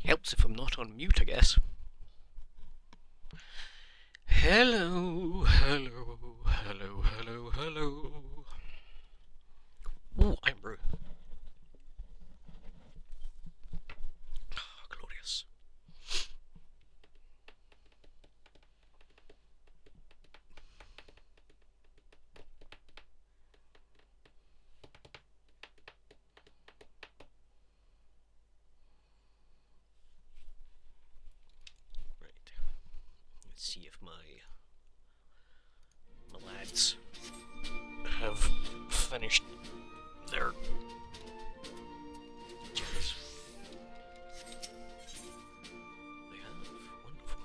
Helps if I'm not on mute, I guess. Hello, hello, hello, hello, hello. Ooh, I'm brew. Oh, glorious. Right. Let's see if my lads have finished their jazz. They have. Wonderful.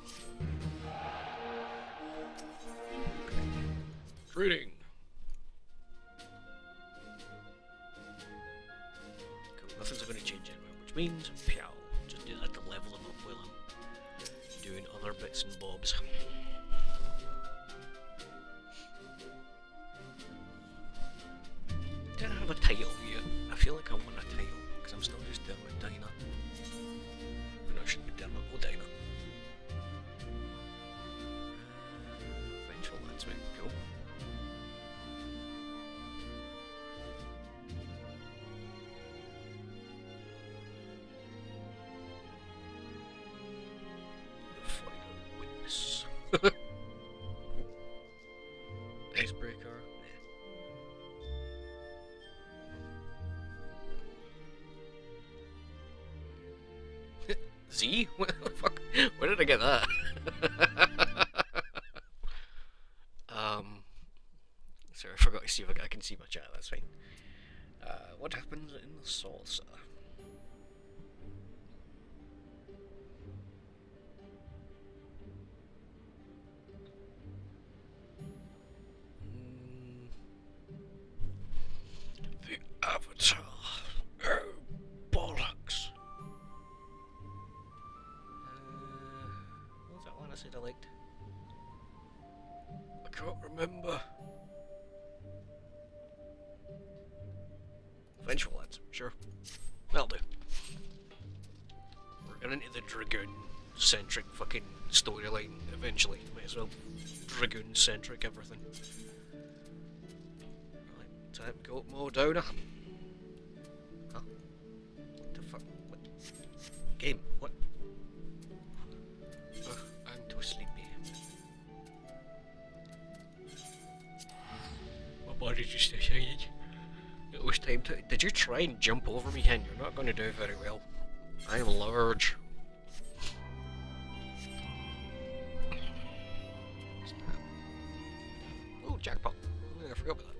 Greeting. Cool. Nothing's going to change anyway, which means Piao. Just do that to level them up while I'm doing other bits and bobs. Did I have a title yet? I feel like I want a title, because I'm still just Dermot Diner. But I should be Dermot O'Diner. Vengeful Lads, mate. Cool. The final witness. Icebreaker. Z? What the fuck? Where did I get that? Sorry, I forgot to see if I can see my chat, that's fine. What happens in the salsa? The Avatar. Oh, bollocks. What was that one I said I liked? I can't remember. Vengeful Lads, sure. That'll do. We're getting into the Dragoon-centric fucking storyline eventually. Might as well Dragoon-centric everything. Right, time to go Mo Downer. Huh? What the fuck? What? Game? What? Ugh, I'm too sleepy. My body just decided it was time to. Did you try and jump over me, Hen? You're not going to do very well. I'm large. Oh, jackpot. I forgot about that.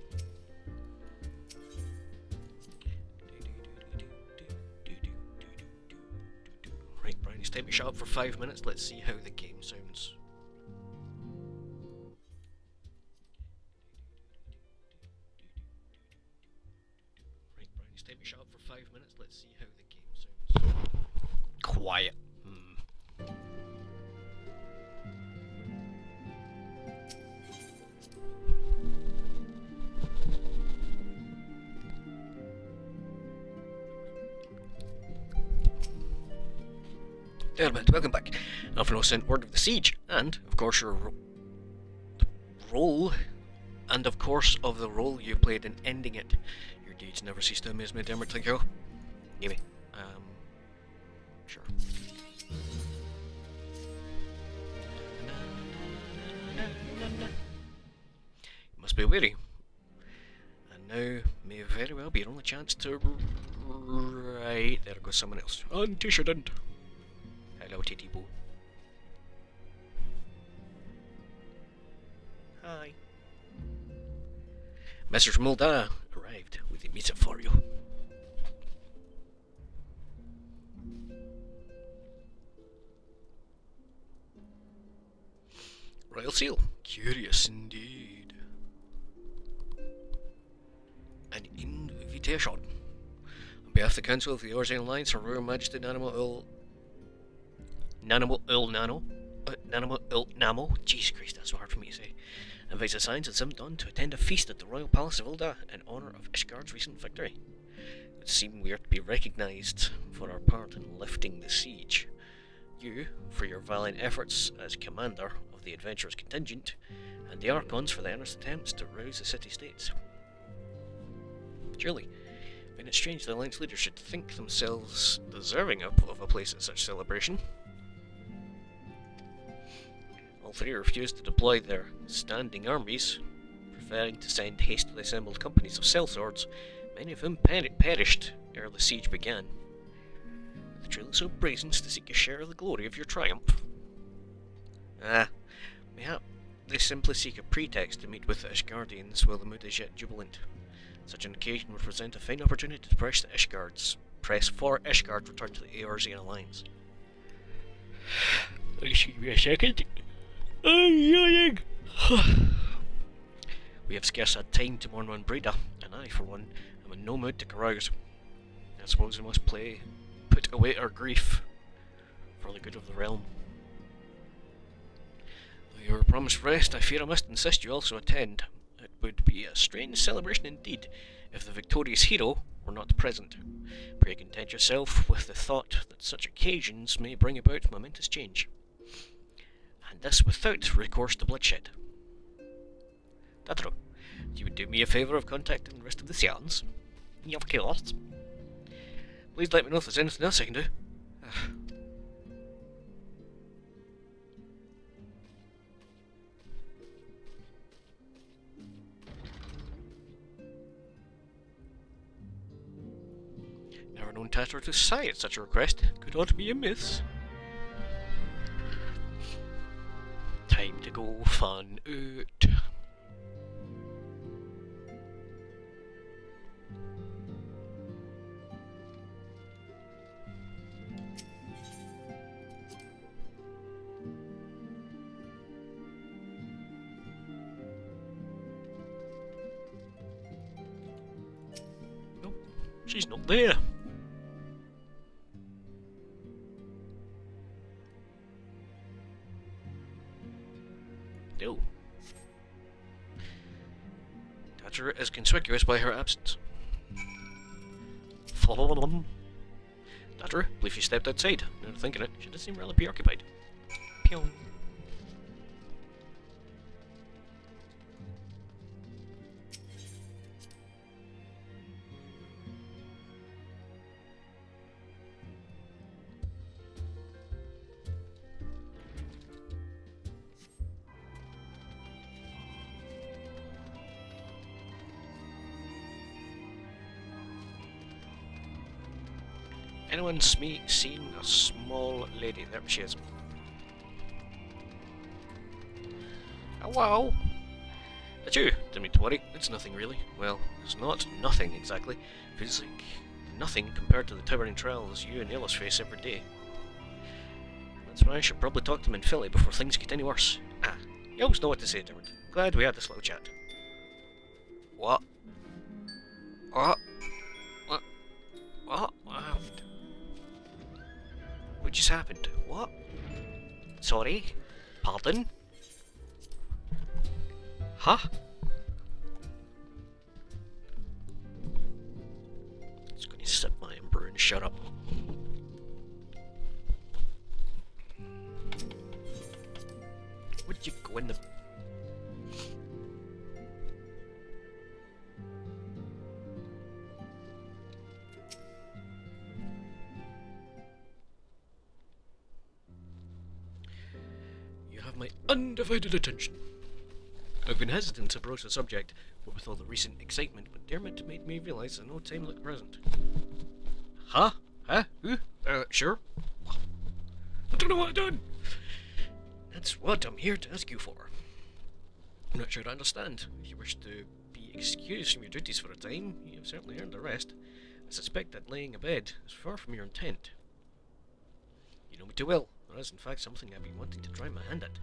Right, Brian, it's time to shut up for 5 minutes. Let's see how the game sounds. Right, Brian, it's time to shut up for 5 minutes. Let's see how the game sounds. Quiet. Dermot, welcome back. Alphinaud sent word of the siege, and, of course, your role, and of course, of the role you played in ending it. Your deeds never cease to amaze me, Dermot. Thank you. Gimme. Sure. You must be weary. And now may very well be your only chance to. Right, there goes someone else. Antecedent. Hello, Titty Boo. Hi. Message from Mulda arrived with a missive for you. Royal Seal. Curious indeed. An invitation. On behalf of the Council of the Orzain Alliance, Her Royal Majesty Namo Namo, Jesus Christ, that's so hard for me to say, invites the Scions and Simdon to attend a feast at the Royal Palace of Ul'dah in honour of Ishgard's recent victory. It would seem we are to be recognised for our part in lifting the siege. you for your valiant efforts as commander of the adventurers contingent, and the Archons for their earnest attempts to rouse the city-states. Surely, find it strange the Alliance leaders should think themselves deserving of a place at such celebration. All three refused to deploy their standing armies, preferring to send hastily assembled companies of sellswords, many of whom perished ere the siege began. Are they truly so brazen as to seek a share of the glory of your triumph? Mayhap they simply seek a pretext to meet with the Ishgardians while the mood is yet jubilant. Such an occasion would present a fine opportunity to press for Ishgard's return to the Eorzean Alliance. Excuse me a second. I'm yawning. We have scarce had time to mourn on Breda, and I, for one, am in no mood to carouse. I suppose we must put away our grief for the good of the realm. Though you were promised rest, I fear I must insist you also attend. It would be a strange celebration indeed if the victorious hero were not present. Pray content yourself with the thought that such occasions may bring about momentous change, and this without recourse to bloodshed. Tatro, you would do me a favour of contacting the rest of the Seans? Of course. Please let me know if there's anything else I can do. Never known Tatro to sigh at such a request. Could aught be amiss? Time to go fun out. Nope, she's not there. No. Tatro is conspicuous by her absence. Tatro, believe she stepped outside. Now that I'm thinking it, she does seem rather preoccupied. Pyong. Anyone seen a small lady? There she is. Hello? That's you. Don't need to worry. It's nothing really. Well, it's not nothing exactly. Feels like nothing compared to the towering trials you and Aeolus face every day. That's why I should probably talk to them in Philly before things get any worse. You always know what to say, Dermot. Glad we had this little chat. What? What? What? What? What just happened? What? Sorry? Pardon? Huh? Just gonna sip my ember and shut up. Would you go in the... You have my undivided attention. I've been hesitant to broach the subject, but with all the recent excitement, but Dermot made me realise that no time like the present. Huh? Huh? Who? Sure? I don't know what I've done! That's what I'm here to ask you for. I'm not sure I understand. If you wish to be excused from your duties for a time, you have certainly earned a rest. I suspect that laying abed is far from your intent. You know me too well. There is in fact something I've been wanting to try my hand at.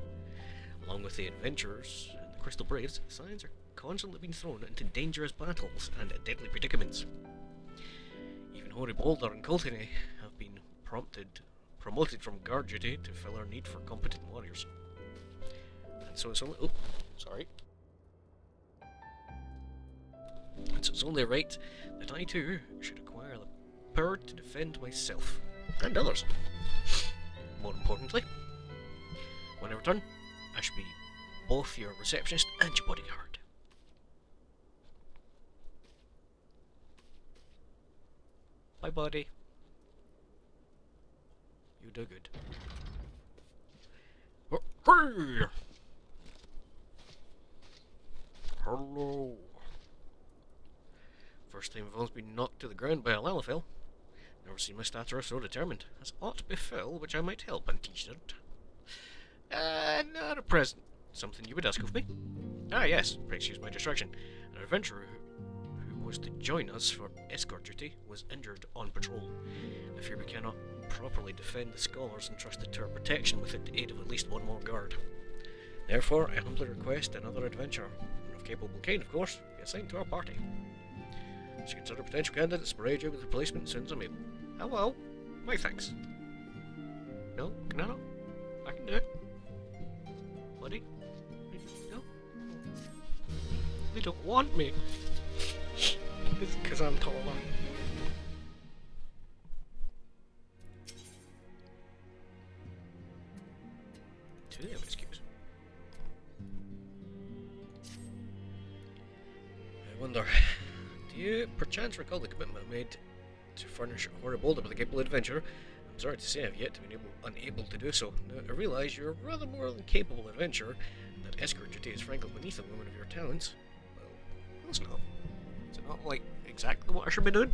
Along with the adventurers and the Crystal Braves, Scions are constantly being thrown into dangerous battles and deadly predicaments. Even Hoary Boulder and Coltiny have been promoted from guard duty to fill our need for competent warriors. And so it's only... oh, sorry. And so it's only right that I too should acquire the power to defend myself and others. More importantly, return, I should be both your receptionist and your bodyguard. Bye, buddy. You do good. Hey! Hello. First time I've almost been knocked to the ground by a Lalafell. Never seen my stature so determined, as aught befell which I might help and teach it. Not a present. Something you would ask of me? Ah, yes, pray excuse my distraction. An adventurer who was to join us for escort duty was injured on patrol. I fear we cannot properly defend the scholars entrusted to our protection without the aid of at least one more guard. Therefore, I humbly request another adventurer, one of capable kind, of course, be assigned to our party. Should consider potential candidates, provide you with replacement as soon as I'm able. Oh well, my thanks. No? Can I not? I can do it. Buddy? No? They don't want me. It's because I'm taller. To the excuse. I wonder, do you perchance recall the commitment I made to furnish Horribolder with a capable adventurer? I'm sorry to say I've yet to be unable to do so. Now, I realise you're a rather more than capable adventurer, and that escort duty is frankly beneath a woman of your talents. Well, it's not. It's not like exactly what I should be doing.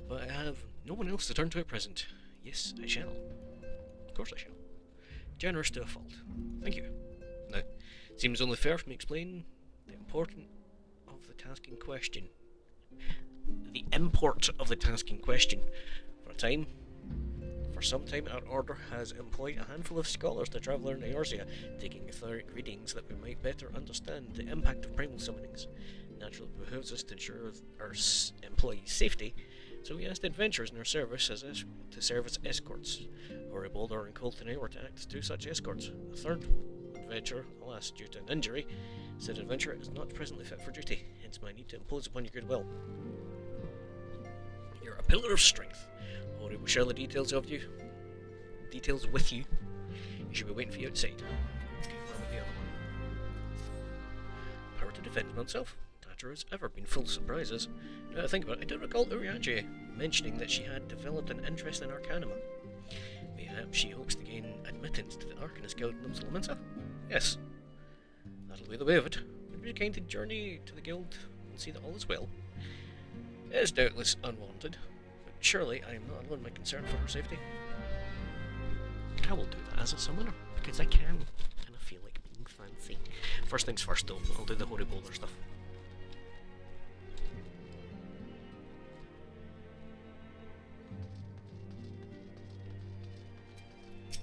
But I have no one else to turn to at present. Yes, I shall. Of course I shall. Generous to a fault. Thank you. Now, it seems only fair for me to explain the importance of the task in question. The import of the task in question. For some time, our order has employed a handful of scholars to travel around Eorzea, taking etheric readings that we might better understand the impact of primal summonings. Naturally, it behooves us to ensure our employees' safety, so we asked adventurers in our service to serve as escorts. Horribolder and Colton were to act as two such escorts. A third adventurer, alas, due to an injury, said adventurer is not presently fit for duty, hence my need to impose upon your goodwill. You're a pillar of strength. Hori will share the details with you. You should be waiting for you outside. Okay, well, with the other one. Power to defend oneself. Tatter has ever been full of surprises. Now I think about it, I do recall Urianger mentioning that she had developed an interest in Arcanima. Mayhap she hopes to gain admittance to the Arcanist Guild in Salamanca? Yes. That'll be the way of it. Would be kind to journey to the guild and see that all is well. It is doubtless unwanted, but surely I am not alone in my concern for her safety. I will do that as a summoner, because I can, and I feel like being fancy. First things first though, I'll do the Horribolder stuff.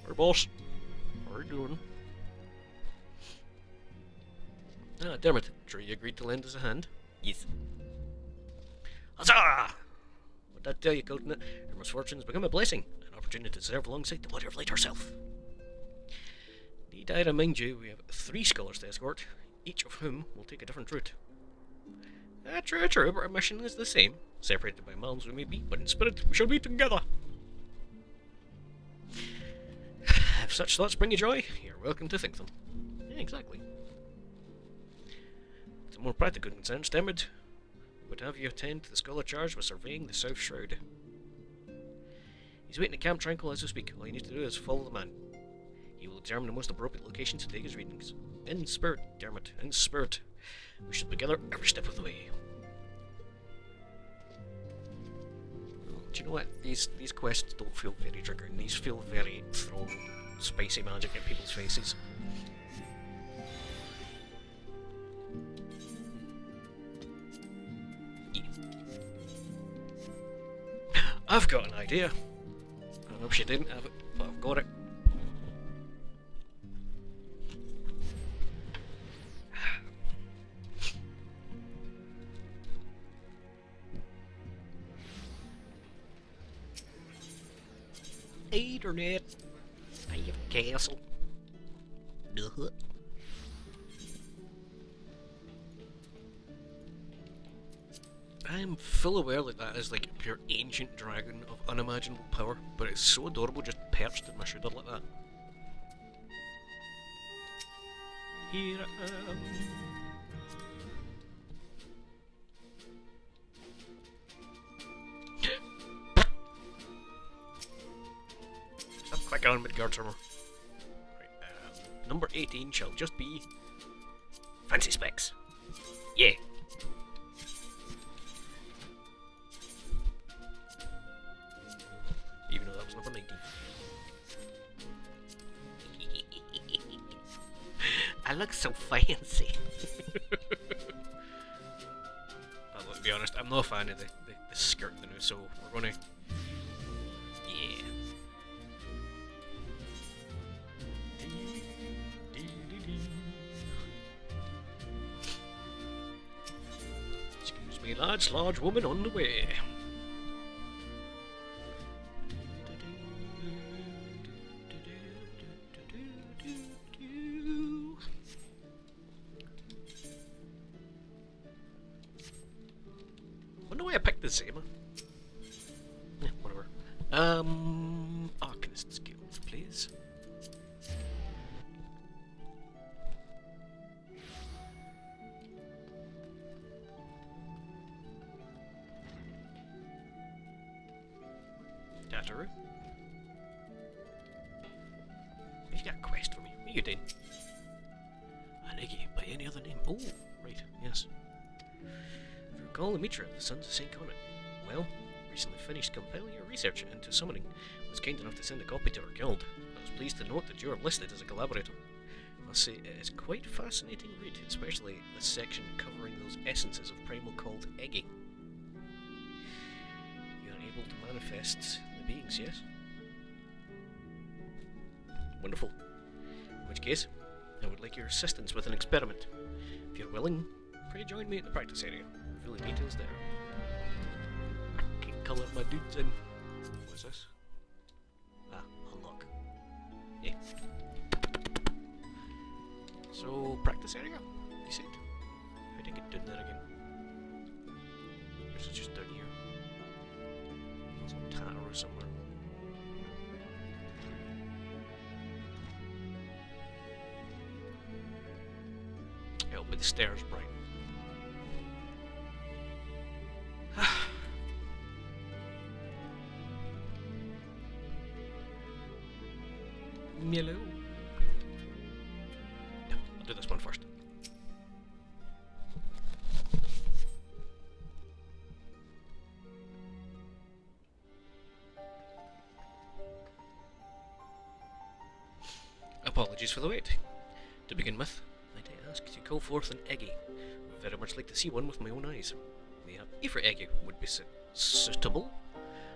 Hey boss, how are you doing? Ah, Dermot, sure you agreed to lend us a hand? Yes. Huzzah! What did I tell you, Colton? Your misfortune has become a blessing, an opportunity to serve alongside the Mother of Light herself. Need I remind you, we have 3 scholars to escort, each of whom will take a different route. True, but our mission is the same. Separated by miles we may be, but in spirit we shall be together. If such thoughts bring you joy, you're welcome to think them. Yeah, exactly. To more practical concerns, Dermot would have you attend to the scholar charged with surveying the South Shroud. He's waiting at Camp Tranquil as we speak. All you need to do is follow the man. He will determine the most appropriate location to take his readings. In spirit, Dermot, in spirit. We shall be together every step of the way. Well, do you know what? These quests don't feel very triggering. These feel very throw spicy magic in people's faces. I've got an idea. I know she didn't have it, but I've got it. Internet. I have a castle. Duh. I'm full aware that is like a pure ancient dragon of unimaginable power, but it's so adorable just perched in my shoulder like that. Here I am. Stop clicking on Midgard's armor. Right, number 18 shall just be fancy specs. Yeah. Even though that was number 19. I look so fancy. To be honest, I'm not a fan of the skirt, you know, so we're gonna... Yeah. Excuse me, lads, large woman on the way. Wonder why I picked the Zema. Yeah, whatever. Arcanist skills, please. Dataru. You got a quest for me. What are you doing? Anegi, by any other name. Oh, right, yes. If you recall, the Mitra of the Sons of St. Conan. Well, recently finished compiling your research into summoning. Was kind enough to send a copy to our guild. I was pleased to note that you are listed as a collaborator. I must say, it is quite a fascinating read, especially this section covering those essences of primal called Eggy. You are able to manifest the beings, yes? Wonderful. In which case, I would like your assistance with an experiment. If you're willing, pray join me at the practice area. Full details there. I can colour my dudes in. What's this? Ah, unlock. Yeah. So, practice area? You said? How did I get down there again? This is just down here. There's a Taro somewhere. Help me, the stairs bright. Hello. Yeah, I'll do this one first. Apologies for the wait. To begin with, might I ask to call forth an Eggy? Would very much like to see one with my own eyes. The Aether Eggy would be suitable.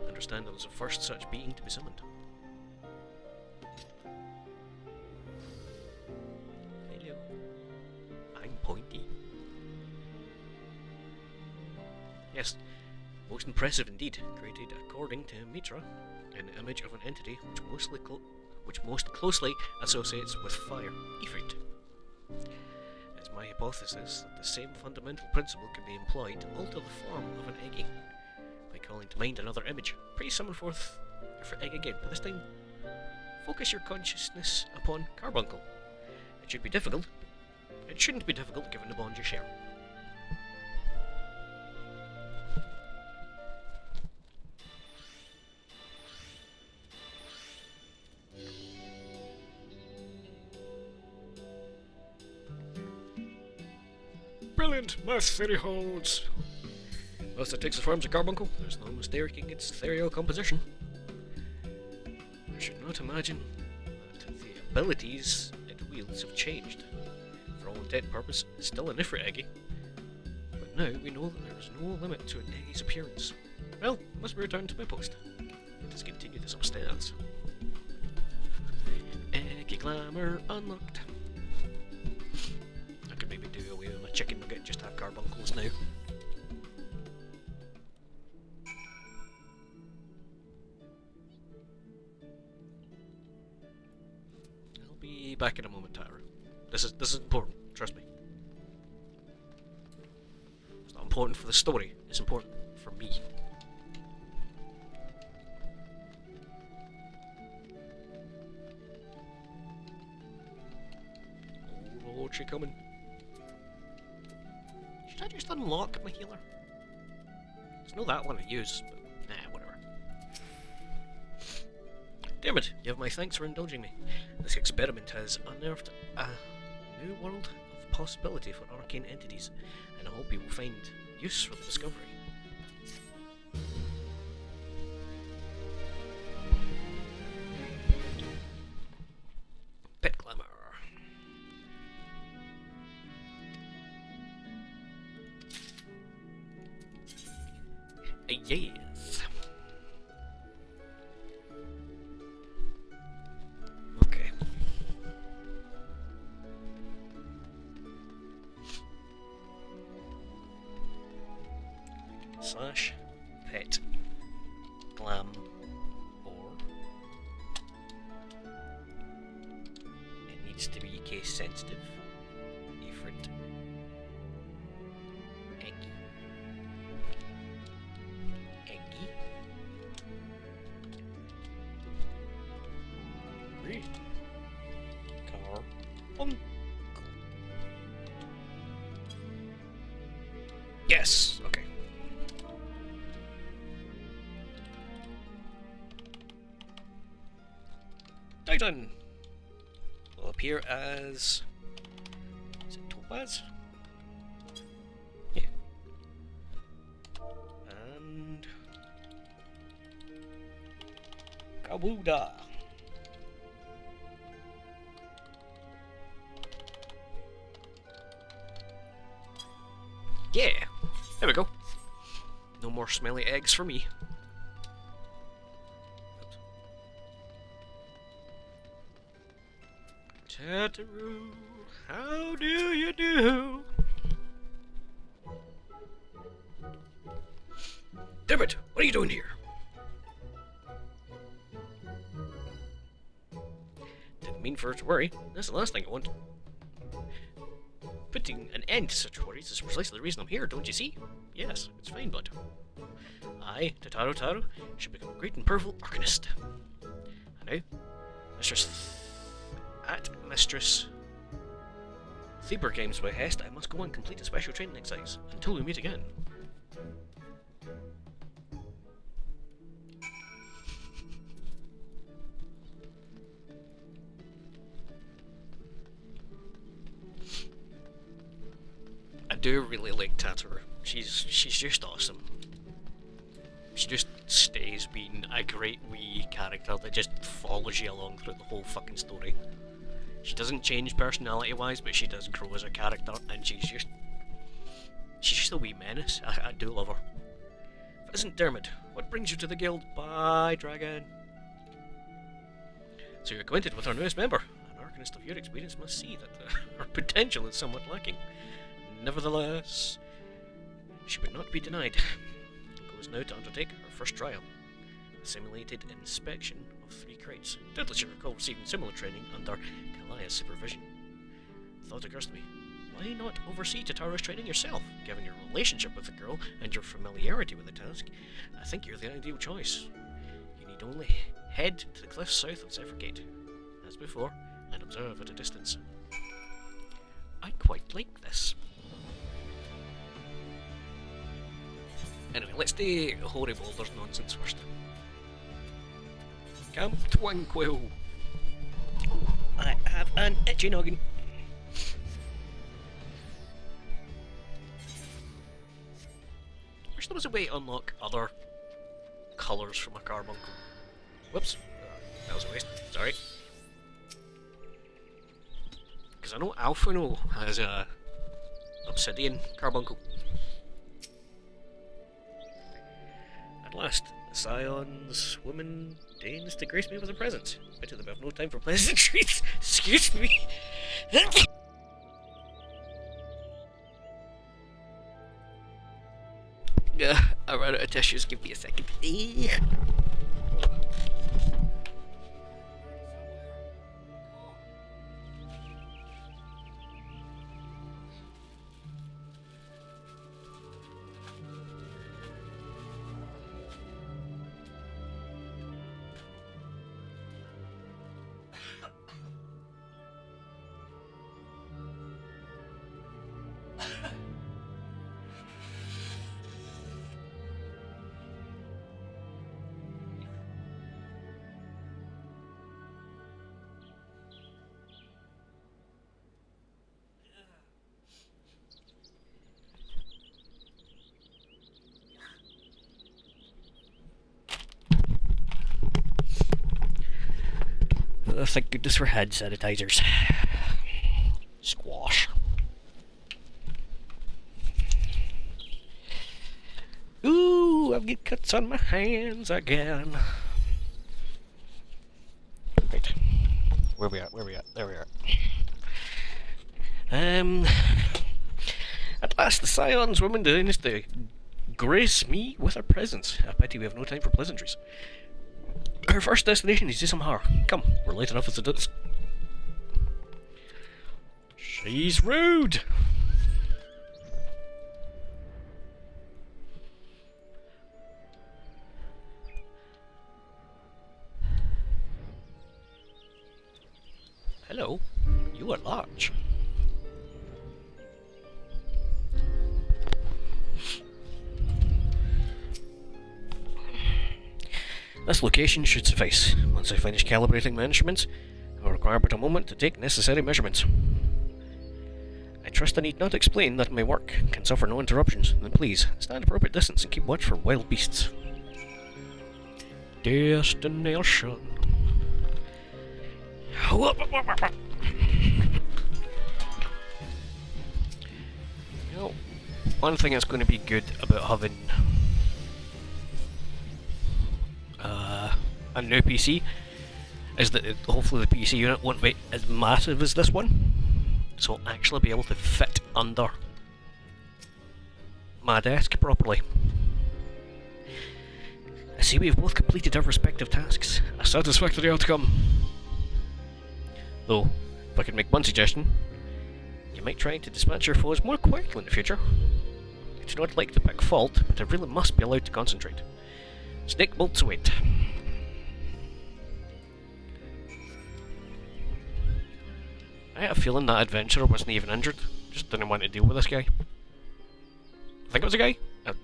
Understand I was the first such being to be summoned. Hello. I'm Pointy. Yes, most impressive indeed. Created according to Mitra, an image of an entity which most closely associates with fire, Ifrit. It's my hypothesis that the same fundamental principle can be employed to alter the form of an Eggy. By calling to mind another image, pray summon forth your egg again, but this time focus your consciousness upon Carbuncle. It should be difficult. It shouldn't be difficult given the bond you share. Brilliant! Math theory holds! Unless it takes the forms of Carbuncle, there's no mistaking its ethereal composition. I should not imagine that the abilities it wields have changed. For all intent and purpose, it's still an Ifrit Eggy. But now we know that there is no limit to an Eggy's appearance. Well, I must return to my post. Let us continue this upstairs. Eggy Glamour unlocked. I could maybe do away with my chicken nugget and just have Carbuncles now. I'll be back in a moment, Tyra. This is important, trust me. It's not important for the story, it's important for me. Lord, she coming. Should I just unlock my healer? It's not that one I use, but nah, whatever. Damn it, you have my thanks for indulging me. This experiment has unearthed a new world of possibility for arcane entities, and I hope you will find use for the discovery. Pet Glamour. Yes. Okay. Slash pet glam or it needs to be case sensitive. Ifrit. Eggy. Eggy. Read. Carbuncle. Yes. Okay. Titan will appear as. Is it Topaz? Yeah. And. Kawuda. Yeah! There we go. No more smelly eggs for me. Oops. Tataru, how do you do? Damn it! What are you doing here? Didn't mean for it to worry. That's the last thing I want. Putting an end to such worries is precisely the reason I'm here, don't you see? Yes, it's fine, bud. I, Tataru Taro, should become a great and powerful arcanist. And now, Mistress Thieber Games by Hest, I must go and complete a special training exercise. Until we meet again. I do really like Tataru. She's just awesome. She just stays being a great wee character that just follows you along through the whole fucking story. She doesn't change personality-wise, but she does grow as a character, and she's just a wee menace. I do love her. Pheasant Dermot, what brings you to the guild? Bye, dragon. So you're acquainted with our newest member. An arcanist of your experience must see that her potential is somewhat lacking. Nevertheless, she would not be denied. Goes now to undertake her first trial. A simulated inspection of 3 crates. Doubtless you recall receiving similar training under Kalaya's supervision. The thought occurs to me, why not oversee Tataru's training yourself? Given your relationship with the girl and your familiarity with the task, I think you're the ideal choice. You need only head to the cliffs south of Zephyr Gate, as before, and observe at a distance. I quite like this. Anyway, let's do Hoary Boulder's nonsense first. Camp Twinkle. I have an itchy noggin. Wish there was a way to unlock other colours from a carbuncle. Whoops. That was a waste. Sorry. Because I know Alphino has a obsidian carbuncle. At last, Scion's woman deigns to grace me with a present. Better than I have no time for pleasant treats. Excuse me. I ran out of tissues. Give me a second. thank goodness for hand sanitizers. Squash. Ooh, I've got cuts on my hands again. Right. Where we at? Where we at? There we are. At last the Scion's woman deigns to grace me with her presence. I pity we have no time for pleasantries. Her first destination is Issamhar. Come, we're late enough as it is. She's rude! Hello, you are large. This location should suffice. Once I finish calibrating my instruments, I will require but a moment to take necessary measurements. I trust I need not explain that my work can suffer no interruptions, then please, stand appropriate distance and keep watch for wild beasts. Destination. You know, one thing that's going to be good about having a new PC is that hopefully the PC unit won't be as massive as this one, so I'll actually be able to fit under my desk properly. I see we have both completed our respective tasks. A satisfactory outcome. Though, if I could make one suggestion, you might try to dispatch your foes more quietly in the future. I do not like to pick fault, but I really must be allowed to concentrate. Snake bolts await. I had a feeling that adventurer wasn't even injured. Just didn't want to deal with this guy. I think it was a guy.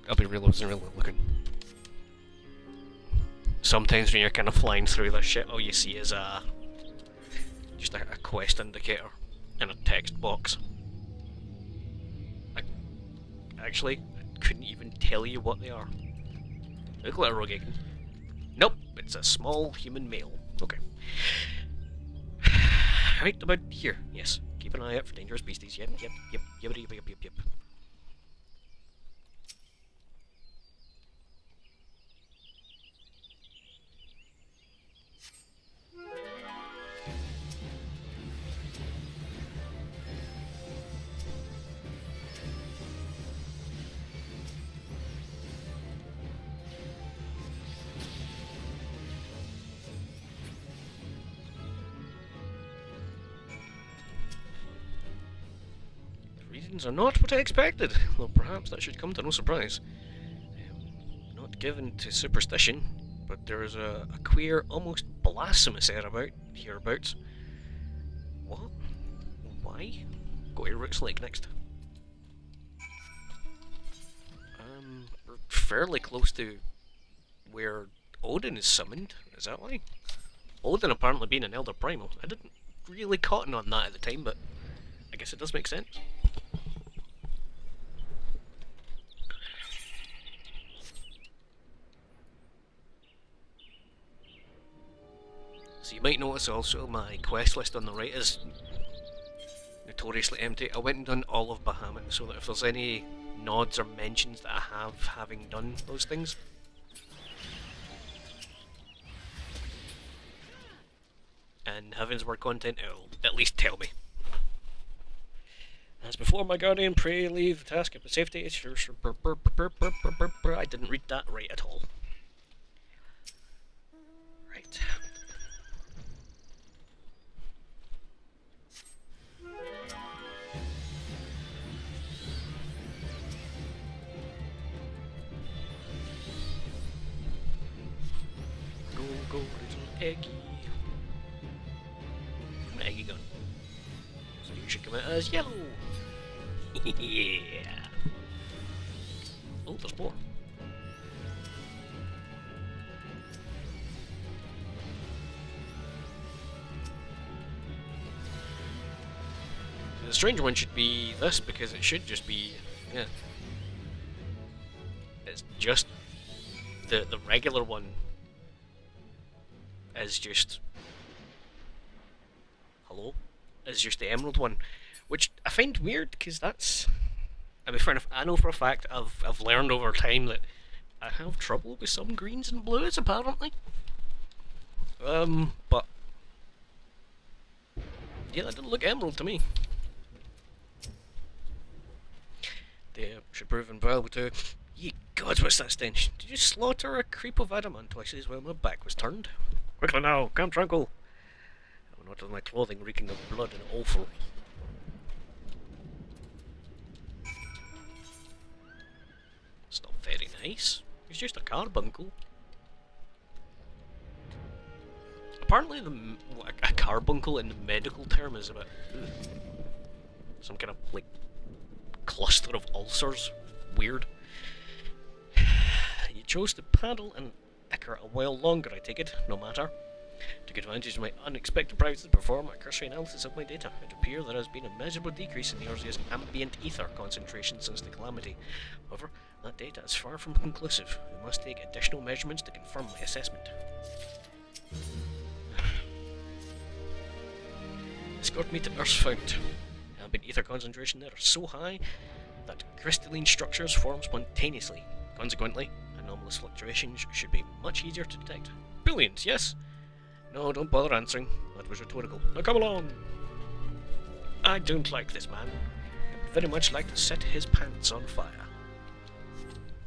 I'll be real, I wasn't really looking. Sometimes when you're kind of flying through this shit, all you see is just a quest indicator in a text box. Actually, I couldn't even tell you what they are. Look like a Rogagan. Nope, it's a small human male. Okay. Right about here, yes. Keep an eye out for dangerous beasties. Yep. Reasons are not what I expected, though perhaps that should come to no surprise. Not given to superstition, but there is a queer, almost blasphemous air about hereabouts. What? Why? Go to Roots Lake next. We're fairly close to where Odin is summoned, is that why? Odin apparently being an Elder Primal. I didn't really cotton on that at the time, but I guess it does make sense. So you might notice also my quest list on the right is notoriously empty. I went and done all of Bahamut so that if there's any nods or mentions that I have having done those things, and Heavensward content, it'll at least tell me. As before, my guardian, pray leave the task of safety. I didn't read that right at all. Right. Go, little Eggy. An Eggy gun. So you should come out as yellow. Yeah. Oh, there's more. The stranger one should be this because it should just be, yeah. It's just the regular one is just hello, is just the emerald one, which I find weird because that's. I mean, fair enough. I know for a fact I've learned over time that I have trouble with some greens and blues apparently. But yeah, that didn't look emerald to me. They should prove invaluable too. Ye gods, what's that stench? Did you slaughter a creep of adamant twice as well? My back was turned. Quickly now, come tranquil. Oh, not with my clothing reeking of blood and offal. It's not very nice. It's just a carbuncle. Apparently, a carbuncle in the medical term is about some kind of like cluster of ulcers. Weird. You chose to paddle and ichor a while longer, I take it, no matter. Took advantage of my unexpected privacy to perform a cursory analysis of my data. It appears there has been a measurable decrease in the Earth's ambient ether concentration since the calamity. However, that data is far from conclusive. We must take additional measurements to confirm my assessment. Escort me to Earth's fount. Ambient ether concentration there are so high that crystalline structures form spontaneously. Consequently, anomalous fluctuations should be much easier to detect. Billions, yes? No, don't bother answering. That was rhetorical. Now come along! I don't like this man. I'd very much like to set his pants on fire.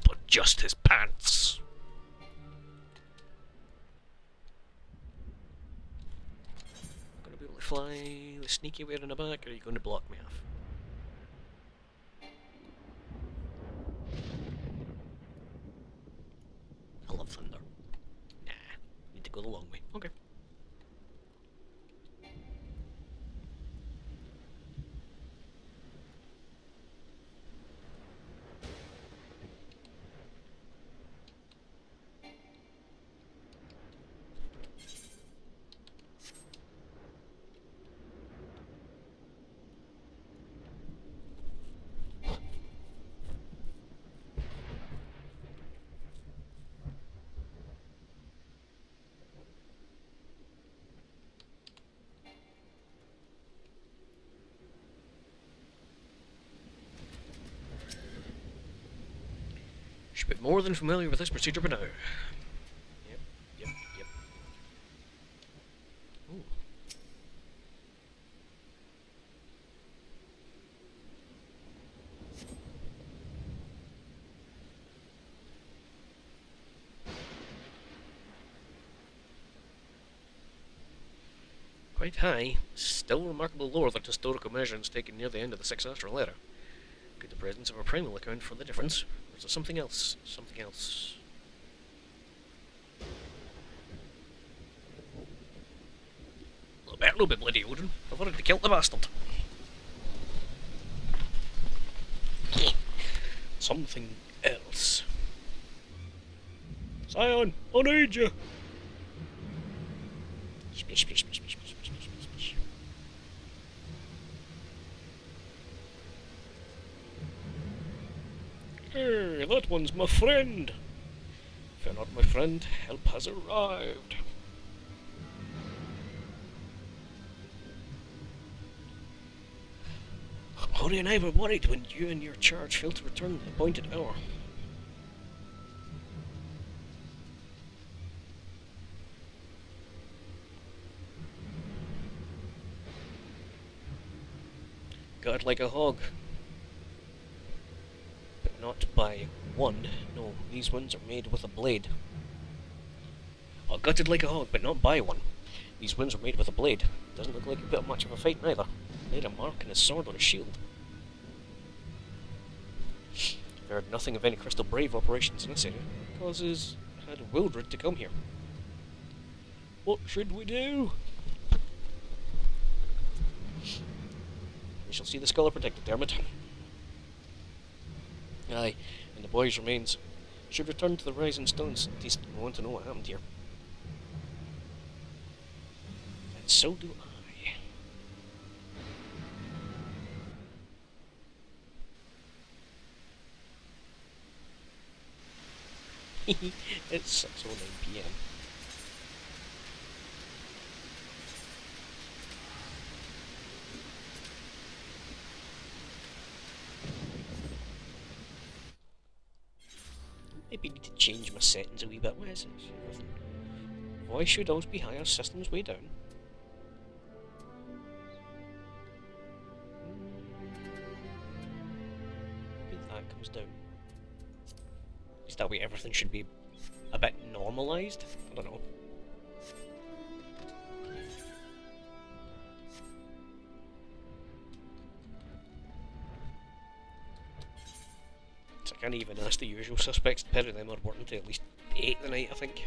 But just his pants! Gonna be able to fly the sneaky way in the back, or are you going to block me off? I love thunder. Nah, need to go the long way. Okay. Should be more than familiar with this procedure by now. Yep. Ooh. Quite high, still remarkably lower than historical measurements taken near the end of the 6th astral era. Could the presence of a primal account for the difference? Or is there something else? Something else. A little bit bloody, Odin. I've already killed the bastard. Something else. Scion, I need you! Splish, splish, splish, splish, splish, splish, splish, splish. Hey, that one's my friend. Fear not, my friend, help has arrived. Hori and I were worried when you and your charge failed to return at the appointed hour. Got like a hog. But not by one. No, these ones are made with a blade. Oh, gutted like a hog, but not by one. These ones are made with a blade. Doesn't look like a bit of much of a fight neither. Made a mark and a sword on his shield. I've heard nothing of any Crystal Brave operations in this area. Causes had Wildred to come here. What should we do? We shall see the scholar protected, Dermot. Aye, and the boy's remains should return to the Rising Stones. At least I want to know what happened here. And so do I. It's 6:09 PM. maybe need to change my settings a wee bit. What is it? Voice should always be higher, systems way down. Maybe that comes down. At least that way everything should be a bit normalised. I don't know. So I can't even ask the usual suspects. The pair of them are working to at least 8 tonight, I think.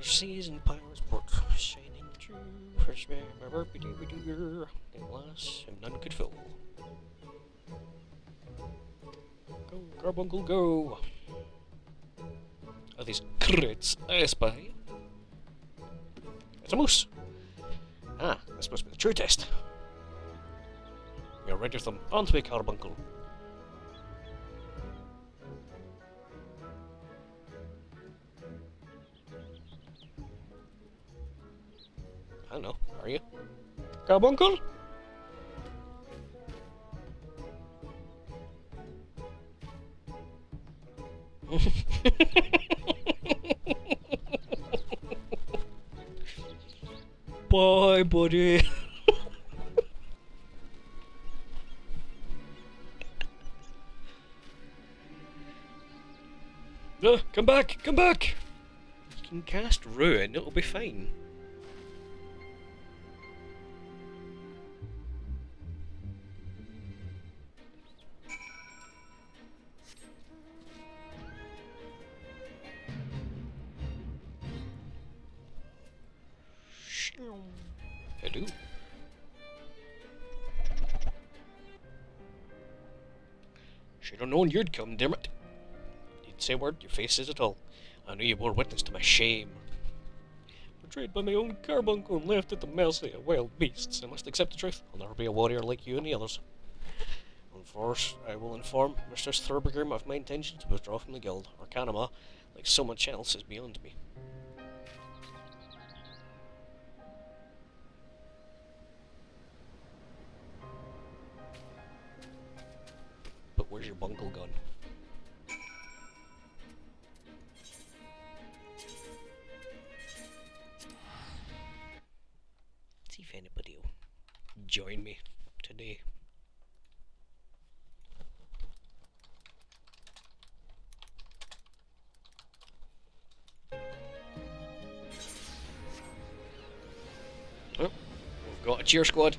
Seas and pirates port shining true, fresh air, they glass, and none could fill. Go, Carbuncle, go! Are these crates I spy? It's a moose! Ah, this must be the true test. You're ready with them. On to me, Carbuncle. I don't know, are you? Carbuncle? Bye, buddy. Come back, come back! You can cast Ruin, it'll be fine. Hello. Should have known you'd come, damn it. You'd say a word, your face says it all. I knew you bore witness to my shame. Betrayed by my own carbuncle and left at the mercy of wild beasts. I must accept the truth. I'll never be a warrior like you and the others. I will inform Mistress Thurbergrim of my intention to withdraw from the guild. Arcanima, like so much else, is beyond me. But where's your bungle gun? See if anybody will join me today. Oh, we've got a cheer squad.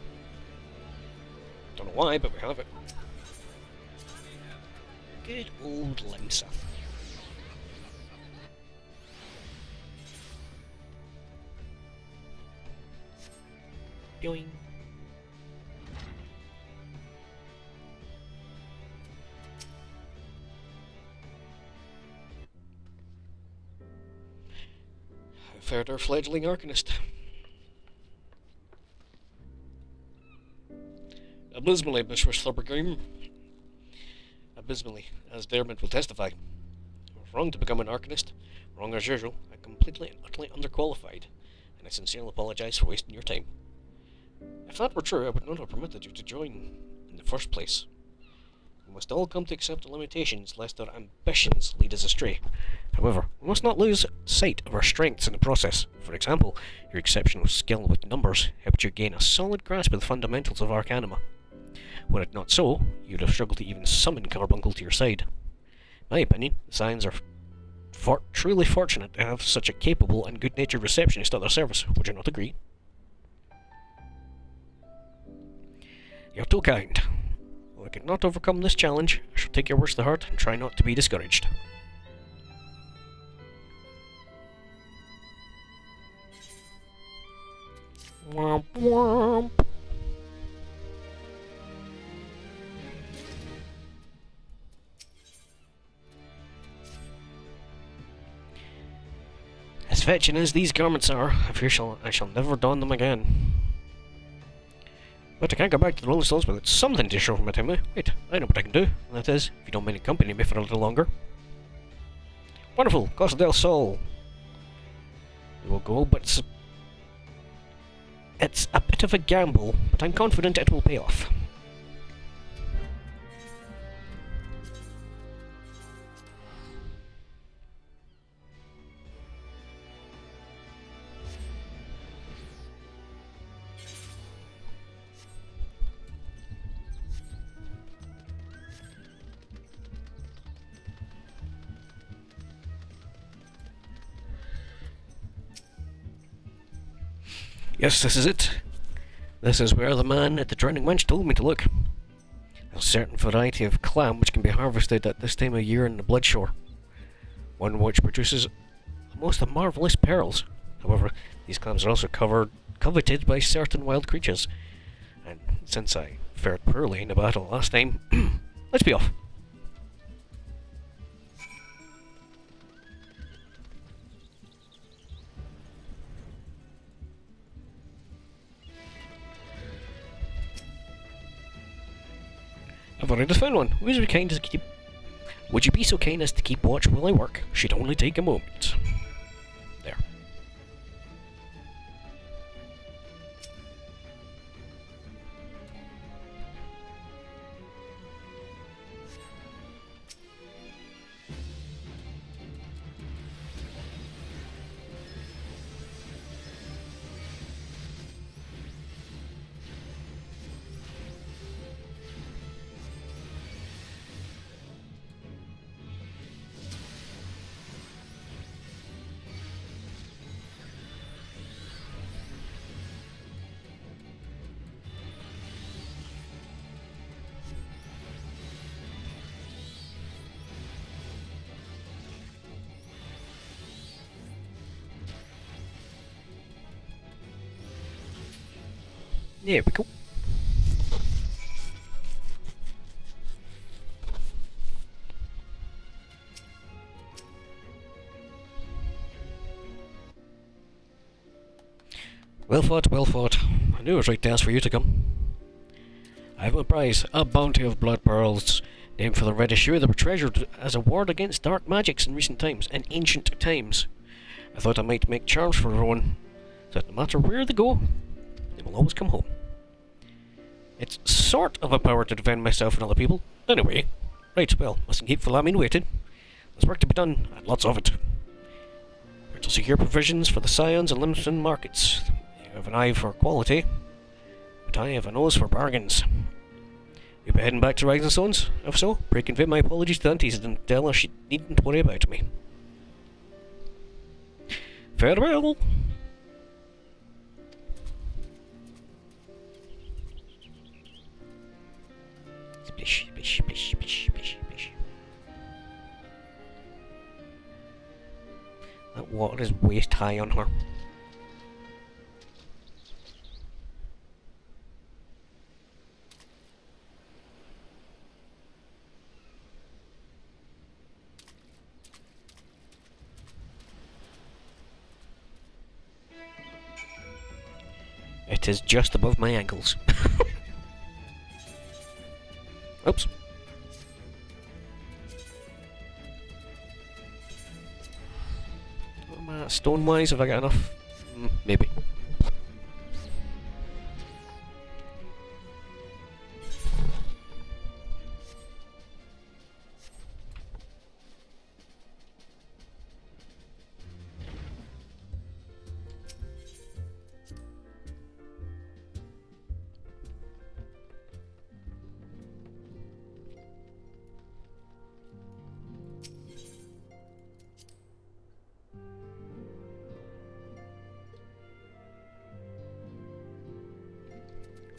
Don't know why, but we have it. Good old Limsa. Boing. How fared our fledgling Arcanist? Abysmally, Mistress Thurbergrim. Abysmally, as Dermot will testify. I was wrong to become an Arcanist. Wrong as usual. I'm completely and utterly underqualified, and I sincerely apologise for wasting your time. If that were true, I would not have permitted you to join in the first place. We must all come to accept the limitations, lest our ambitions lead us astray. However, we must not lose sight of our strengths in the process. For example, your exceptional skill with numbers helped you gain a solid grasp of the fundamentals of Arcanima. Were it not so, you'd have struggled to even summon Carbuncle to your side. In my opinion, the Scions are truly fortunate to have such a capable and good-natured receptionist at their service. Would you not agree? You're too kind. Though I could not overcome this challenge, I shall take your words to heart and try not to be discouraged. Womp womp. fetching as these garments are, I shall never don them again. But I can't go back to the Rolling Stones without something to show for my time. Wait, I know what I can do. And that is, if you don't mind accompanying me for a little longer. Wonderful, Costa del Sol. We will go, but it's a bit of a gamble, but I'm confident it will pay off. Yes, this is it. This is where the man at the Drowning Wench told me to look. A certain variety of clam which can be harvested at this time of year in the Bloodshore. One which produces most marvellous pearls. However, these clams are also coveted by certain wild creatures. And since I fared poorly in the battle last time, let's be off. I've already found one. Would you be so kind as to keep watch while I work? Should only take a moment. There. There we go. Well fought, well fought. I knew it was right to ask for you to come. I have a prize, a bounty of blood pearls, named for the red issue that were treasured as a ward against dark magics in recent times, in ancient times. I thought I might make charms for everyone, so that no matter where they go, they will always come home. It's sort of a power to defend myself and other people. Anyway, right, well, mustn't keep Philamine waiting. There's work to be done, and lots of it. We're to secure provisions for the Scions and Limton markets. You have an eye for quality, but I have a nose for bargains. You'll be heading back to Rising Stones? If so, pray convey my apologies to Aunties and tell her she needn't worry about me. Farewell! Splish, splish, splish, splish, splish, splish. That water is waist high on her. It is just above my ankles. Oops. Stone-wise, have I got enough? Maybe.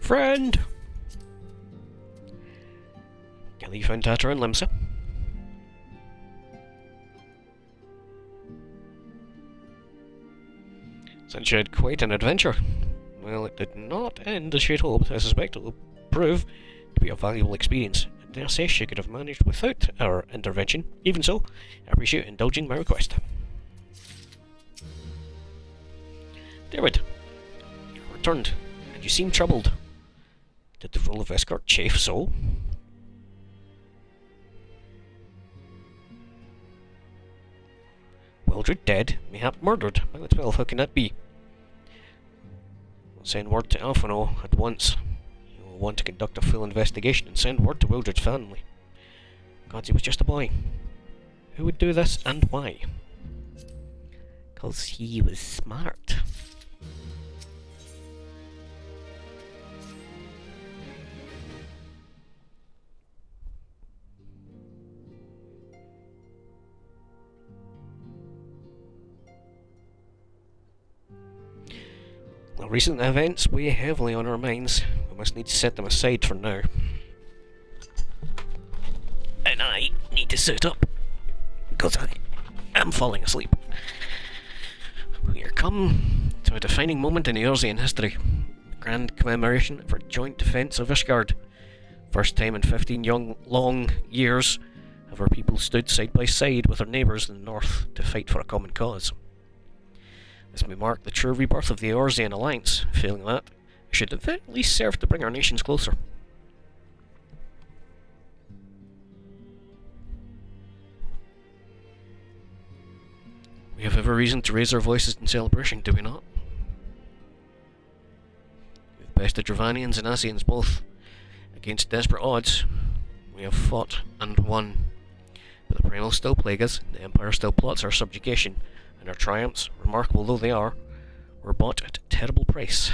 Friend! Kelly found Tata and Limsa. Since you had quite an adventure. Well, it did not end as she had hoped. I suspect it will prove to be a valuable experience. I dare say she could have managed without our intervention. Even so, I appreciate indulging my request. David, you returned, and you seem troubled. Did the role of escort chafe so? Wildred dead, mayhap murdered. By the 12, how can that be? We'll send word to Alphino at once. He will want to conduct a full investigation and send word to Wildred's family. God, he was just a boy. Who would do this and why? 'Cause he was smart. The recent events weigh heavily on our minds. We must need to set them aside for now. And I need to sit up, because I am falling asleep. We are come to a defining moment in Eorzean history. The grand commemoration of our joint defence of Ishgard. First time in 15 long years have our people stood side by side with our neighbours in the north to fight for a common cause. This may mark the true rebirth of the Eorzean alliance. Failing that, it should at least serve to bring our nations closer. We have every reason to raise our voices in celebration, do we not? We've bested Dravanians and Ascians both. Against desperate odds, we have fought and won. But the Primal still plague us, the Empire still plots our subjugation, and our triumphs, remarkable though they are, were bought at a terrible price.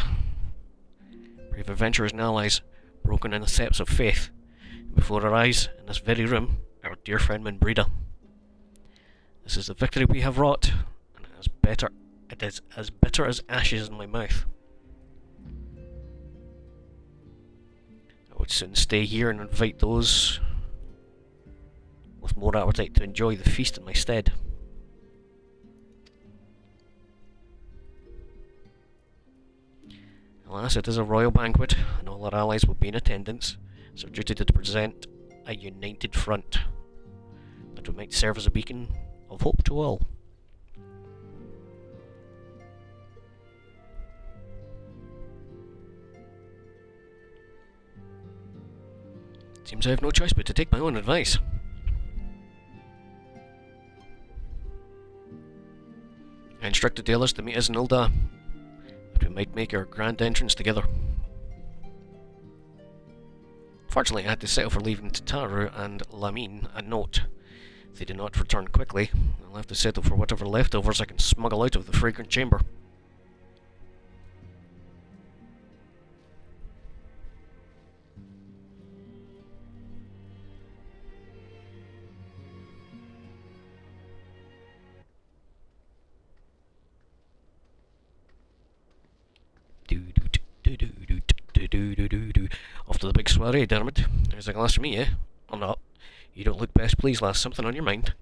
Brave adventurers and allies, broken in the steps of faith, and before our eyes, in this very room, our dear friend Minbrida. This is the victory we have wrought, and it is as bitter as ashes in my mouth. I would soon stay here and invite those with more appetite to enjoy the feast in my stead. Alas, it is a royal banquet, and all our allies will be in attendance, so duty to present a united front, that we might serve as a beacon of hope to all. Seems I have no choice but to take my own advice. I instructed the others to meet us in Ul'dah, that we might make our grand entrance together. Fortunately, I had to settle for leaving Tataru and Lamine a note. If they do not return quickly, I'll have to settle for whatever leftovers I can smuggle out of the fragrant chamber. Off to the big soiree, Dermot. There's a glass for me, eh? Or not. You don't look best pleased, lass. Something on your mind?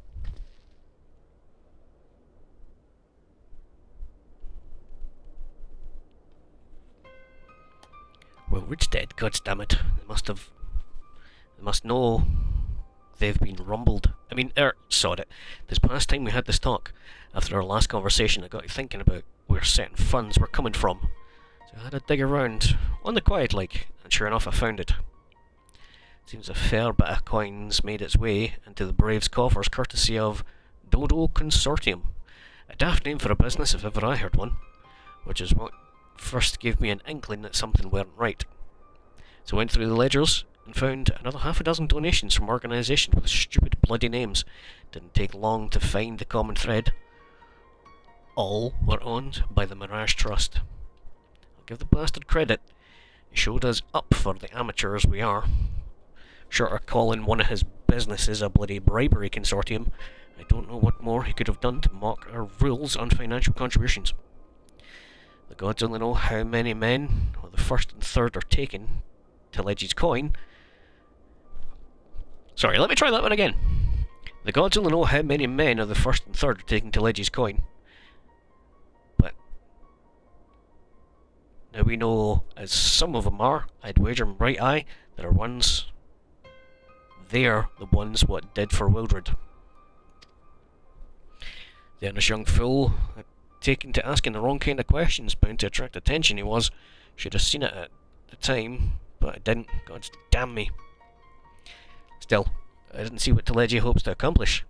Well, Rich dead, goddamn it. They must know they've been rumbled. Sod it. This past time we had this talk, after our last conversation, I got you thinking about where certain funds were coming from. So I had a dig around, on the quiet like, and sure enough I found it. Seems a fair bit of coins made its way into the Braves' coffers courtesy of Dodo Consortium. A daft name for a business if ever I heard one, which is what first gave me an inkling that something weren't right. So I went through the ledgers and found another half a dozen donations from organisations with stupid bloody names. Didn't take long to find the common thread. All were owned by the Mirage Trust. I'll give the bastard credit. He showed us up for the amateurs we are. Short of calling one of his businesses a bloody bribery consortium, I don't know what more he could have done to mock our rules on financial contributions. The gods only know how many men, or the first and third, are taken to Leggy's coin. Sorry, let me try that one again. The gods only know how many men of the first and third are taken to Leggy's coin. But now we know, as some of them are, I'd wager my right eye, there are ones... They're the ones what did for Wildred. The honest young fool taken to asking the wrong kind of questions, bound to attract attention he was. Should have seen it at the time, but I didn't. God damn me. Still, I didn't see what Teleji hopes to accomplish.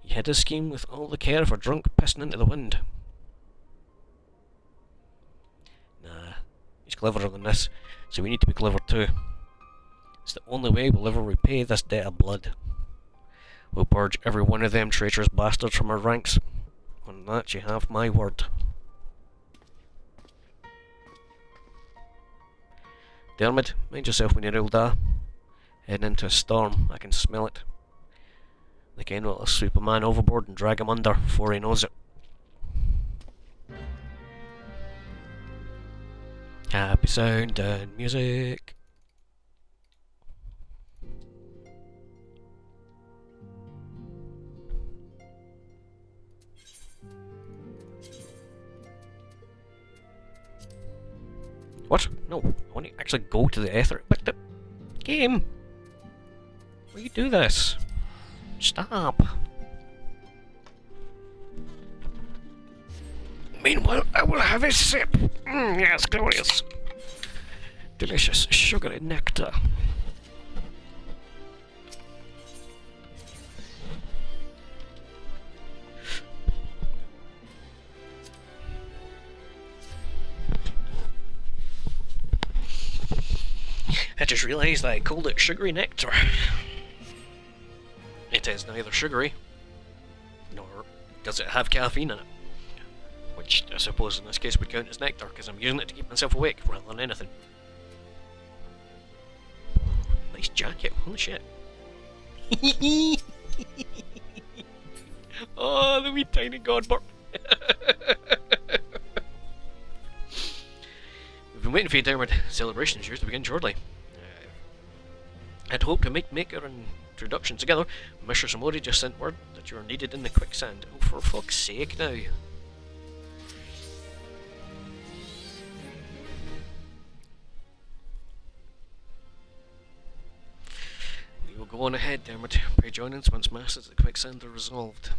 He had his scheme with all the care of a drunk pissing into the wind. Nah, he's cleverer than this, so we need to be clever too. It's the only way we'll ever repay this debt of blood. We'll purge every one of them traitorous bastards from our ranks. On that you have my word. Dermot, mind yourself when you're old, heading into a storm, I can smell it. The kind will sweep a man overboard and drag him under before he knows it. Happy sound and music. What? No, I want to actually go to the ether. But the game! Will you do this? Stop. Meanwhile, I will have a sip. Yes, glorious. Delicious sugary nectar. I just realised that I called it sugary nectar. It is neither sugary, nor does it have caffeine in it. Which I suppose in this case would count as nectar, because I'm using it to keep myself awake rather than anything. Nice jacket, holy shit. Oh, the wee tiny godbird. We've been waiting for you, Dermot. Celebration is yours to begin shortly. I'd hoped to make our introduction together. Mr. Somori just sent word that you are needed in the quicksand. Oh, for fuck's sake now. We will go on ahead, Dermot. Pray join us once masters of the quicksand are resolved.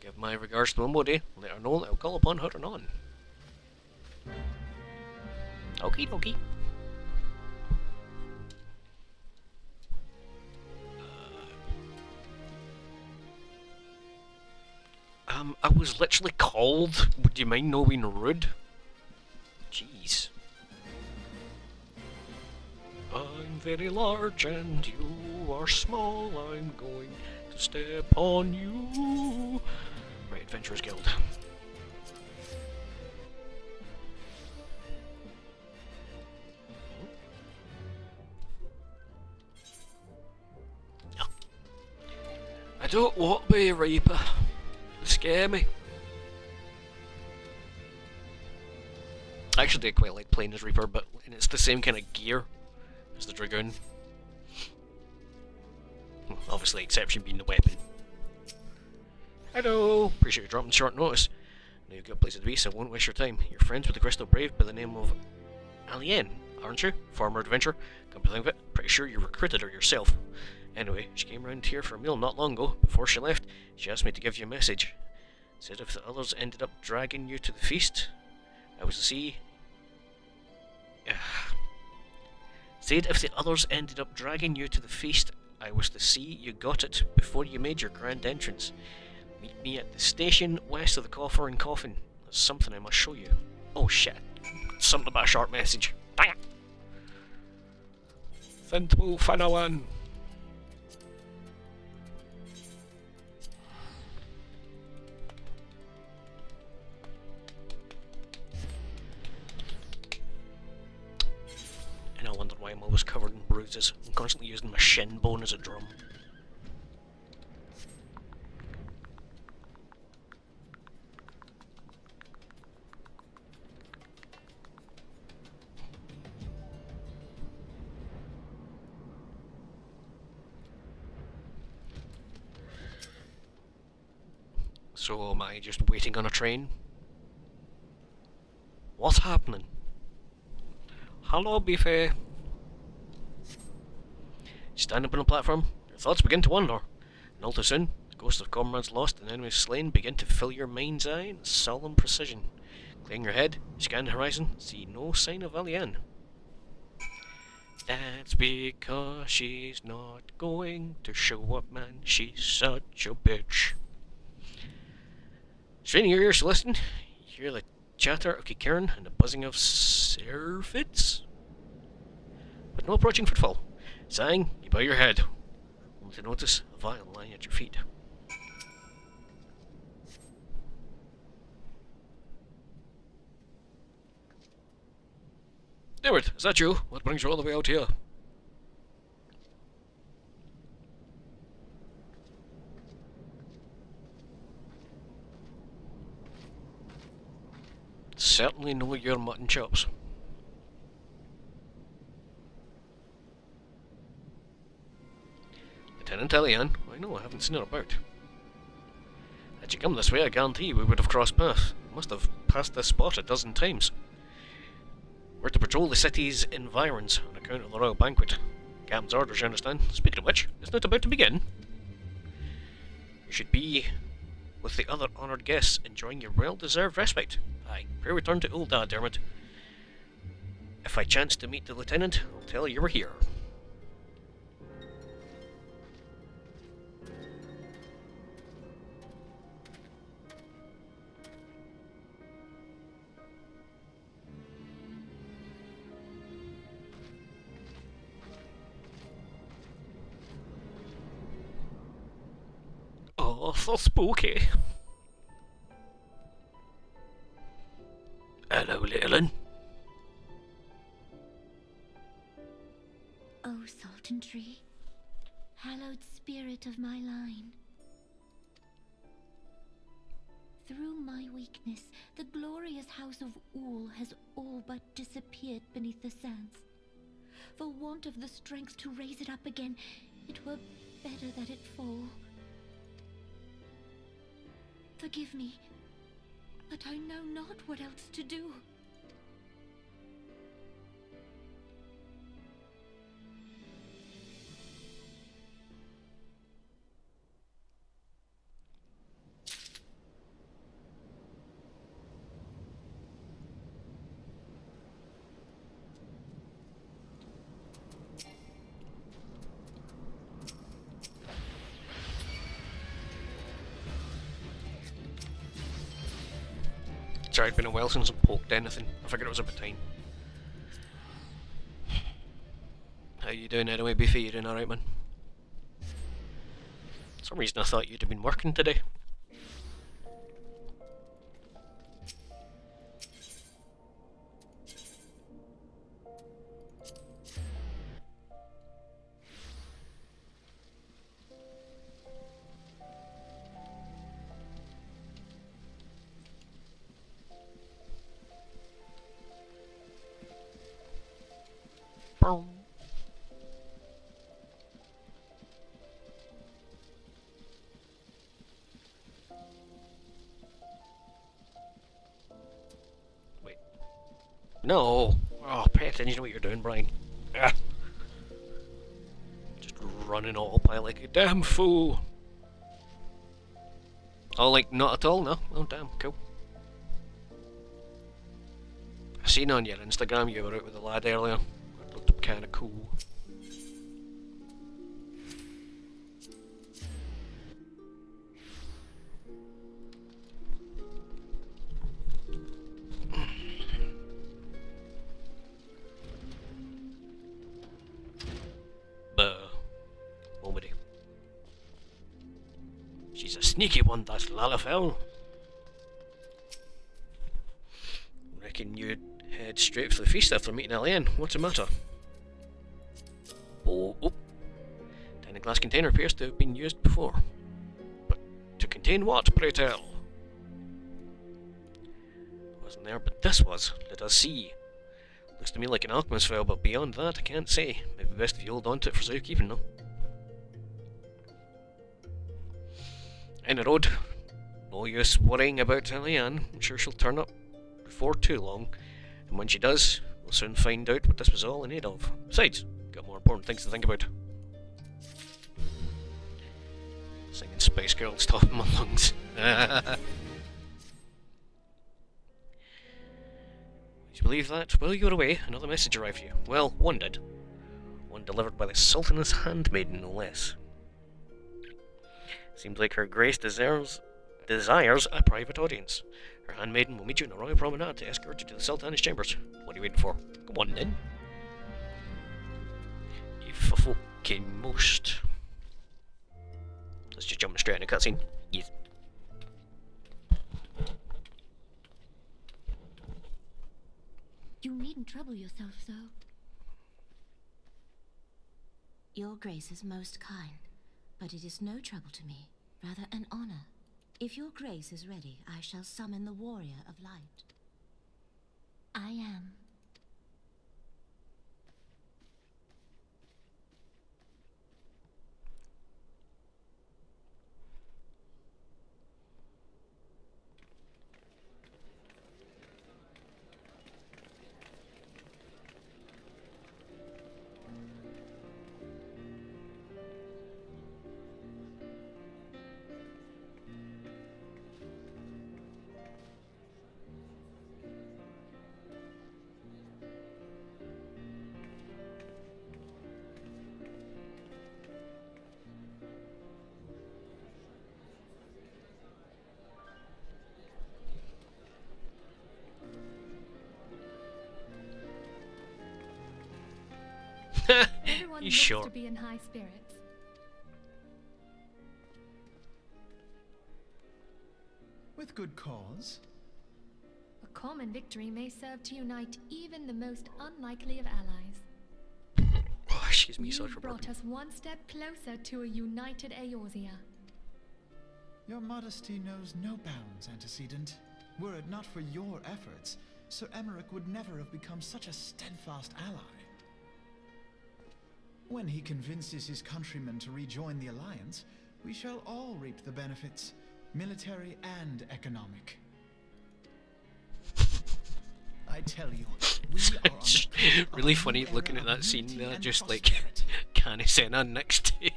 Give my regards to Momodi. Let her know that I'll call upon her anon. Okie dokie. I was literally called. Would you mind not being rude? Jeez. I'm very large and you are small. I'm going to step on you. Right, Adventurers Guild. I don't want to be a Reaper. They scare me. I actually quite like playing as Reaper, but it's the same kind of gear as the Dragoon. Obviously, exception being the weapon. Hello! Appreciate you dropping short notice. Now you've got a place to be, so I won't waste your time. You're friends with the Crystal Brave by the name of Alien, aren't you? Former adventurer. Come to think of it, pretty sure you recruited her yourself. Anyway, she came round here for a meal not long ago. Before she left, she asked me to give you a message. Said if the others ended up dragging you to the feast, I was to see... Said if the others ended up dragging you to the feast, I was to see you got it before you made your grand entrance. Meet me at the station west of the Coffer and Coffin. There's something I must show you. Oh shit. Something about a short message. Dang it. Fentwell Fanawan. And I wonder why I'm always covered in bruises. I'm constantly using my shin bone as a drum. So am I just waiting on a train? What's happening? Hello, Biffy. Stand up on the platform, your thoughts begin to wander, and all too soon, the ghosts of comrades lost and enemies slain begin to fill your mind's eye in solemn precision. Clearing your head, you scan the horizon, see no sign of Alianne. That's because she's not going to show up, man. She's such a bitch. Straining your ears to listen, you hear the chatter of Kikaran and the buzzing of Serfits. But no approaching footfall. Sighing, you bow your head, only to notice a vial lying at your feet. David, is that you? What brings you all the way out here? Certainly know your mutton chops. Lieutenant Alianne? I know, I haven't seen her about. Had you come this way, I guarantee we would have crossed paths. Must have passed this spot a dozen times. We're to patrol the city's environs on account of the royal banquet. Captain's orders, you understand? Speaking of which, isn't it about to begin? You should be with the other honoured guests, enjoying your well-deserved respite. Aye, pray return to Ul'dah, Dermot. If I chance to meet the lieutenant, I'll tell her you were here. Oh, so spooky. Hello, Leyland. O Sultan Tree, hallowed spirit of my line. Through my weakness, the glorious house of Ul has all but disappeared beneath the sands. For want of the strength to raise it up again, it were better that it fall. Forgive me, but I know not what else to do. Sorry, it's been a while since I've poked anything. I figured it was about time. How you doing anyway, Beefy? You doing alright, man? For some reason I thought you'd have been working today. Wait. No! Oh, pay attention to what you're doing, Brian. Ah. Just running autopilot like a damn fool. Oh, like, not at all? No? Oh, damn, cool. I seen on your Instagram you were out with a lad earlier. It looked kinda cool. Nobody. She's a sneaky one, that's Lalafell. Reckon you'd head straight for the feast after meeting Alianne. What's the matter? Oh. Tiny glass container appears to have been used before. But to contain what, pray tell? Wasn't there, but this was. Let us see. Looks to me like an alchemist vial, but beyond that I can't say. Maybe best if you hold on to it for safekeeping, though. In the road. No use worrying about Alianne. I'm sure she'll turn up before too long. And when she does, we'll soon find out what this was all in aid of. Besides, got more important things to think about. Singing Spice Girls top of my lungs. Would you believe that? While you were away, another message arrived for you. Well, one did. One delivered by the Sultan's handmaiden, no less. Seems like Her Grace desires a private audience. Her handmaiden will meet you in a royal promenade to escort you to the Sultan's chambers. What are you waiting for? Come on then. You fucking must. Let's just jump straight into cutscene. Yes. You needn't trouble yourself so. Your Grace is most kind, but it is no trouble to me, rather an honor. If your Grace is ready, I shall summon the Warrior of Light. I am. Everyone You looks sure? to be in high spirits. With good cause. A common victory may serve to unite even the most unlikely of allies. Oh, excuse me, such You've a brought burden. us one step closer to a united Eorzea. Your modesty knows no bounds, Antecedent. Were it not for your efforts, Sir Emmerich would never have become such a steadfast ally. When he convinces his countrymen to rejoin the Alliance, we shall all reap the benefits, military and economic. I tell you, we are on It's the cusp of really a funny new looking era at of that scene unity there, and just like prosperity. Canisena next to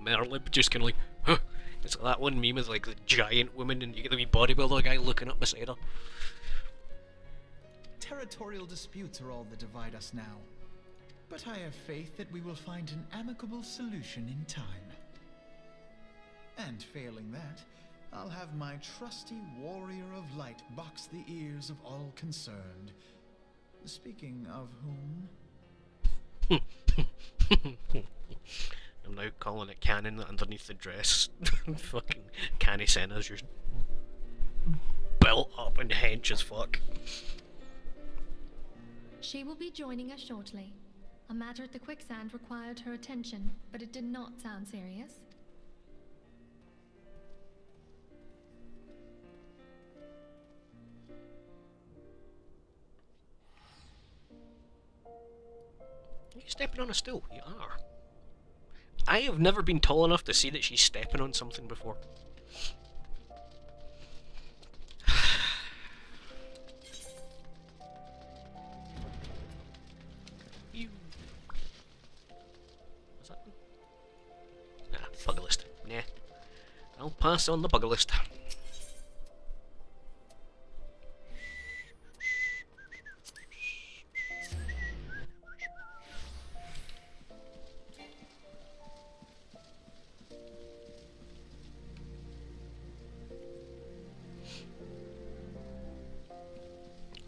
Merlin, just kind of like, huh. It's like that one meme of like the giant woman and you get the wee bodybuilder guy looking up beside her. Territorial disputes are all that divide us now. But I have faith that we will find an amicable solution in time. And failing that, I'll have my trusty Warrior of Light box the ears of all concerned. Speaking of whom... I'm now calling it canon that underneath the dress. Fucking Canisena's just built up and hench as fuck. She will be joining us shortly. A matter at the quicksand required her attention, but it did not sound serious. Are you stepping on a stool? You are. I have never been tall enough to see that she's stepping on something before. You. What's that? Ah, bugger list. Nah. I'll pass on the bugger list.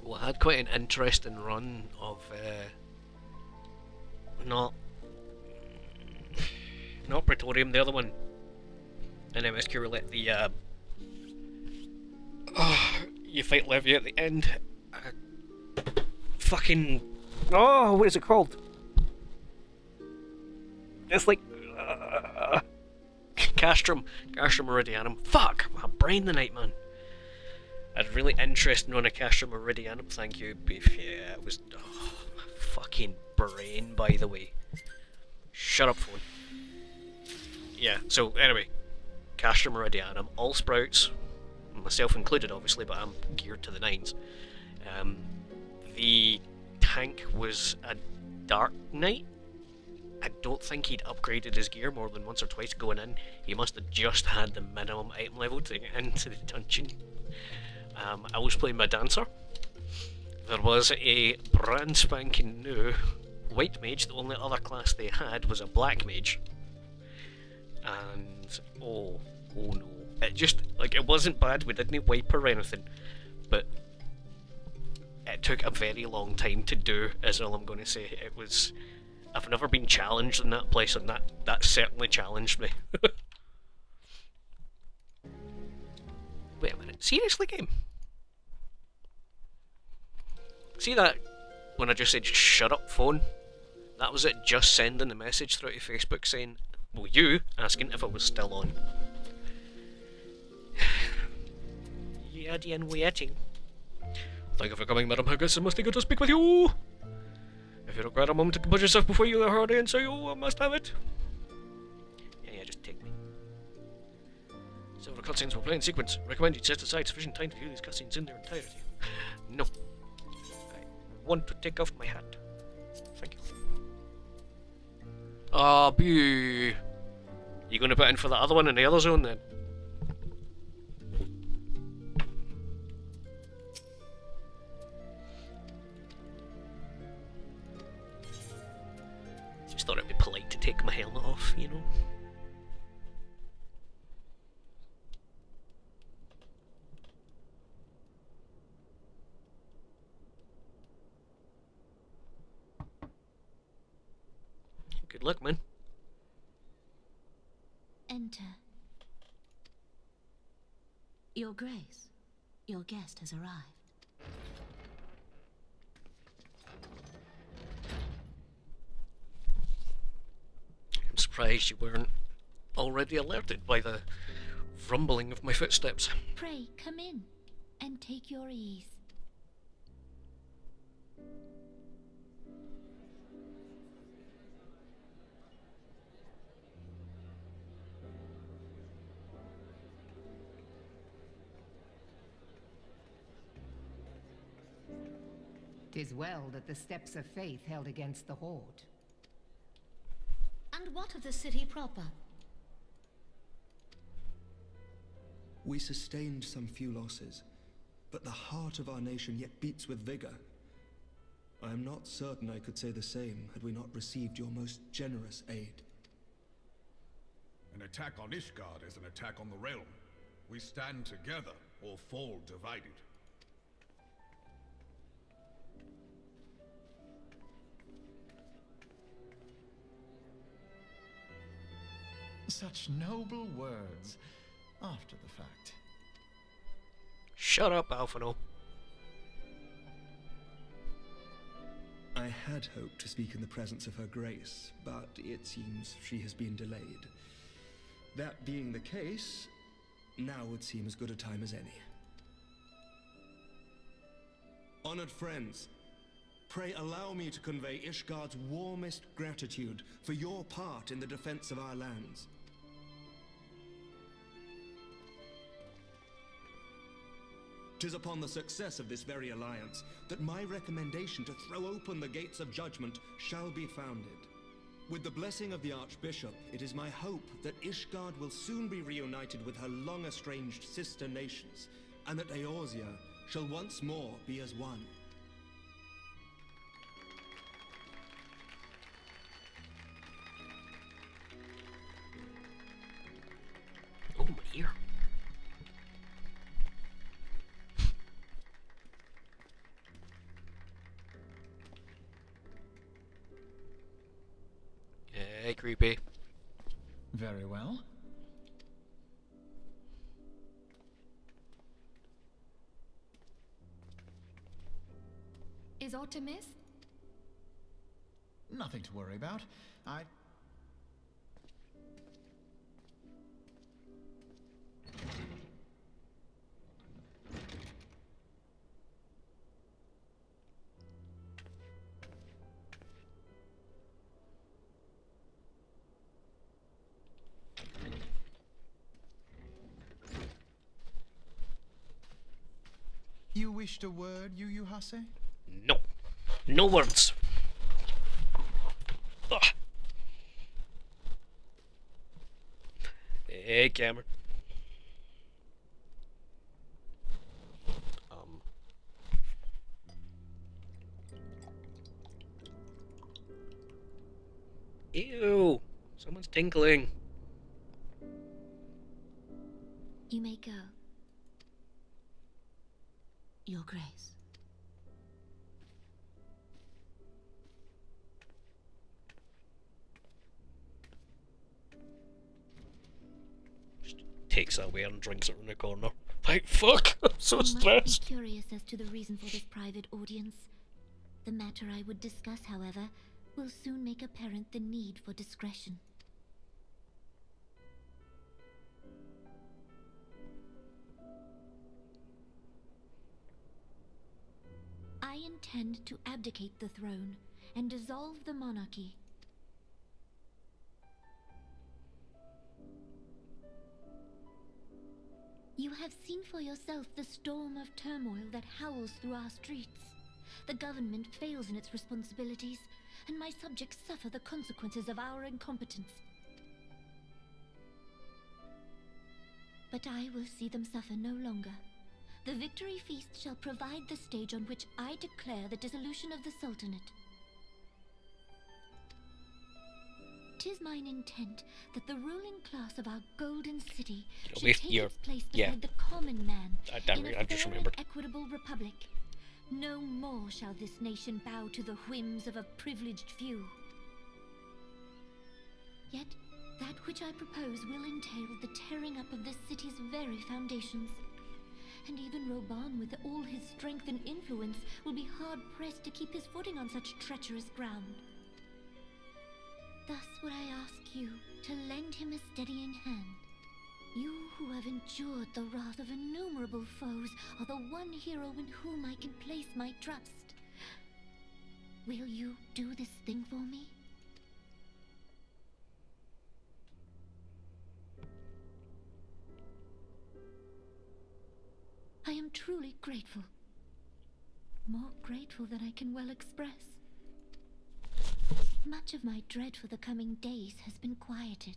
Well, I had quite an interesting run of not Praetorium, the other one, in MSQ Roulette. The you fight Levy at the end. Fucking what is it called? It's like Castrum Meridianum. Fuck, my brain tonight, man. I had really interesting on a Castrum Meridianum, thank you, Beef. Yeah, it was my fucking brain, by the way. Shut up, phone. Yeah, so anyway, Castrum Meridianum, all sprouts, myself included obviously, but I'm geared to the nines. The tank was a Dark Knight. I don't think he'd upgraded his gear more than once or twice going in. He must have just had the minimum item level to get into the dungeon. I was playing my dancer. There was a brand spanking new white mage. The only other class they had was a black mage. And oh no. It just, like, it wasn't bad, we didn't wipe or anything, but it took a very long time to do, is all I'm going to say. It was, I've never been challenged in that place, and that certainly challenged me. Wait a minute, seriously, game? See that, when I just said shut up phone, that was it just sending the message through to Facebook saying, well, you, asking if I was still on. Yadian waiting. Thank you for coming, Madam Haggis. It must be good to speak with you. If you require a moment to compose yourself before you hurry and say, I must have it. Yeah, just take me. Several cutscenes will play in sequence. Recommend you set aside sufficient time to view these cutscenes in their entirety. No. I want to take off my hat. Thank you. Ah, boo. You gonna put in for the other one in the other zone then? Just thought it'd be polite to take my helmet off, you know? Good luck, man. Enter. Your Grace, your guest has arrived. I'm surprised you weren't already alerted by the rumbling of my footsteps. Pray, come in and take your ease. "'Tis well that the steps of faith held against the horde." And what of the city proper? We sustained some few losses, but the heart of our nation yet beats with vigor. I am not certain I could say the same had we not received your most generous aid. An attack on Ishgard is an attack on the realm. We stand together or fall divided. Such noble words after the fact. Shut up, Alphino. I had hoped to speak in the presence of Her Grace, but it seems she has been delayed. That being the case, now would seem as good a time as any. Honored friends, pray allow me to convey Ishgard's warmest gratitude for your part in the defense of our lands. 'Tis upon the success of this very alliance that my recommendation to throw open the gates of judgment shall be founded. With the blessing of the Archbishop, it is my hope that Ishgard will soon be reunited with her long-estranged sister nations, and that Eorzea shall once more be as one. Oh, my ear. Hey, creepy. Very well. Is aught amiss? Nothing to worry about. You wished a word, Yu Hase? No. No words. Ugh. Hey, Cameron. Ew! Someone's tinkling. You may go. Your Grace. Just takes that away and drinks it in the corner. Like, fuck! I'm so You must be stressed. curious as to the reason for this private audience. The matter I would discuss, however, will soon make apparent the need for discretion. I intend to abdicate the throne and dissolve the monarchy. You have seen for yourself the storm of turmoil that howls through our streets. The government fails in its responsibilities, and my subjects suffer the consequences of our incompetence. But I will see them suffer no longer. The victory feast shall provide the stage on which I declare the dissolution of the Sultanate. 'Tis mine intent that the ruling class of our golden city should take its place beside the common man in a fair and equitable republic. No more shall this nation bow to the whims of a privileged few. Yet, that which I propose will entail the tearing up of this city's very foundations. And even Roban, with all his strength and influence, will be hard-pressed to keep his footing on such treacherous ground. Thus would I ask you to lend him a steadying hand. You who have endured the wrath of innumerable foes are the one hero in whom I can place my trust. Will you do this thing for me? I am truly grateful. More grateful than I can well express. Much of my dread for the coming days has been quieted.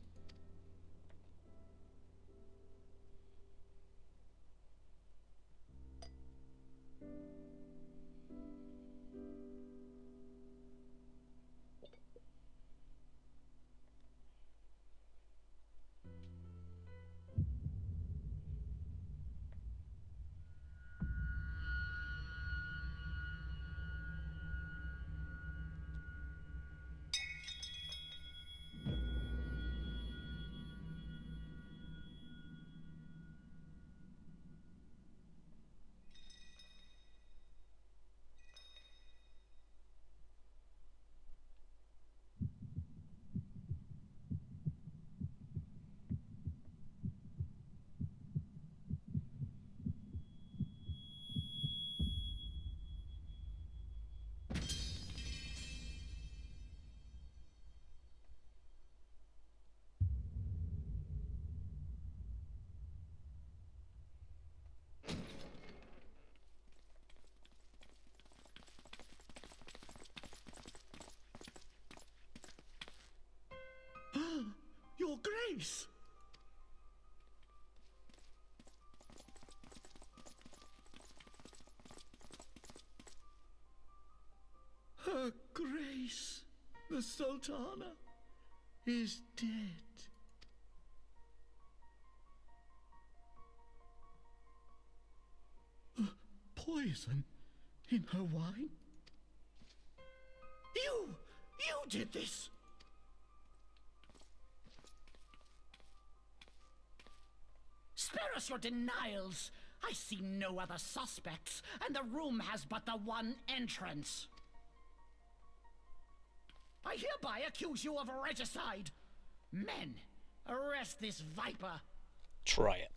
Your Grace! Her Grace, the Sultana, is dead. Poison in her wine? You did this! Spare us your denials! I see no other suspects, and the room has but the one entrance. I hereby accuse you of regicide. Men, arrest this viper. Try it.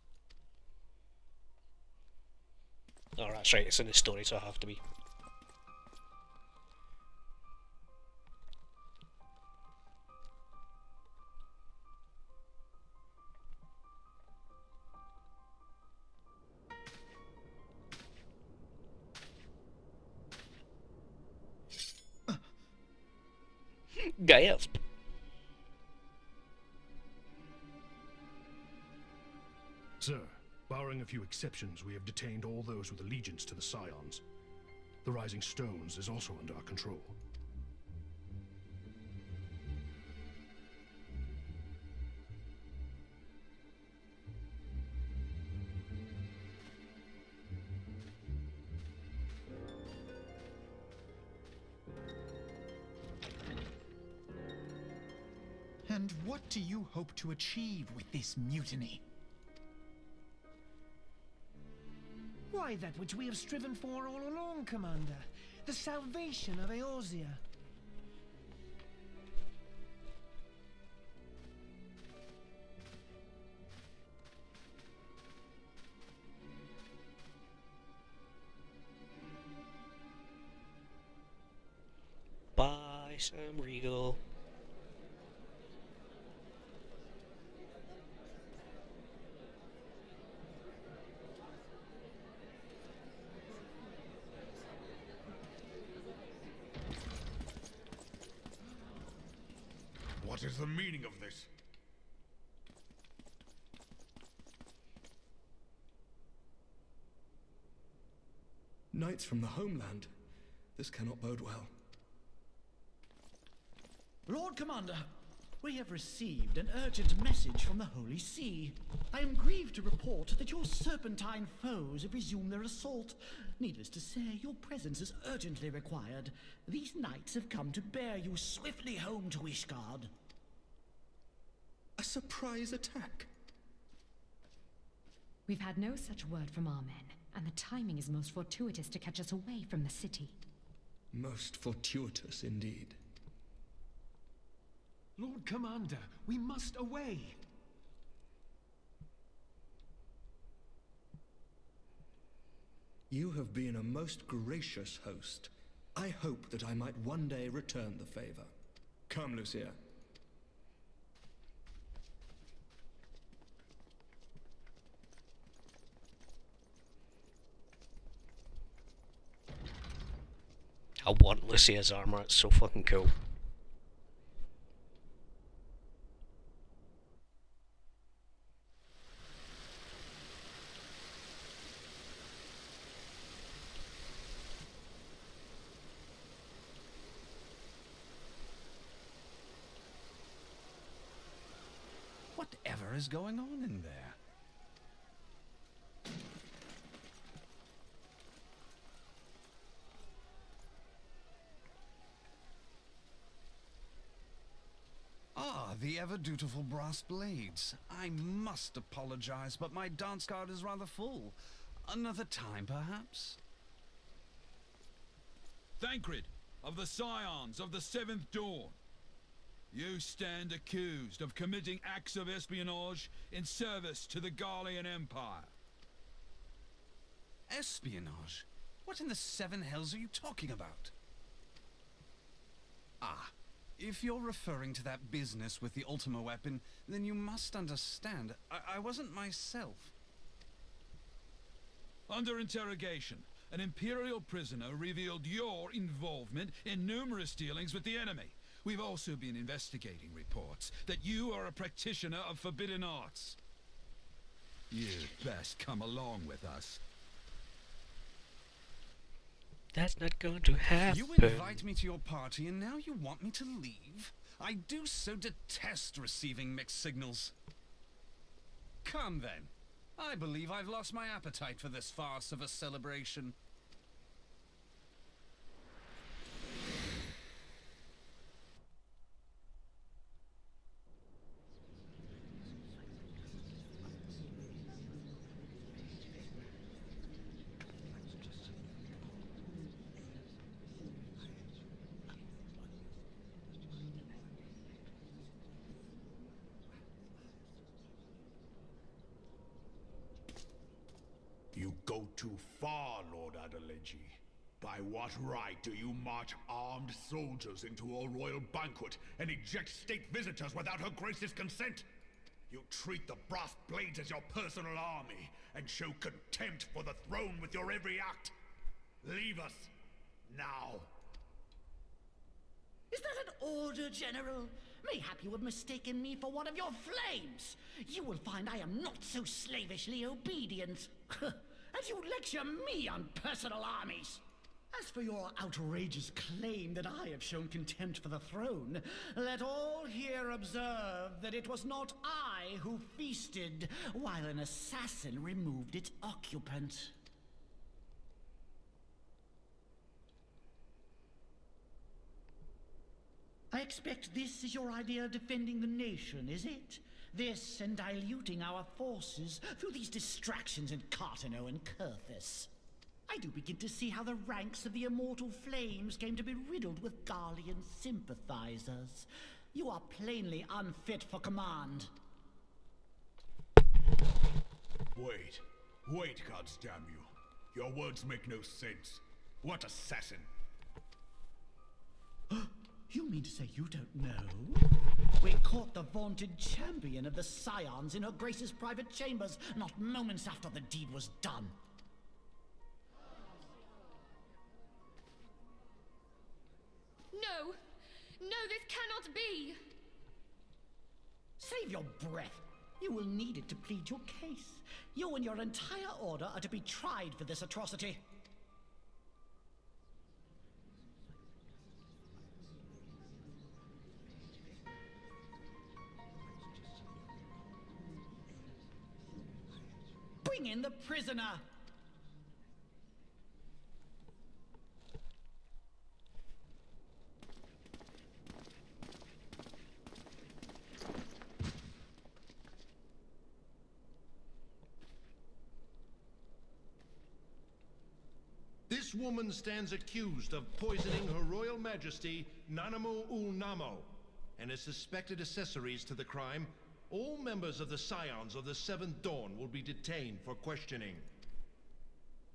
Oh, that's right, it's in the story, so I have to be. Gasp. Sir, barring a few exceptions, we have detained all those with allegiance to the Scions. The Rising Stones is also under our control. And what do you hope to achieve with this mutiny? Why, that which we have striven for all along, Commander. The salvation of Eorzea. Buy some Regal. What is the meaning of this? Knights from the homeland. This cannot bode well. Lord Commander, we have received an urgent message from the Holy See. I am grieved to report that your serpentine foes have resumed their assault. Needless to say, your presence is urgently required. These knights have come to bear you swiftly home to Ishgard. A surprise attack? We've had no such word from our men, and the timing is most fortuitous to catch us away from the city. Most fortuitous indeed. Lord Commander, we must away. You have been a most gracious host. I hope that I might one day return the favor. Come, Lucia. I want Lucia's armor, it's so fucking cool. Whatever is going on in there? Ah, the ever-dutiful brass blades. I must apologize, but my dance card is rather full. Another time, perhaps? Thancred, of the Scions of the Seventh Dawn. You stand accused of committing acts of espionage in service to the Garlean Empire. Espionage? What in the seven hells are you talking about? Ah, if you're referring to that business with the Ultima weapon, then you must understand, I wasn't myself. Under interrogation, an Imperial prisoner revealed your involvement in numerous dealings with the enemy. We've also been investigating reports that you are a practitioner of forbidden arts. You'd best come along with us. That's not going to happen. You invite me to your party and now you want me to leave? I do so detest receiving mixed signals. Come then. I believe I've lost my appetite for this farce of a celebration. You go too far, Lord Adeleji. By what right do you march armed soldiers into a royal banquet and eject state visitors without her grace's consent? You treat the brass blades as your personal army and show contempt for the throne with your every act. Leave us, now. Is that an order, General? Mayhap you have mistaken me for one of your flames. You will find I am not so slavishly obedient. And you lecture me on personal armies. As for your outrageous claim that I have shown contempt for the throne, let all here observe that it was not I who feasted, while an assassin removed its occupant. I expect this is your idea of defending the nation, is it? This and diluting our forces through these distractions in Cartano and Kurthus. I do begin to see how the ranks of the Immortal Flames came to be riddled with Garlean sympathizers. You are plainly unfit for command. Wait, gods damn you. Your words make no sense. What assassin? You mean to say you don't know? We caught the vaunted champion of the Scions in her Grace's private chambers, not moments after the deed was done. No! No, this cannot be! Save your breath. You will need it to plead your case. You and your entire order are to be tried for this atrocity. Bring in the prisoner! This woman stands accused of poisoning Her Royal Majesty Nanamu ul Namo, and as suspected accessories to the crime. All members of the Scions of the Seventh Dawn will be detained for questioning.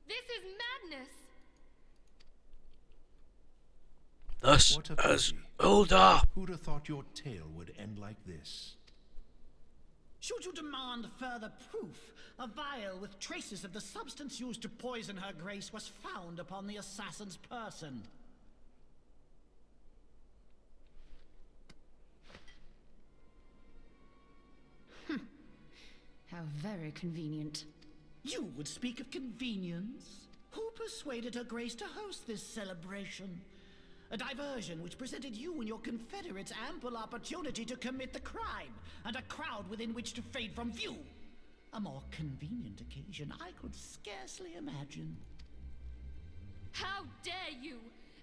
This is madness! Thus as Ul'dah. Who'd have thought your tale would end like this? Should you demand further proof, a vial with traces of the substance used to poison her grace was found upon the assassin's person. How very convenient. You would speak of convenience? Who persuaded her grace to host this celebration? A diversion which presented you and your confederates ample opportunity to commit the crime, and a crowd within which to fade from view. A more convenient occasion I could scarcely imagine. How dare you!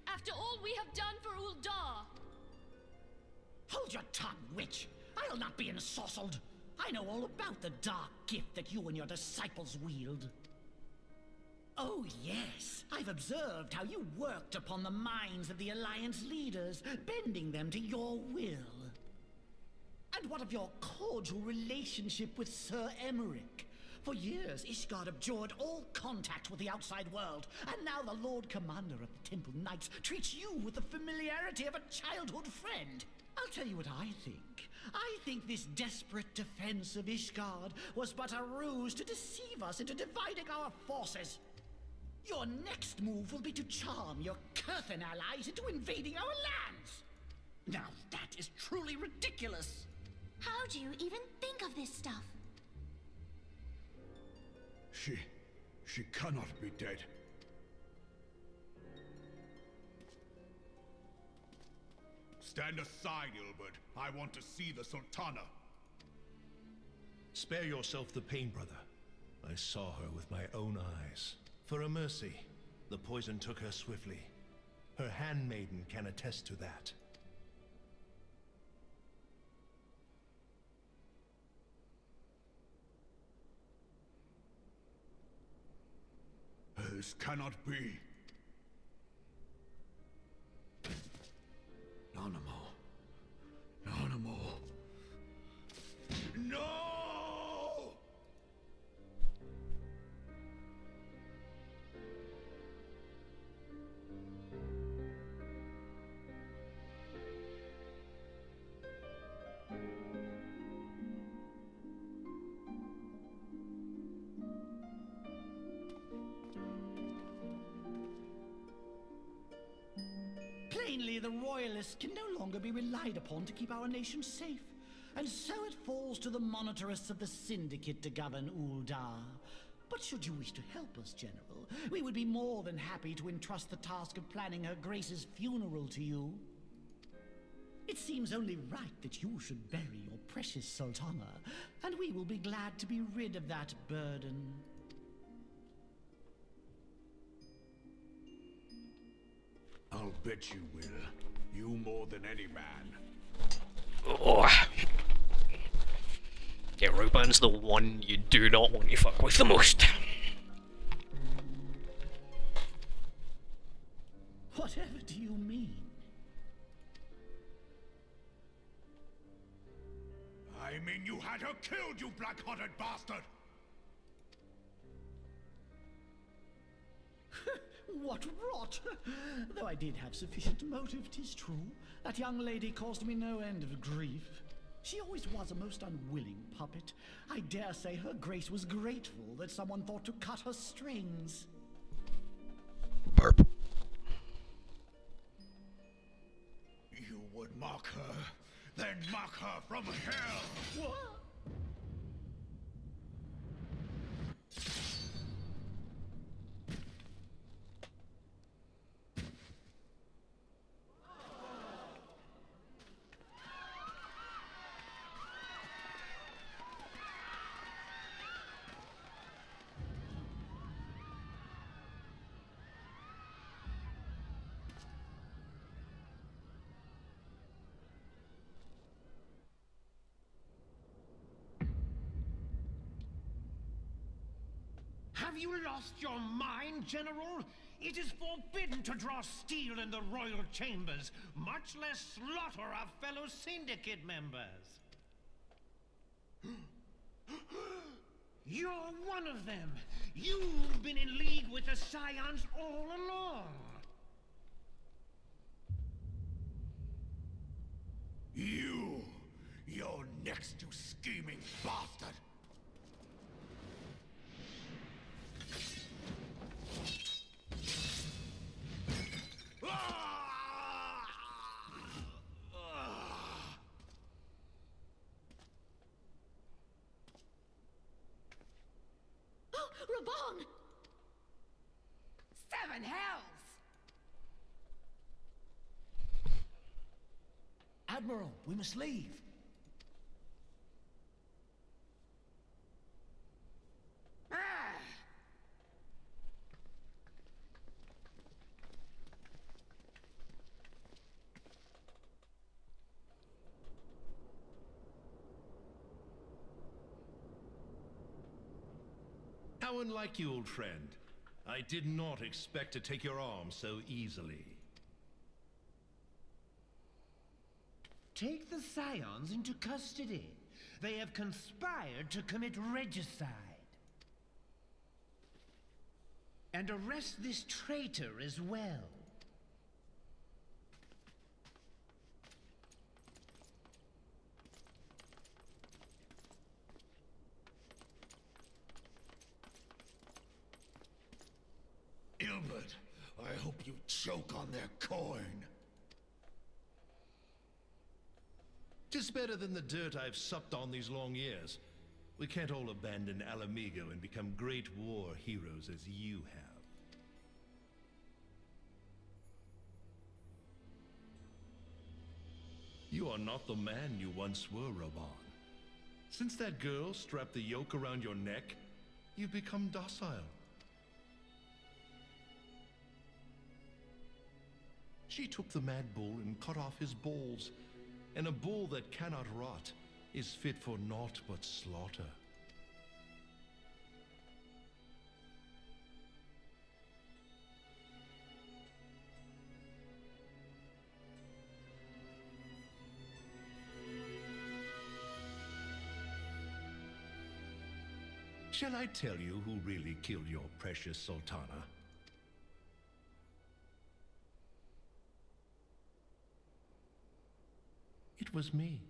After all we have done for Ul'dah! Hold your tongue, witch! I'll not be ensorcelled! I know all about the dark gift that you and your disciples wield. Oh yes, I've observed how you worked upon the minds of the Alliance leaders, bending them to your will. And what of your cordial relationship with Sir Emmerich? For years, Ishgard abjured all contact with the outside world, and now the Lord Commander of the Temple Knights treats you with the familiarity of a childhood friend. I'll tell you what I think. I think this desperate defense of Ishgard was but a ruse to deceive us into dividing our forces. Your next move will be to charm your Kurthan allies into invading our lands. Now that is truly ridiculous. How do you even think of this stuff? She cannot be dead. Stand aside, Ilbert. I want to see the Sultana. Spare yourself the pain, brother. I saw her with my own eyes. For a mercy, the poison took her swiftly. Her handmaiden can attest to that. This cannot be. Nanamu. No! Plainly Clearly, the Royalists can no longer be relied upon to keep our nation safe. And so it falls to the monitorists of the Syndicate to govern Uldar. But should you wish to help us, General, we would be more than happy to entrust the task of planning Her Grace's funeral to you. It seems only right that you should bury your precious Sultana, and we will be glad to be rid of that burden. I'll bet you will. You more than any man. Oh. Yeah, Ruban's the one you do not want to fuck with the most. Whatever do you mean? I mean you had her killed, you black-hearted bastard! What rot! Though I did have sufficient motive, 'tis true. That young lady caused me no end of grief. She always was a most unwilling puppet. I dare say Her Grace was grateful that someone thought to cut her strings. Burp. You would mock her, then mock her from hell! What? Have you lost your mind, General? It is forbidden to draw steel in the royal chambers, much less slaughter our fellow Syndicate members. You're one of them. You've been in league with the Scions all along. You're next, you scheming bastard! Raban! Seven hells! Admiral, we must leave. How unlike you, old friend. I did not expect to take your arm so easily. Take the Scions into custody. They have conspired to commit regicide. And arrest this traitor as well. Ilbert, I hope you choke on their coin. 'Tis better than the dirt I've supped on these long years. We can't all abandon Alamigo and become great war heroes as you have. You are not the man you once were, Raban. Since that girl strapped the yoke around your neck, you've become docile. She took the mad bull and cut off his balls, and a bull that cannot rot is fit for naught but slaughter. Shall I tell you who really killed your precious Sultana? It was me.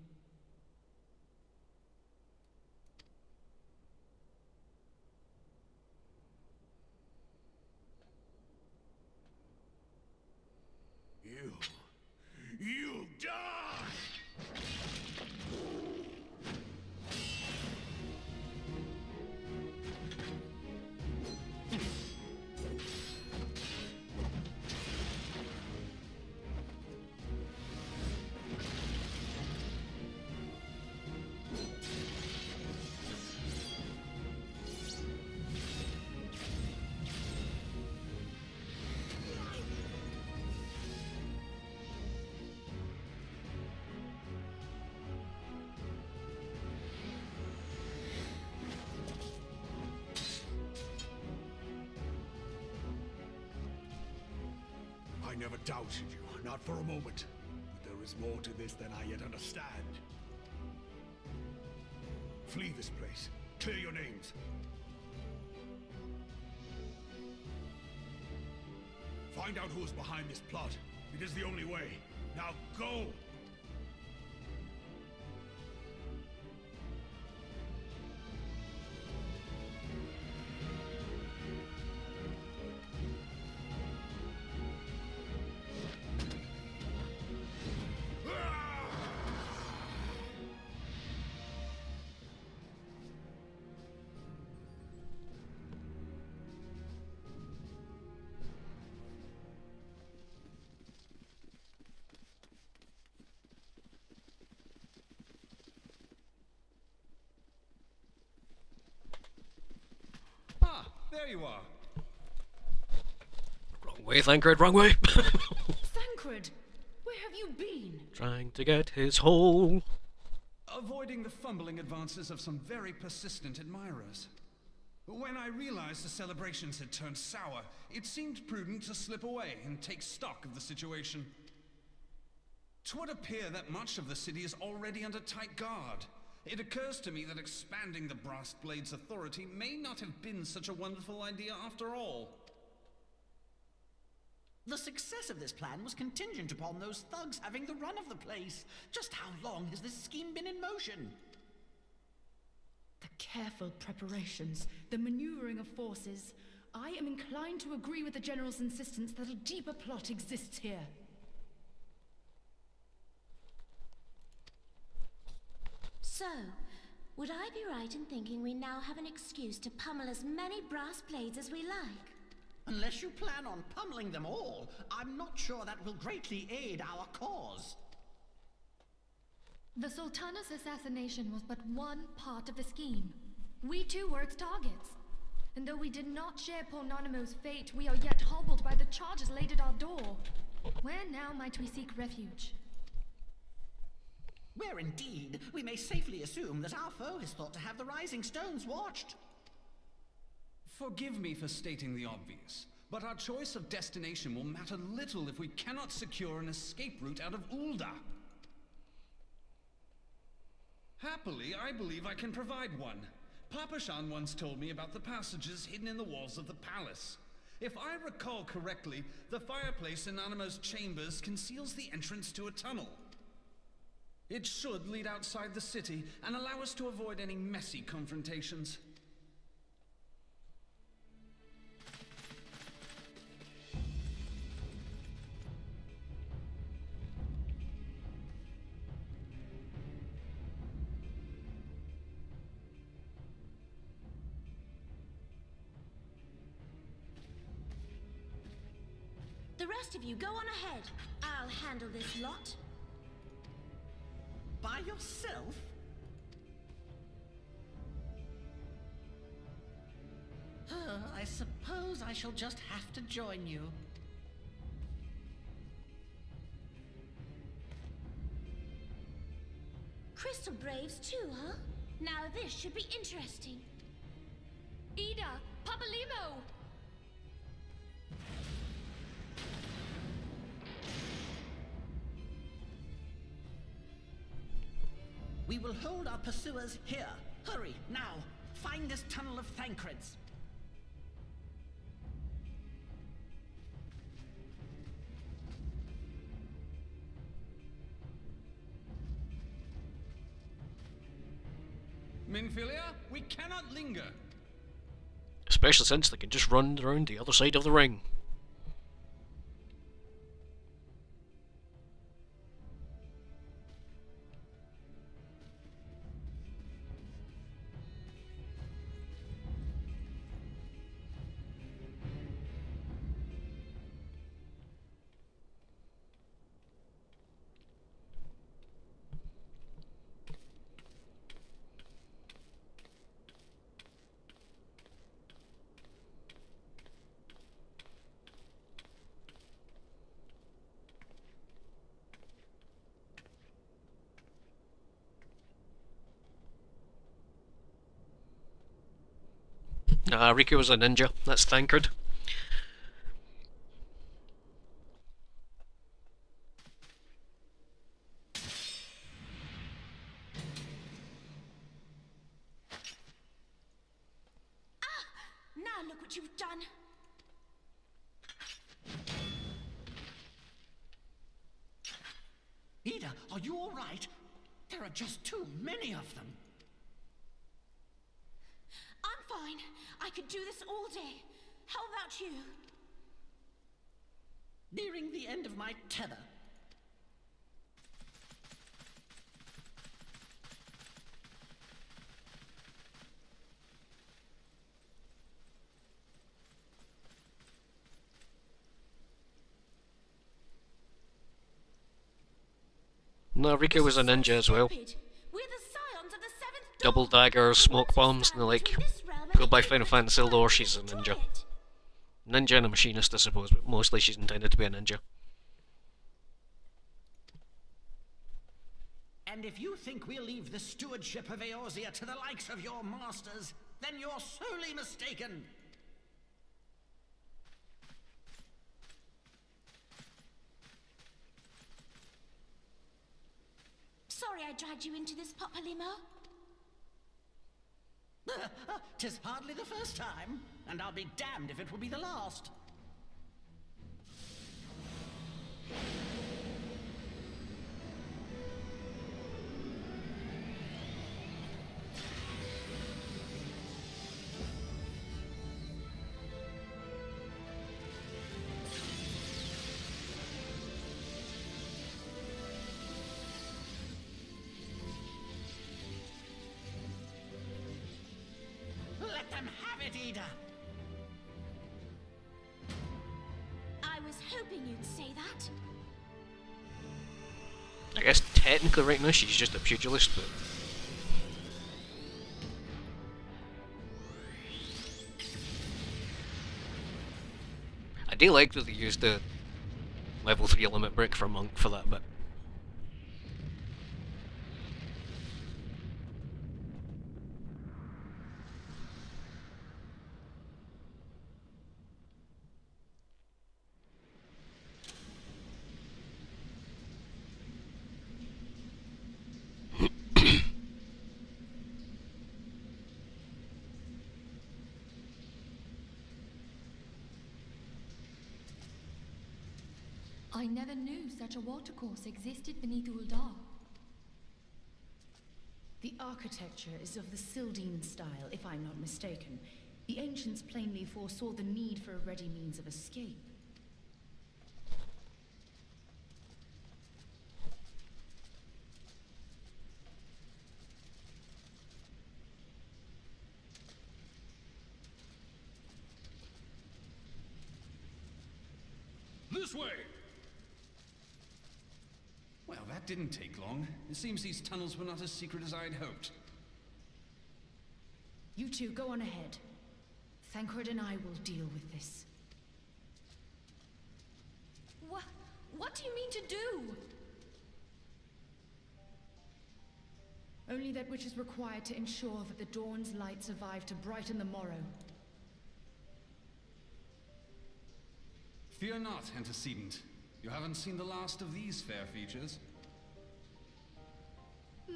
never doubted you, not for a moment. But there is more to this than I yet understand. Flee this place. Clear your names. Find out who is behind this plot. It is the only way. Now go! There you are. Wrong way, Thancred, wrong way. Thancred, where have you been? Trying to get his hole. Avoiding the fumbling advances of some very persistent admirers. When I realized the celebrations had turned sour, it seemed prudent to slip away and take stock of the situation. 'Twould appear that much of the city is already under tight guard. It occurs to me that expanding the Brass Blade's authority may not have been such a wonderful idea after all. The success of this plan was contingent upon those thugs having the run of the place. Just how long has this scheme been in motion? The careful preparations, the maneuvering of forces. I am inclined to agree with the General's insistence that a deeper plot exists here. So, would I be right in thinking we now have an excuse to pummel as many brass blades as we like? Unless you plan on pummeling them all, I'm not sure that will greatly aid our cause. The Sultana's assassination was but one part of the scheme. We too were its targets. And though we did not share Pornonimo's fate, we are yet hobbled by the charges laid at our door. Where now might we seek refuge? Where indeed, we may safely assume that our foe has thought to have the Rising Stones watched. Forgive me for stating the obvious, but our choice of destination will matter little if we cannot secure an escape route out of Ul'dah. Happily, I believe I can provide one. Papashan once told me about the passages hidden in the walls of the palace. If I recall correctly, the fireplace in Animo's chambers conceals the entrance to a tunnel. It should lead outside the city and allow us to avoid any messy confrontations. The rest of you go on ahead. I'll handle this lot. By yourself? I suppose I shall just have to join you. Crystal Braves too, huh? Now this should be interesting. Ida! Papalimo! We will hold our pursuers here. Hurry, now! Find this tunnel of Thancred's. Minfilia, we cannot linger. Especially since they can just run around the other side of the ring. Riku was a ninja. That's Thancred. look what you've done. Ida, are you all right? There are just too many of them. I'm fine. I could do this all day. How about you? Nearing the end of my tether. No, Rika was a ninja as well. Double daggers, smoke bombs, and the like. Go by Final Fantasy lore, she's a ninja. Ninja and a machinist, I suppose, but mostly she's intended to be a ninja. And if you think we'll leave the stewardship of Eorzea to the likes of your masters, then you're sorely mistaken. Sorry I dragged you into this, Papalymo. 'Tis hardly the first time, and I'll be damned if it will be the last. Let them have it, Ida! I was hoping you'd say that. I guess technically right now she's just a pugilist, but... I do like that they used the level 3 limit break for Monk for that bit. I never knew such a watercourse existed beneath Uldar. The architecture is of the Sildine style, if I'm not mistaken. The ancients plainly foresaw the need for a ready means of escape. This way! Well, that didn't take long. It seems these tunnels were not as secret as I'd hoped. You two go on ahead. Thancred and I will deal with this. What do you mean to do? Only that which is required to ensure that the dawn's light survive to brighten the morrow. Fear not, antecedent. You haven't seen the last of these fair features.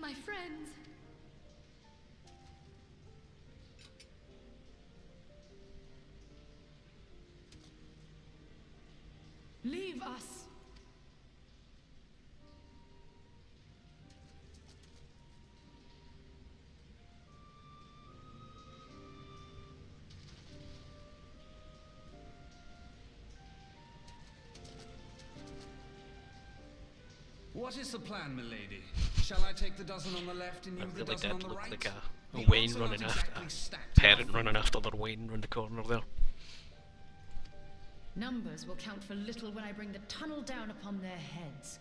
My friends. Leave us! What is the plan, milady? Shall I take the dozen on the left and you the really dozen on did the look right? like a The Wayne odds are running not after exactly a stacked parent enough. running after their Wayne round the corner there. Numbers will count for little when I bring the tunnel down upon their heads.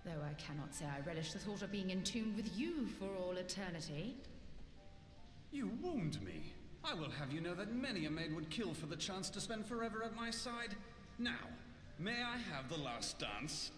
Though I cannot say I relish the thought of being entombed with you for all eternity. You wound me. I will have you know that many a maid would kill for the chance to spend forever at my side. Now, may I have the last dance?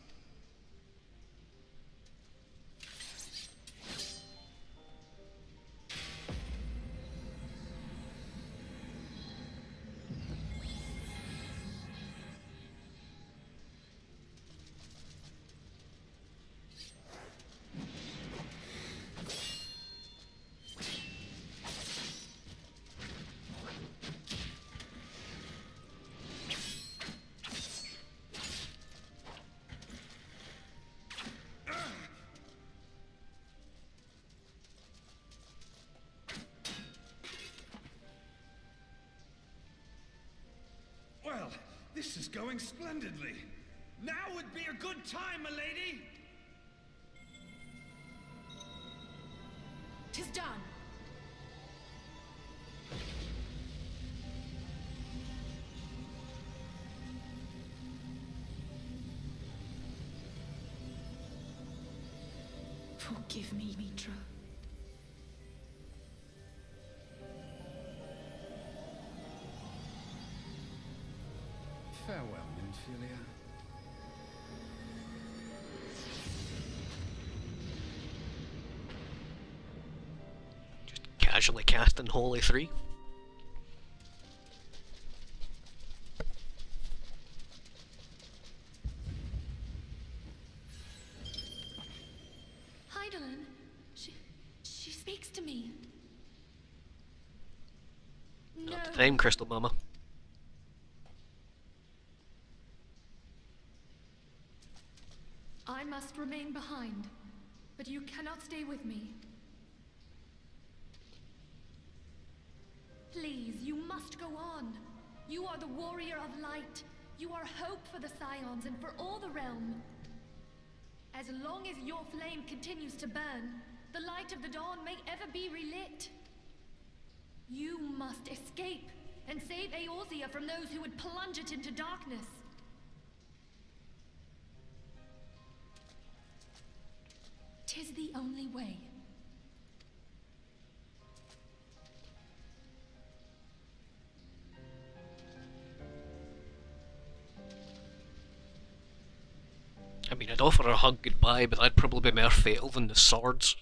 This is going splendidly. Now would be a good time, milady! 'Tis done. Forgive me, Mitra. Farewell, Nymphelia. Casually casting Holy 3. Hydaelyn, she speaks to me. No. Not the time, Crystal Mama. I must remain behind, but you cannot stay with me. Please, you must go on. You are the warrior of light. You are hope for the Scions and for all the realm. As long as your flame continues to burn, the light of the dawn may ever be relit. You must escape and save Eorzea from those who would plunge it into darkness. "'Tis the only way. I mean, I'd offer her a hug goodbye, but that'd probably be more fatal than the swords.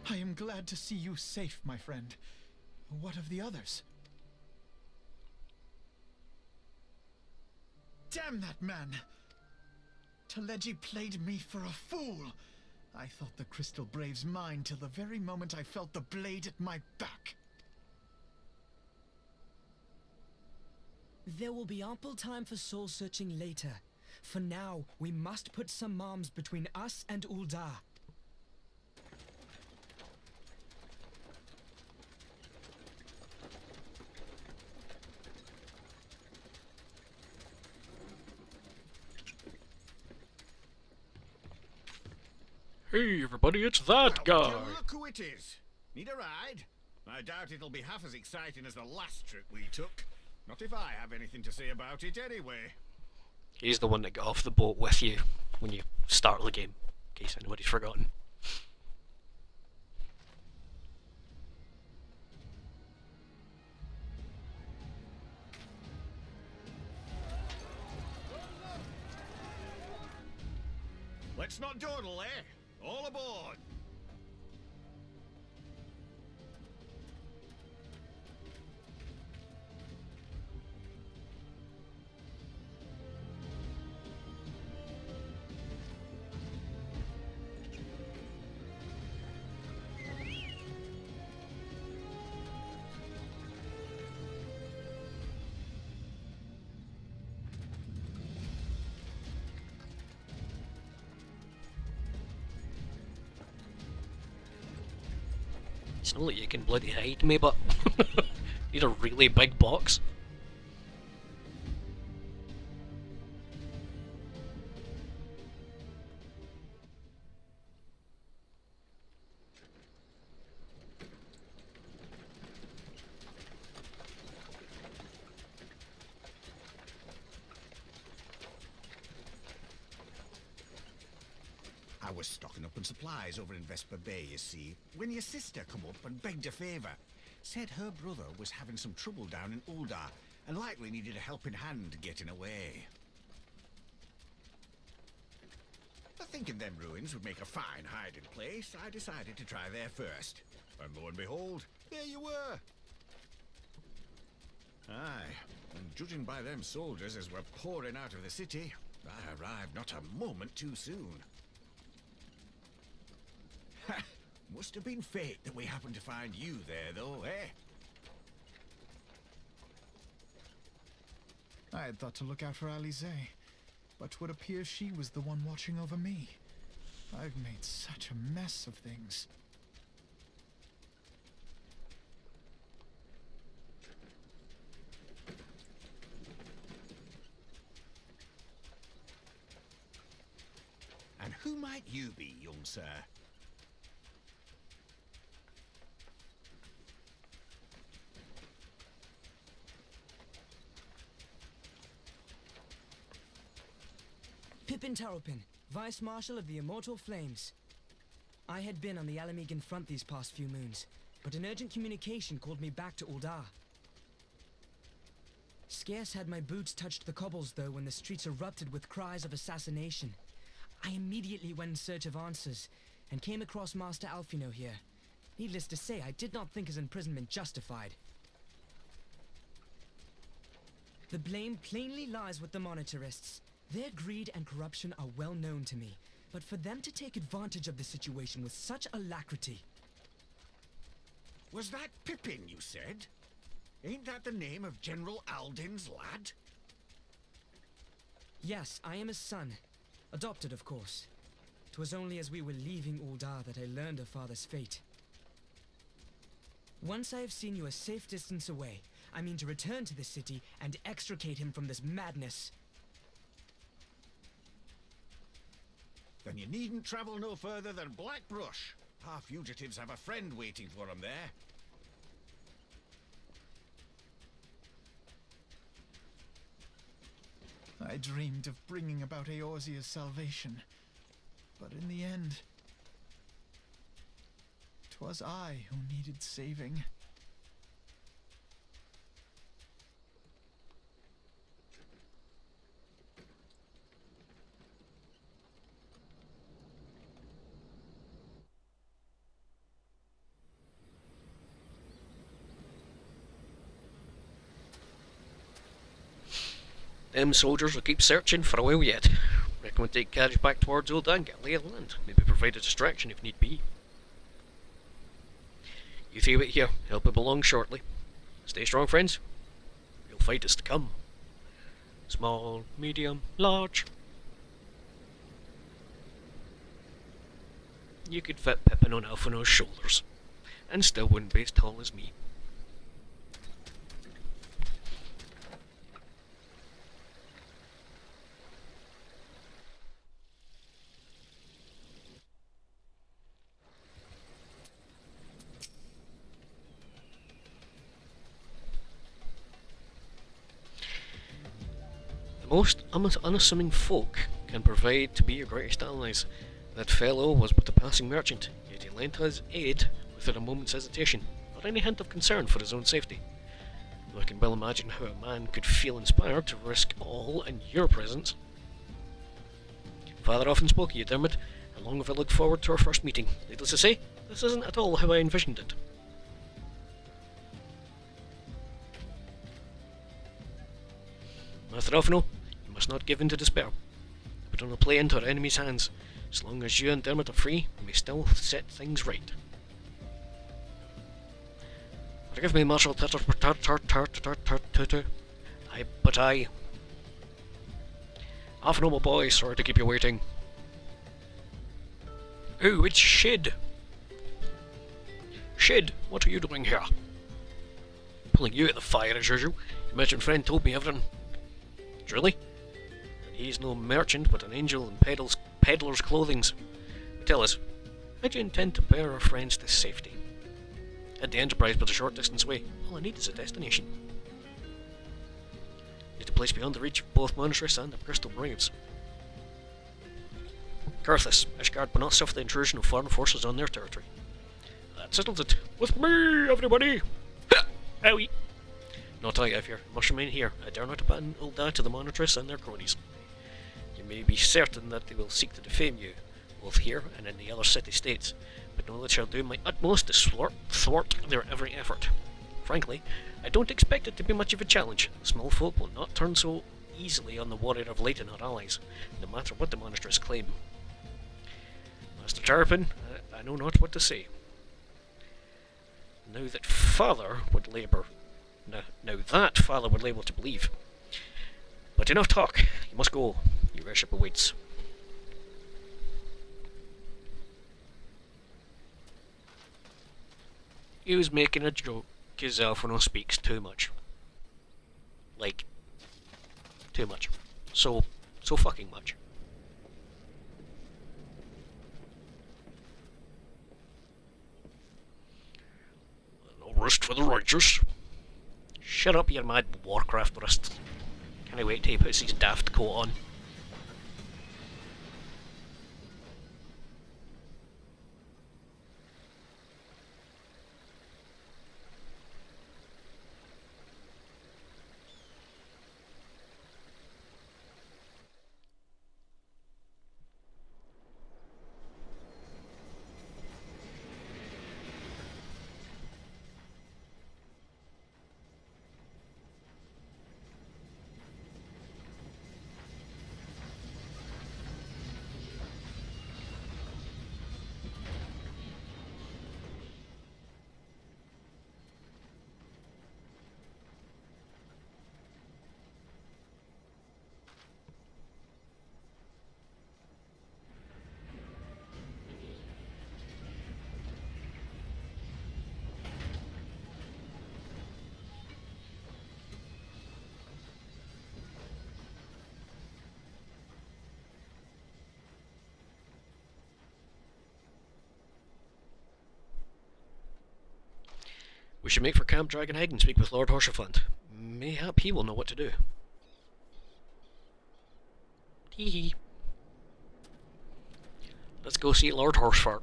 I am glad to see you safe, my friend. What of the others? Damn that man! Teleji played me for a fool. I thought the Crystal Brave's mine till the very moment I felt the blade at my back. There will be ample time for soul-searching later. For now, we must put some arms between us and Ul'dah. Hey everybody, it's that guy! Look who it is! Need a ride? I doubt it'll be half as exciting as the last trip we took. Not if I have anything to say about it anyway. He's the one that got off the boat with you when you start the game, in case anybody's forgotten. Let's not dawdle, eh? All aboard! It's not like you can bloody hide me, but need a really big box. I was stocking up on supplies over in Vesper Bay, you see, when your sister come up and begged a favour. Said her brother was having some trouble down in Uldar, and likely needed a helping hand getting away. But thinking them ruins would make a fine hiding place, I decided to try there first. And lo and behold, there you were! Aye, and judging by them soldiers as were pouring out of the city, I arrived not a moment too soon. Ha! Must have been fate that we happened to find you there, though, eh? I had thought to look out for Alize, but 'twould appear she was the one watching over me. I've made such a mess of things. And who might you be, young sir? Pippin Taropin, Vice Marshal of the Immortal Flames. I had been on the Alamegan front these past few moons, but an urgent communication called me back to Uldar. Scarce had my boots touched the cobbles, though, when the streets erupted with cries of assassination. I immediately went in search of answers, and came across Master Alfino here. Needless to say, I did not think his imprisonment justified. The blame plainly lies with the Monitarists. Their greed and corruption are well known to me, but for them to take advantage of the situation with such alacrity... Was that Pippin, you said? Ain't that the name of General Aldin's lad? Yes, I am his son. Adopted, of course. 'Twas only as we were leaving Uldar that I learned of father's fate. Once I have seen you a safe distance away, I mean to return to the city and extricate him from this madness. Then you needn't travel no further than Blackbrush. Our fugitives have a friend waiting for them there. I dreamed of bringing about Eorzea's salvation, but in the end, 'twas I who needed saving. Them soldiers will keep searching for a while yet. Reckon we'll take carriage back towards Uldar and get a lay of the land. Maybe provide a distraction if need be. You three wait here. Help him along shortly. Stay strong, friends. Real fight is to come. Small, medium, large. You could fit Pippin on Alphino's shoulders, and still wouldn't be as tall as me. The most unassuming folk can provide to be your greatest allies. That fellow was but a passing merchant, yet he lent us aid without a moment's hesitation, or any hint of concern for his own safety. I can well imagine how a man could feel inspired to risk all in your presence. Father often spoke of you, Dermot, and long have I looked forward to our first meeting. Needless to say, this isn't at all how I envisioned it. Master Alphino, you must not give in to despair. Put on a play into our enemies' hands. As long as you and Dermot are free, we may still set things right. Forgive me, Marshal I. Alphino, my boy, sorry to keep you waiting. Oh, it's Shid. Shid, what are you doing here? Pulling you at the fire as usual. Your merchant friend told me everything. Truly? He's no merchant, but an angel in peddler's clothings. Tell us, how do you intend to bear our friends to safety? At the Enterprise, but a short distance away. All I need is a destination. Need a place beyond the reach of both Monstrous and the Crystal Braves. Karthus, Ishgard will not suffer the intrusion of foreign forces on their territory. That settles it. With me, everybody! Owie! Not I, Evir. Must remain here. I dare not abandon Ul'dah to the Monitress and their cronies. You may be certain that they will seek to defame you, both here and in the other city-states, but know that I shall do my utmost to thwart their every effort. Frankly, I don't expect it to be much of a challenge. Small folk will not turn so easily on the warrior of Light and her allies, no matter what the Monitress claim. Master Terrapin, I know not what to say. Now that Father would labour to believe. But enough talk. You must go. Your airship awaits. He was making a joke, because Alphinaud speaks too much. Like, too much. So fucking much. No rest for the righteous. Shut up, you mad Warcraft rust. Can't wait till he puts his daft coat on. We should make for Camp Dragonhead and speak with Lord Horsefant. Mayhap he will know what to do. Hee hee. Let's go see Lord Horsefart.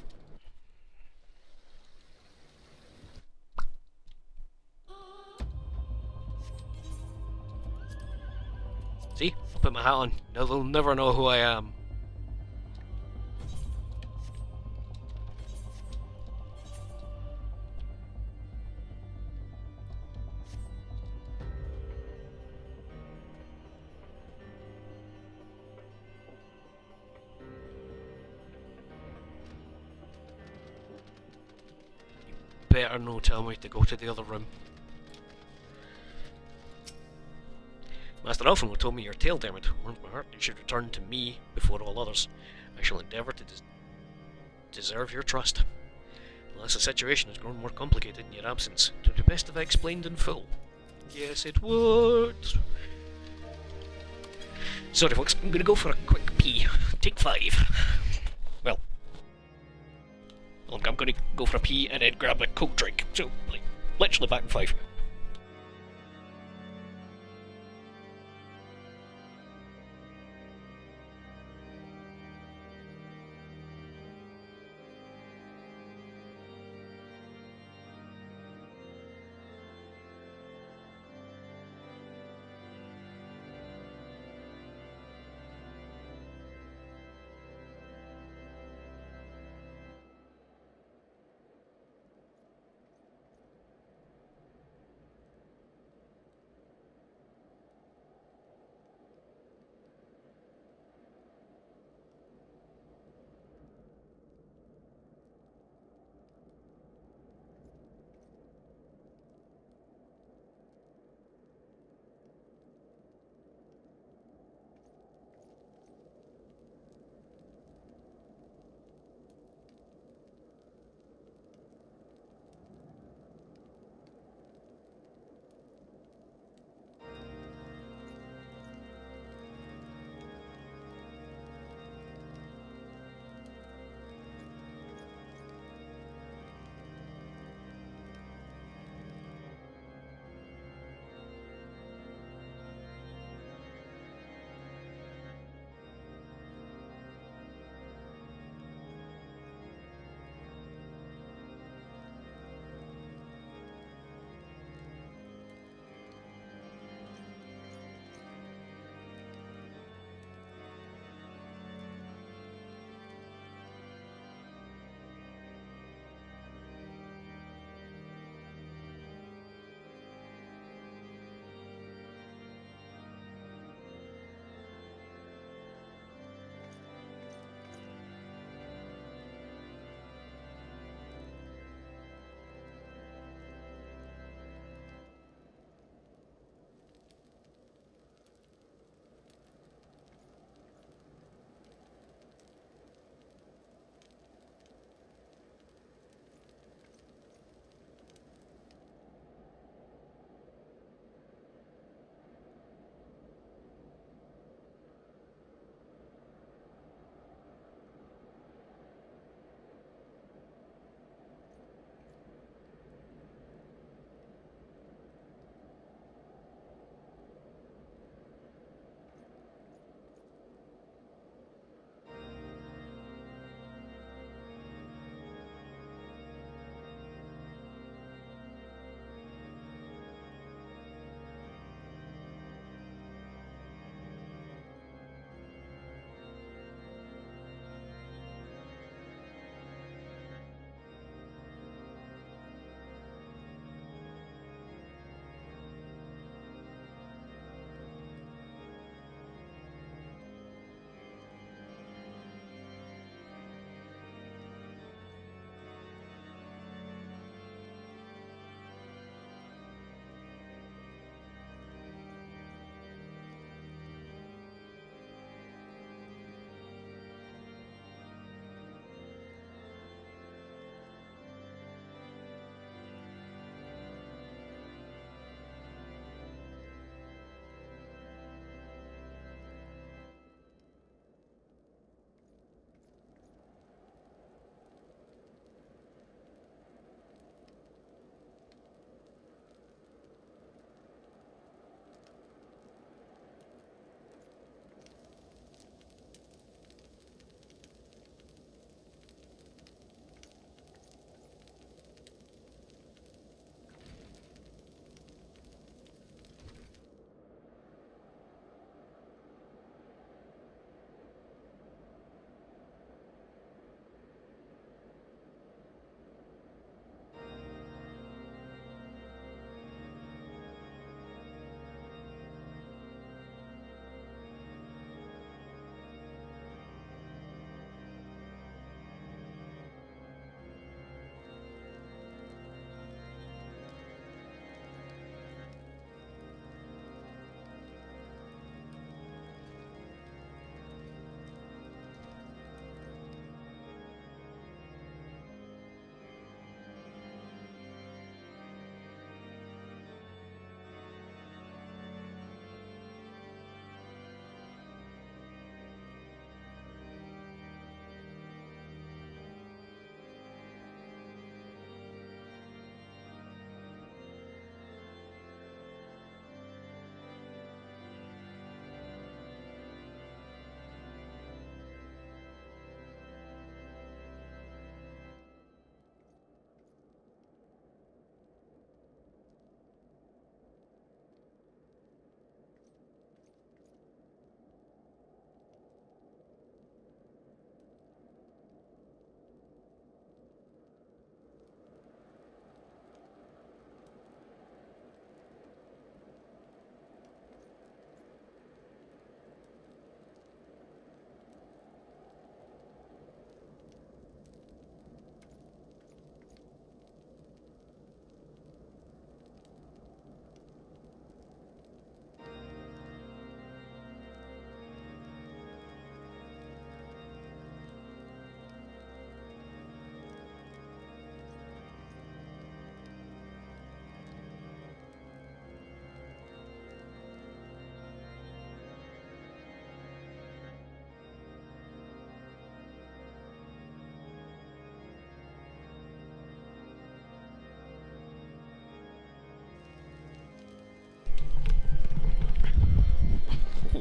See? I'll put my hat on. Now they'll never know who I am. Better no tell me to go to the other room. Master Alphinaud told me your tale, Dermot, warmed my heart. You should return to me before all others. I shall endeavour to deserve your trust. Unless the situation has grown more complicated in your absence, it would be best if I explained in full. Yes, it would. Sorry folks, I'm gonna go for a quick pee. Take 5. Well, I'm gonna go for a pee and then grab a Coke drink. So, like, literally back in 5.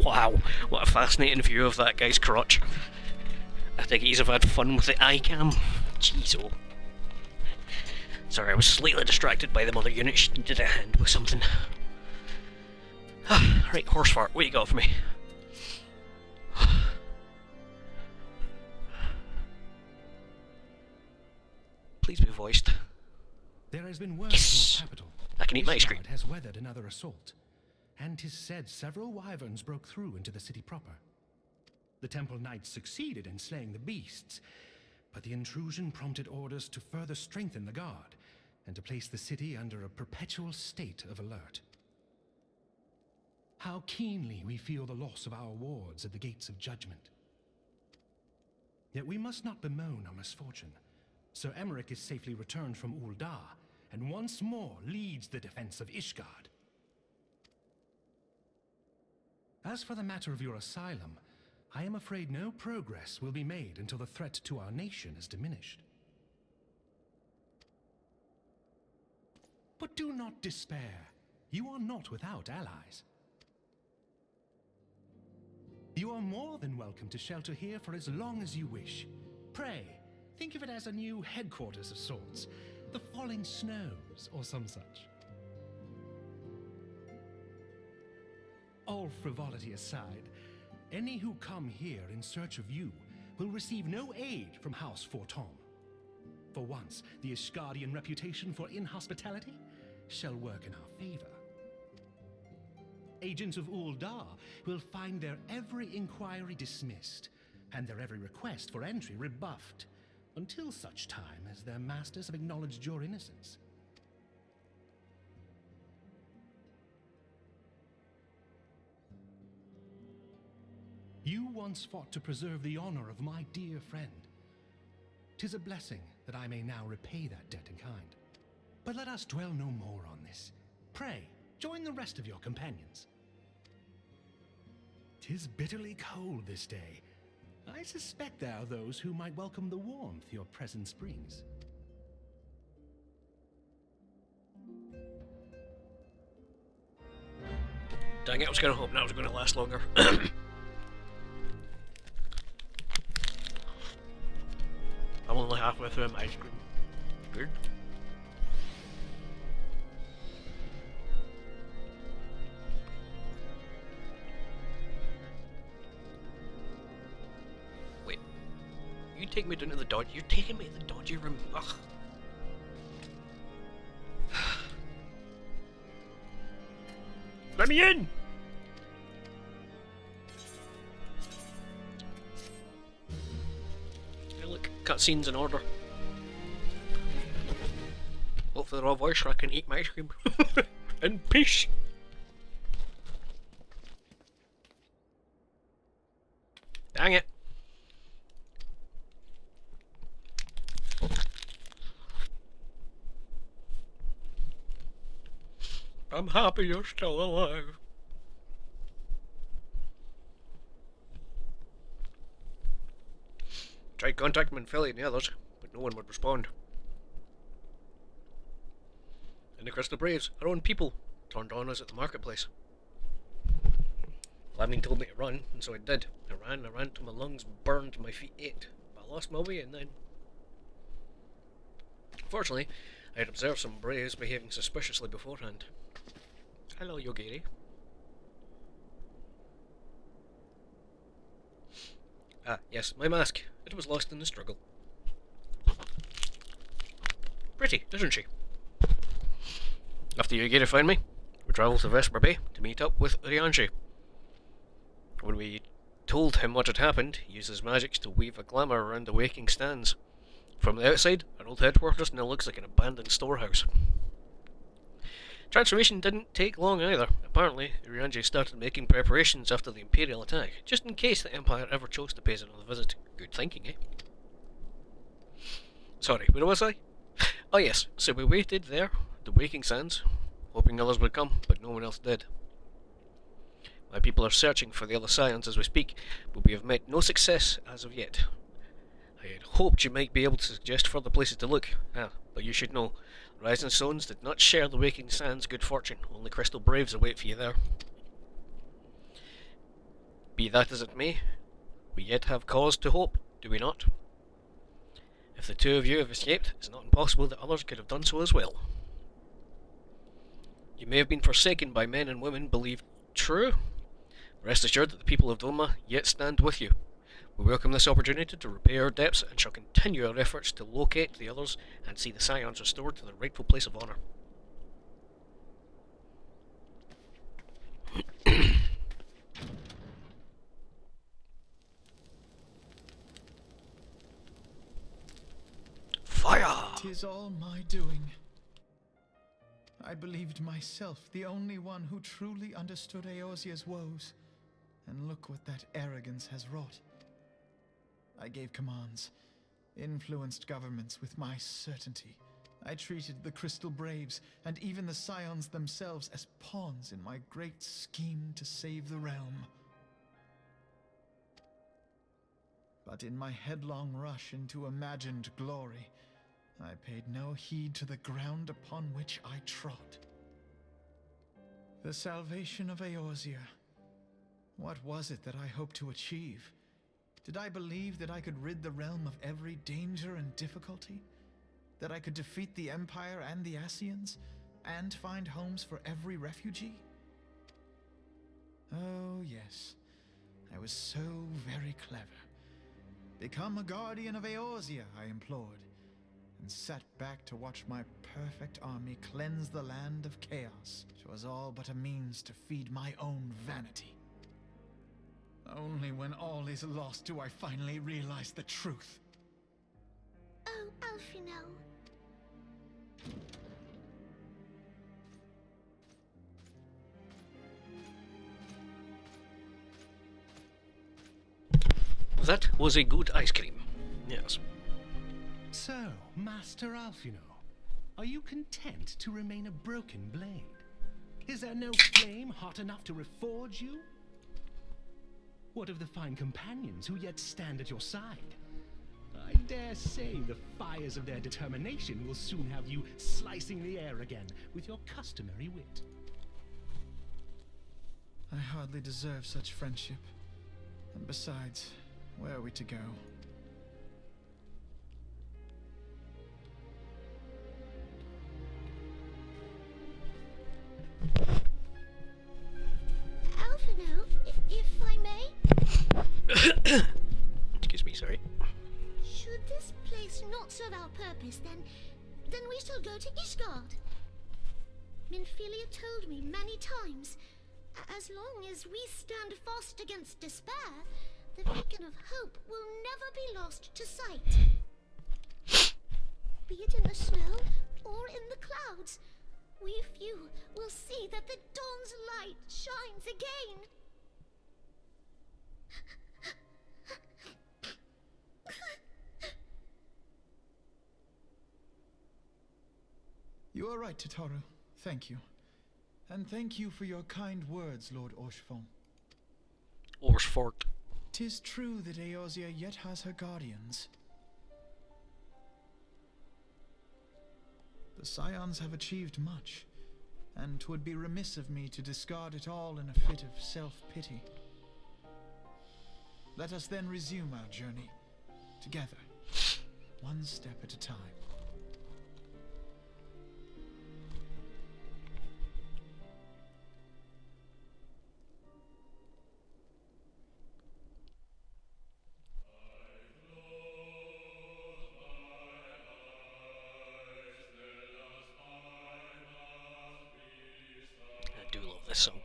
Wow, what a fascinating view of that guy's crotch. I think he's have had fun with the iCam. Jeez, oh. Sorry, I was slightly distracted by the mother unit. She needed a hand with something. Right, horse fart, what you got for me? Please be voiced. There has been work Yes! in the capital. I can eat my ice cream. Ishgard has weathered another assault, and 'tis said several wyverns broke through into the city proper. The Temple Knights succeeded in slaying the beasts, but the intrusion prompted orders to further strengthen the guard, and to place the city under a perpetual state of alert. How keenly we feel the loss of our wards at the Gates of Judgment. Yet we must not bemoan our misfortune. Sir Emmerich is safely returned from Ul'dah, and once more leads the defense of Ishgard. As for the matter of your asylum, I am afraid no progress will be made until the threat to our nation is diminished. But do not despair. You are not without allies. You are more than welcome to shelter here for as long as you wish. Pray, think of it as a new headquarters of sorts. The Falling Snows, or some such. All frivolity aside, any who come here in search of you will receive no aid from House Forton. For once, the Ishgardian reputation for inhospitality shall work in our favor. Agents of Ul'dah will find their every inquiry dismissed, and their every request for entry rebuffed, until such time as their masters have acknowledged your innocence. You once fought to preserve the honor of my dear friend. 'Tis a blessing that I may now repay that debt in kind. But let us dwell no more on this. Pray, join the rest of your companions. 'Tis bitterly cold this day. I suspect there are those who might welcome the warmth your presence brings. Dang it, I was going to hope that was going to last longer. I'm only halfway through my ice cream. Good. Wait. You take me down to the dodge. You're taking me to the dodgy room. Ugh. Let me in! Hey look, cutscenes in order. Hopefully they're all voice so I can eat my ice cream. In peace! Dang it! I'm happy you're still alive. Tried contacting Manfili and the others, but no one would respond. And the Crystal Braves, our own people, turned on us at the marketplace. Flaming told me to run, and so I did. I ran till my lungs burned, my feet ached. But I lost my way, and then... Fortunately, I had observed some Braves behaving suspiciously beforehand. Hello, Yogiri. Ah, yes, my mask. It was lost in the struggle. Pretty, isn't she? After Yogiri found me, we travelled to Vesper Bay to meet up with Urianger. When we told him what had happened, he used his magics to weave a glamour around the waking stands. From the outside, our old headquarters now looks like an abandoned storehouse. Transformation didn't take long either. Apparently, Urianger started making preparations after the Imperial attack, just in case the Empire ever chose to pay us another visit. Good thinking, eh? Sorry, where was I? Oh yes, so we waited there, the Waking Sands, hoping others would come, but no one else did. My people are searching for the other Scions as we speak, but we have met no success as of yet. I had hoped you might be able to suggest further places to look, but you should know, Rising Stones did not share the Waking Sands' good fortune. Only Crystal Braves await for you there. Be that as it may, we yet have cause to hope, do we not? If the two of you have escaped, it's not impossible that others could have done so as well. You may have been forsaken by men and women believed true. Rest assured that the people of Doma yet stand with you. We welcome this opportunity to repay our debts and shall continue our efforts to locate the others and see the Scions restored to their rightful place of honour. Fire! 'Tis all my doing. I believed myself the only one who truly understood Eorzea's woes, and look what that arrogance has wrought. I gave commands, influenced governments with my certainty. I treated the Crystal Braves and even the Scions themselves as pawns in my great scheme to save the realm. But in my headlong rush into imagined glory, I paid no heed to the ground upon which I trod. The salvation of Eorzea. What was it that I hoped to achieve? Did I believe that I could rid the realm of every danger and difficulty? That I could defeat the Empire and the Ascians, and find homes for every refugee? Oh, yes. I was so very clever. Become a guardian of Eorzea, I implored, and sat back to watch my perfect army cleanse the land of chaos. 'Twas all but a means to feed my own vanity. Only when all is lost do I finally realize the truth. Oh, Alphinaud. That was a good ice cream. Yes. So, Master Alphinaud, are you content to remain a broken blade? Is there no flame hot enough to reforge you? What of the fine companions who yet stand at your side? I dare say the fires of their determination will soon have you slicing the air again with your customary wit. I hardly deserve such friendship. And besides, where are we to go? Alphinaud, if I may? Excuse me, sorry. Should this place not serve our purpose, then we shall go to Ishgard. Minfilia told me many times, as long as we stand fast against despair, the beacon of hope will never be lost to sight. Be it in the snow or in the clouds, we few will see that the dawn's light shines again. You are right, Tataru. Thank you. And thank you for your kind words, Lord Orshfon. Orshfort. 'Tis true that Eorzea yet has her guardians. The Scions have achieved much, and 'twould be remiss of me to discard it all in a fit of self-pity. Let us then resume our journey, together, one step at a time. I do love this song.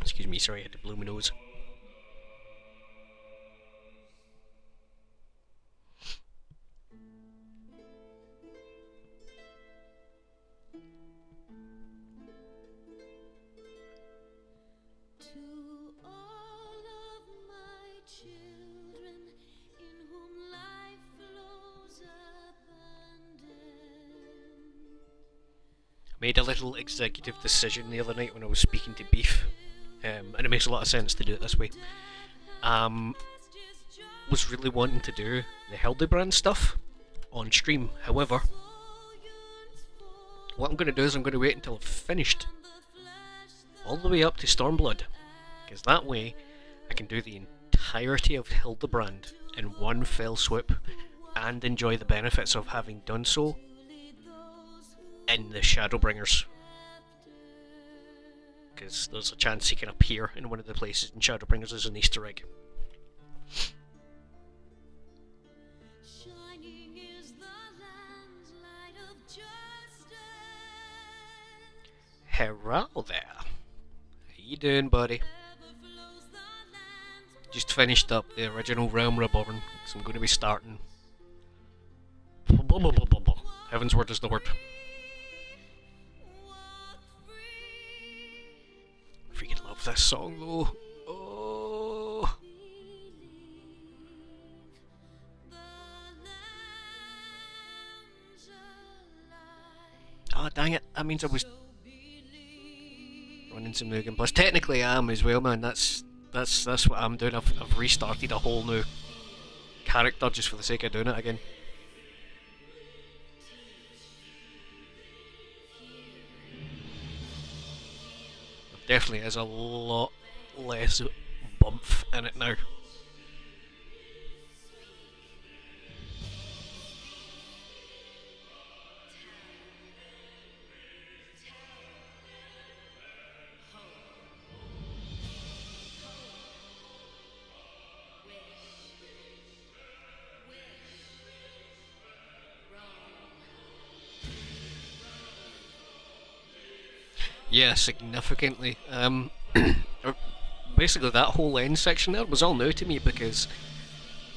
Excuse me, sorry, I had to blow my nose. made a little executive decision the other night when I was speaking to Beef, and it makes a lot of sense to do it this way. Was really wanting to do the Hildebrand stuff on stream. However, what I'm going to do is I'm going to wait until I've finished all the way up to Stormblood, because that way I can do the entirety of Hildebrand in one fell swoop and enjoy the benefits of having done so in the Shadowbringers, because there's a chance he can appear in one of the places in Shadowbringers as an Easter egg. Hello there. How you doing, buddy? Just finished up the original Realm Reborn, so I'm going to be starting. Heavensward is the word. Freaking love this song though. Oh. Oh dang it! That means I was running some Mugen Plus. Technically I am as well, man. That's what I'm doing. I've restarted a whole new character just for the sake of doing it again. There definitely is a lot less bump in it now. Yeah, significantly. Basically that whole end section there was all new to me, because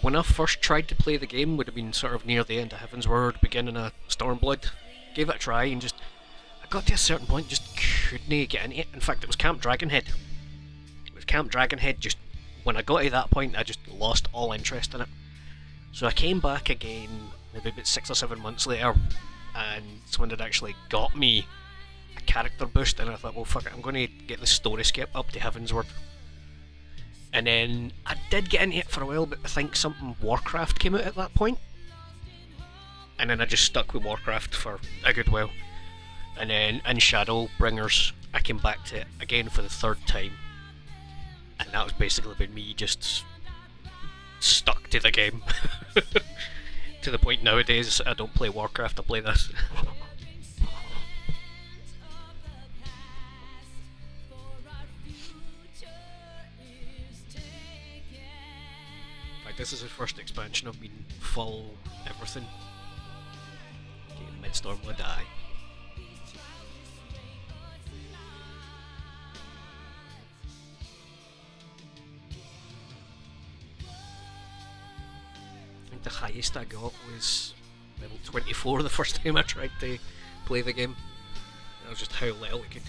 when I first tried to play the game, would have been sort of near the end of Heavensward, beginning of Stormblood, gave it a try and just, I got to a certain point, just couldn't get into it. In fact, it was Camp Dragonhead. It was Camp Dragonhead, just, when I got to that point, I just lost all interest in it. So I came back again, maybe about 6 or 7 months later, and someone had actually got me a character boost, and I thought, well fuck it, I'm going to get the story skip up to Heavensward. And then I did get into it for a while, but I think something Warcraft came out at that point, and then I just stuck with Warcraft for a good while. And then in Shadowbringers I came back to it again for the third time, and that was basically about me just stuck to the game. To the point nowadays I don't play Warcraft, I play this. This is the first expansion I've been full everything. Okay, Midstorm will die. I think the highest I got was level 24 the first time I tried to play the game. That was just how little it could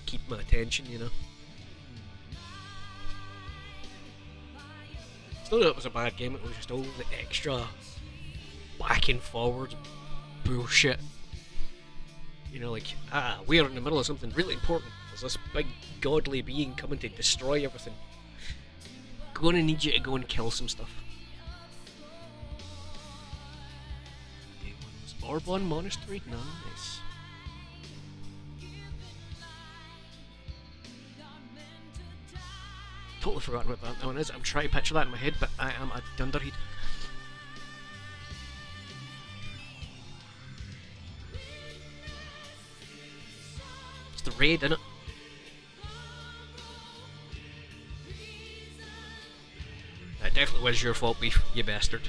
keep my attention, you know. It's not that it was a bad game, it was just all the extra back and forward bullshit. You know, like, we're in the middle of something really important. There's this big godly being coming to destroy everything. Gonna need you to go and kill some stuff. Orbon Monastery? Nice. Totally forgotten what that one is. I'm trying to picture that in my head, but I am a dunderhead. It's the raid, innit? That definitely was your fault, Beef, you bastard.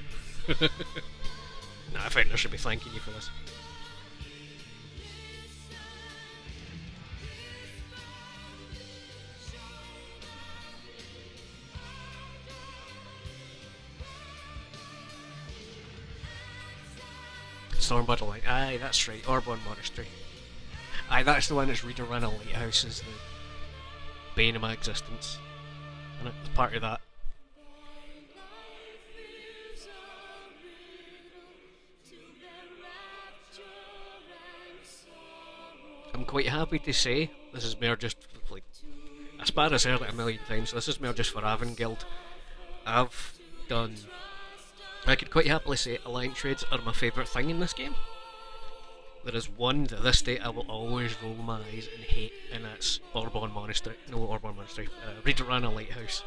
Nah, I think I should be thanking you for this. Stormblood Light. Aye, that's right. Orbon Monastery. Aye, that's the one that's Reader-run a lighthouse is the bane of my existence. And it's part of that. I'm quite happy to say this is more just like Asparis heard it a million times. So this is more just for Avangeld. I've done. I could quite happily say alliance trades are my favourite thing in this game. There is one to this day I will always roll my eyes and hate, and that's Orbon Monastery. No, Orbon Monastery. Redrana Lighthouse.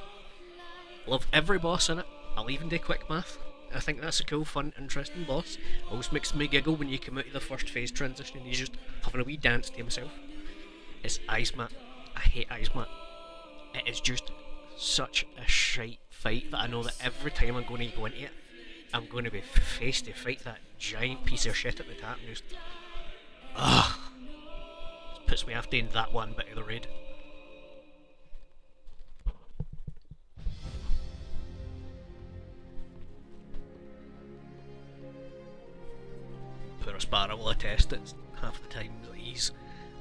Love every boss in it. I'll even do quick math. I think that's a cool, fun, interesting boss. Always makes me giggle when you come out of the first phase transition and he's just having a wee dance to himself. It's Eismat. I hate Eismat. It is just such a shite fight that I know that every time I'm going to go into it, I'm going to be faced to fight that giant piece of shit at the top and just... Ugh. Just puts me off doing that one bit of the raid. Poor Aspara will attest that half the time that he's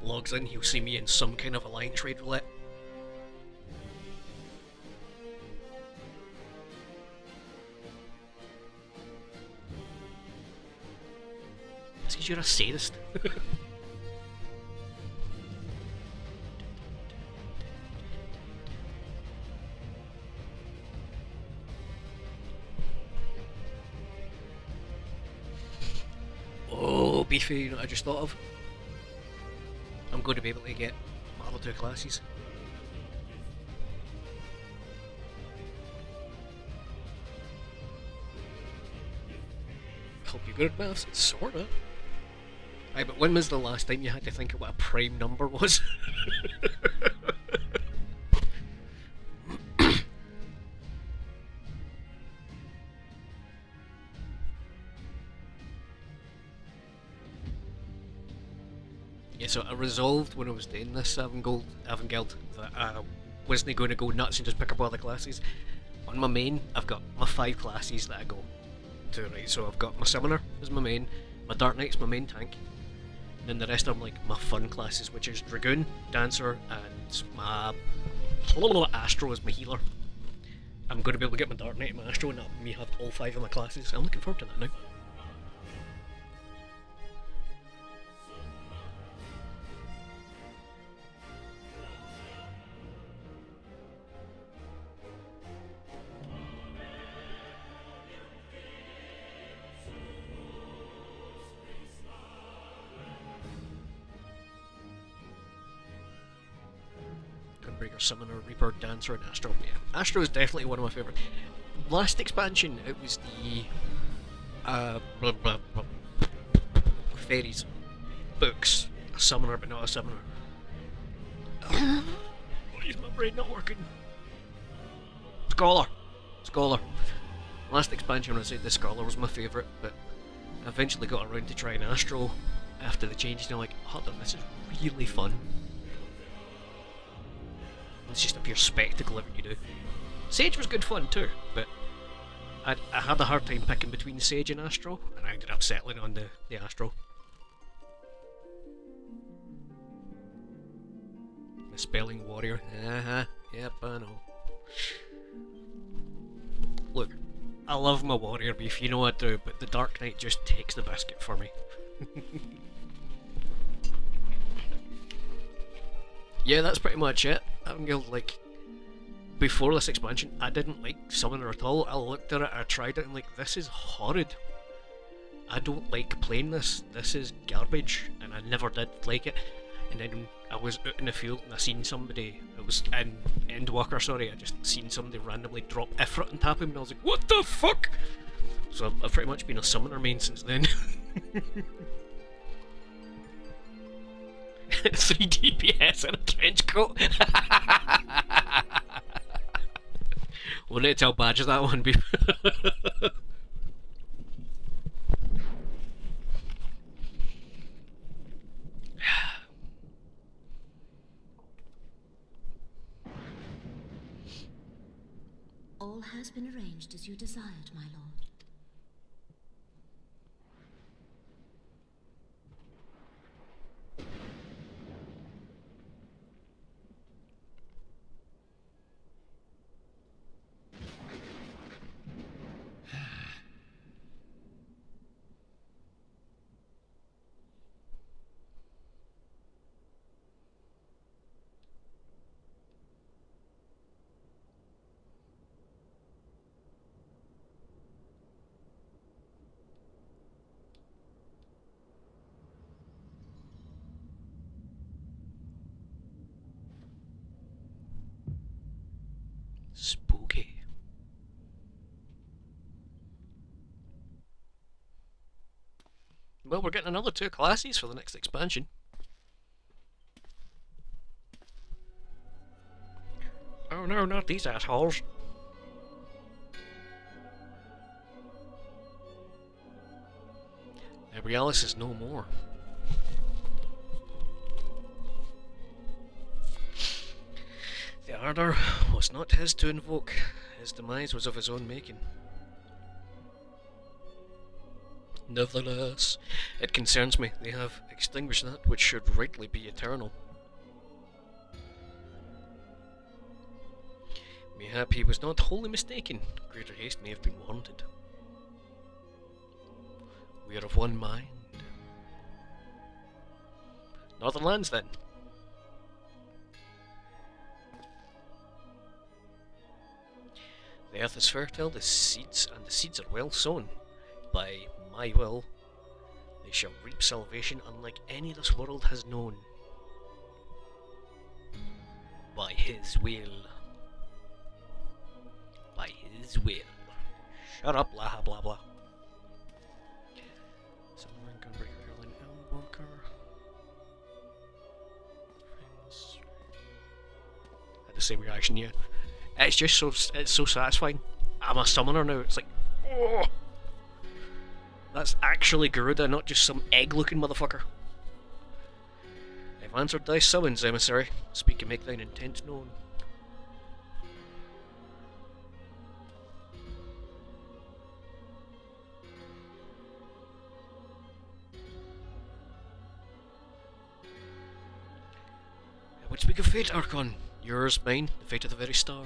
logs in, he'll see me in some kind of alliance raid roulette. It's because you're a sadist. Oh, beefy, you know what I just thought of? I'm going to be able to get my other two classes. Hope you're good at maths, sorta. Aye, but when was the last time you had to think of what a prime number was? Yeah, so I resolved when I was doing this Avangeld that I wasn't going to go nuts and just pick up all the classes. On my main, I've got my 5 classes that I go to, right? So I've got my Summoner as my main, my Dark Knight's my main tank, and then the rest of them like my fun classes, which is Dragoon, Dancer, and my Astro is my healer. I'm going to be able to get my Dark Knight and my Astro and me have all 5 of my classes. I'm looking forward to that now. Gunbreaker, Summoner, Reaper, Dancer, and Astro. Yeah, Astro is definitely one of my favourite. Last expansion, it was the fairies books. A Summoner, but not a Summoner. Why is my brain not working? Scholar. Last expansion, when I said the Scholar was my favourite, but I eventually got around to trying Astro after the changes, and I'm like, hold on, this is really fun. It's just a pure spectacle everything you do. Sage was good fun too, but I had a hard time picking between Sage and Astro, and I ended up settling on the Astro. The Spelling Warrior. Yep, I know. Look, I love my Warrior beef, you know I do, but the Dark Knight just takes the biscuit for me. Yeah, that's pretty much it. Like, before this expansion, I didn't like Summoner at all. I looked at it, I tried it, and like, this is horrid. I don't like playing this. This is garbage, and I never did like it. And then I was out in the field and I seen somebody, it was in Endwalker, sorry, I just seen somebody randomly drop Ifrit and tap him, and I was like, what the fuck? So I've pretty much been a Summoner main since then. 3 DPS in a trench coat. We'll need to tell Badger that one. All has been arranged as you desired, my lord. Well, we're getting another 2 classes for the next expansion. Oh no, not these assholes. Ebrialis is no more. The Ardor was not his to invoke. His demise was of his own making. Nevertheless, it concerns me. They have extinguished that which should rightly be eternal. Mayhap he was not wholly mistaken. Greater haste may have been warranted. We are of one mind. Northern lands, then. The earth is fertile, the seeds are well sown. By my will, they shall reap salvation unlike any this world has known. By his will. By his will. Shut up, blah blah blah. Someone can break Erlen Elmwalker. Friends. Had the same reaction, yeah. It's just so satisfying. I'm a summoner now. It's like, oh, that's actually Garuda, not just some egg-looking motherfucker. I've answered thy summons, emissary. Speak and make thine intent known. I would speak of fate, Archon. Yours, mine, the fate of the very star.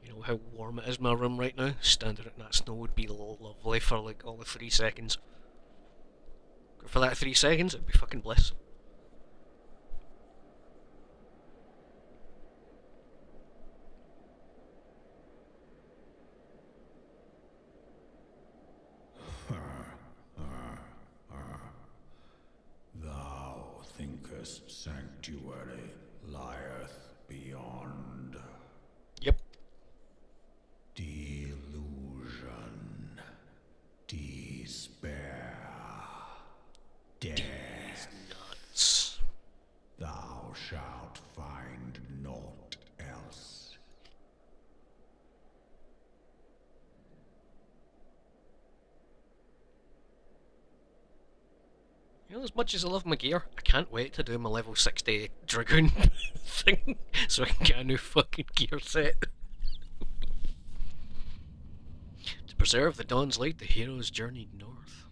You know how warm it is in my room right now? Standing in that snow would be lovely for like all the 3 seconds. For that 3 seconds, it'd be fucking bliss. Thou thinkest sanctuary lieth beyond. Yep. Delusion. Despair. Death. Nuts. Thou shalt find naught else. You know, as much as I love my gear, I can't wait to do my level 60 Dragoon thing so I can get a new fucking gear set. To preserve the dawn's light, the heroes journeyed north.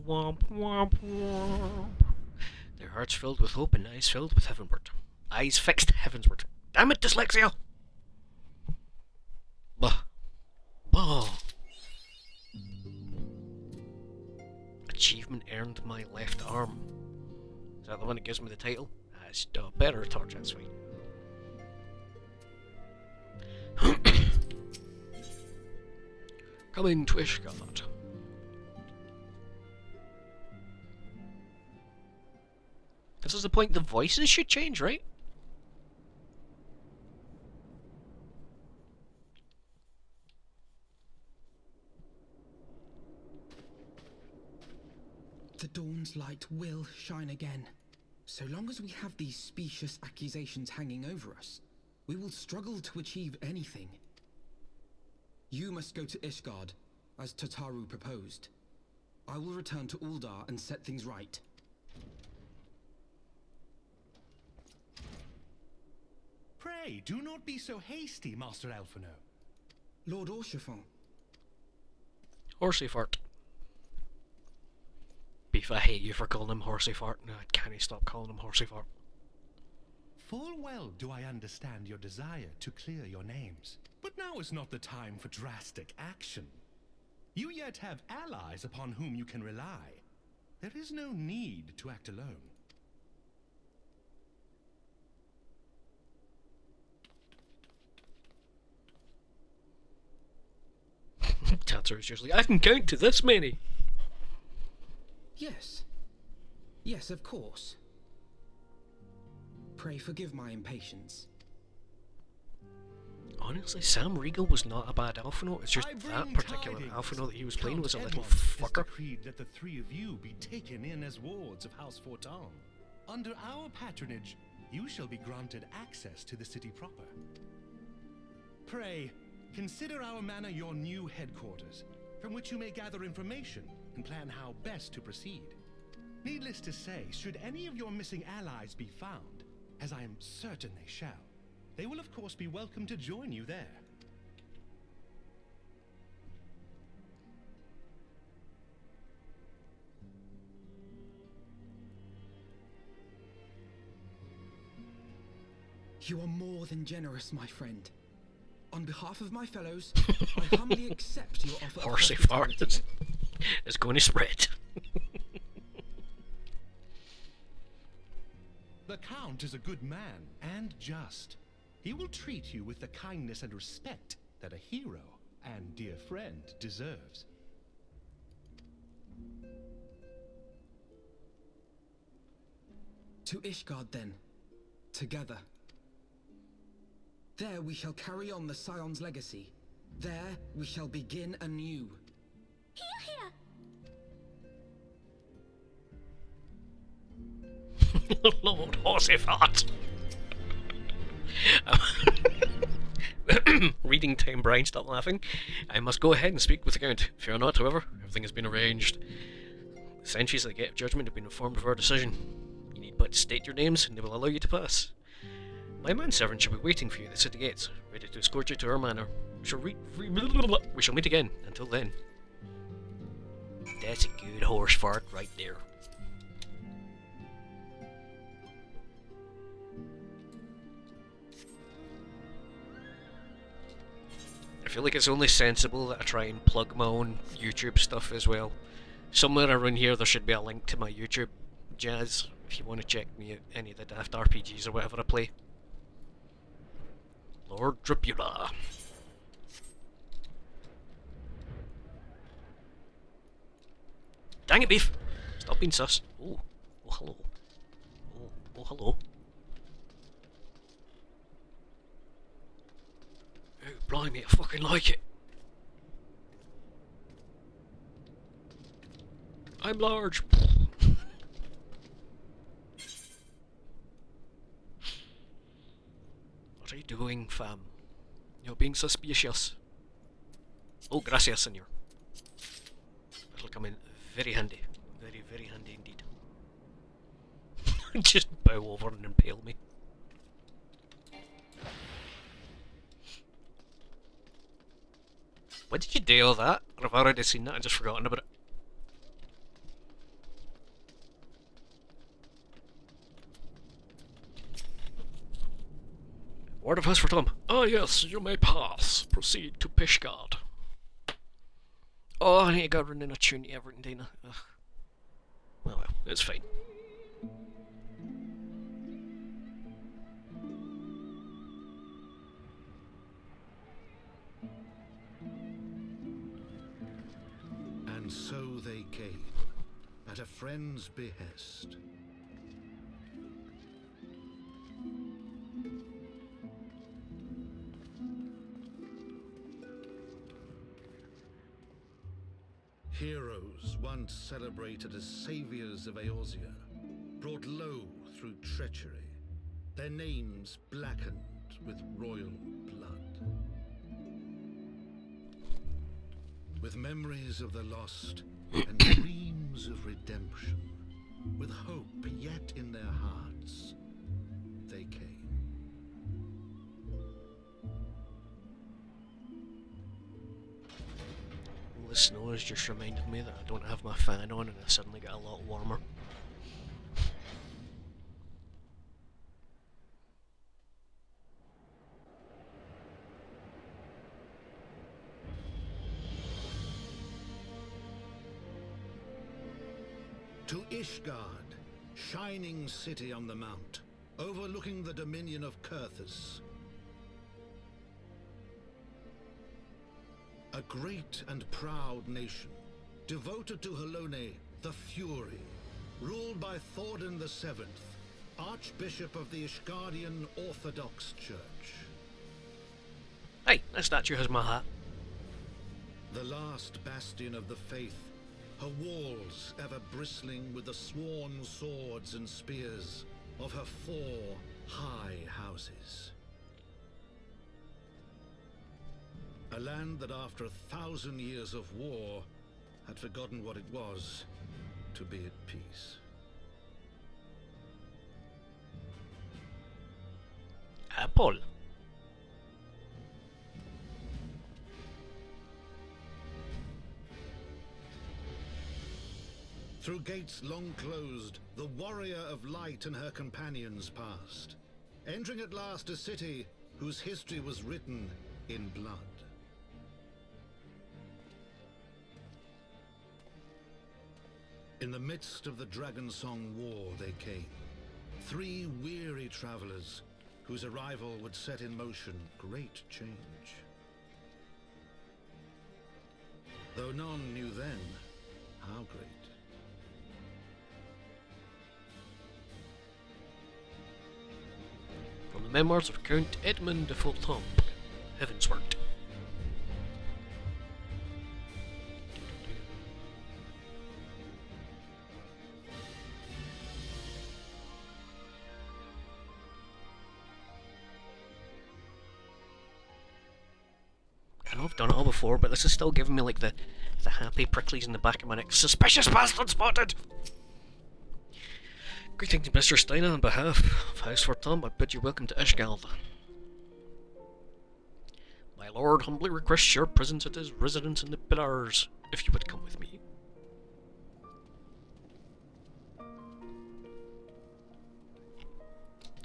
Womp womp womp. Their hearts filled with hope and eyes filled with heavenward. Eyes fixed heavenward. Damn it, dyslexia! Bah. Bah. Achievement earned my left arm. Is that the one that gives me the title? That's a better torch, that's fine. Coming to Ishgard. This is the point the voices should change, right? The dawn's light will shine again. So long as we have these specious accusations hanging over us, we will struggle to achieve anything. You must go to Ishgard, as Tataru proposed. I will return to Uldar and set things right. Pray, do not be so hasty, Master Alphino. Lord Orchiffon. Horsey fart. Beef, I hate you for calling him Horsey fart. No, I can't stop calling him Horsey fart. Full well do I understand your desire to clear your names. But now is not the time for drastic action. You yet have allies upon whom you can rely. There is no need to act alone. answers. You're just like, I can count to this many. Yes. Yes, of course. Pray forgive my impatience. Honestly, Sam Riegel was not a bad Alphinaud. It's just that particular Alphinaud that he was playing was a little fucker. Decreed that the three of you be taken in as wards of House Fortan. Under our patronage, you shall be granted access to the city proper. Pray, consider our manor your new headquarters, from which you may gather information and plan how best to proceed. Needless to say, should any of your missing allies be found, as I am certain they shall, they will of course be welcome to join you there. You are more than generous, my friend. On behalf of my fellows, I humbly accept your offer of Horsey hospitality. fart is going to spread. The Count is a good man and just. He will treat you with the kindness and respect that a hero and dear friend deserves. To Ishgard, then. Together. There we shall carry on the Scion's legacy. There we shall begin anew. Lord Horsey fart. Reading time, Brian, stop laughing. I must go ahead and speak with the Count. Fear not, however, everything has been arranged. The sentries at the Gate of Judgment have been informed of our decision. You need but state your names, and they will allow you to pass. My manservant shall be waiting for you at the city gates, ready to escort you to our manor. We shall meet again. Until then. That's a good horse fart right there. I feel like it's only sensible that I try and plug my own YouTube stuff as well. Somewhere around here there should be a link to my YouTube jazz if you want to check me out any of the daft RPGs or whatever I play. Lord Dracula. Dang it, Beef! Stop being sus. Oh, oh hello. Oh, hello. Oh, blimey, I fucking like it. I'm large. What are you doing, fam? You're being suspicious. Oh, gracias, senor. That'll come in very handy. Very, very handy indeed. Just bow over and impale me. Why did you do all that? Or have I already seen that and just forgotten about it? Word of House for Tom. Ah yes, you may pass. Proceed to Pishgard. Oh, I need to go running a tune everything, Dana. Ugh. Well, it's fine. And so they came, at a friend's behest. Heroes once celebrated as saviors of Eorzea, brought low through treachery, their names blackened with royal blood. With memories of the lost and dreams of redemption, with hope yet in their hearts, they came. The snow has just reminded me that I don't have my fan on and I suddenly get a lot warmer. To Ishgard, shining city on the mount, overlooking the dominion of Kurthus. A great and proud nation, devoted to Halone, the Fury, ruled by Thordan VII, Archbishop of the Ishgardian Orthodox Church. Hey, that statue has my hat. The last bastion of the faith, her walls ever bristling with the sworn swords and spears of her 4 high houses. A land that after 1,000 years of war had forgotten what it was to be at peace. Apple. Through gates long closed, the warrior of light and her companions passed, entering at last a city whose history was written in blood. In the midst of the Dragonsong War they came, 3 weary travelers whose arrival would set in motion great change. Though none knew then how great. From the memoirs of Count Edmund de Fulton, Heavensward. I know I've done it all before, but this is still giving me like the happy pricklies in the back of my neck. Suspicious bastard spotted! Greetings, Mr. Steiner, on behalf of House Fortum, I bid you welcome to Ishgard. My lord humbly requests your presence at his residence in the Pillars, if you would come with me.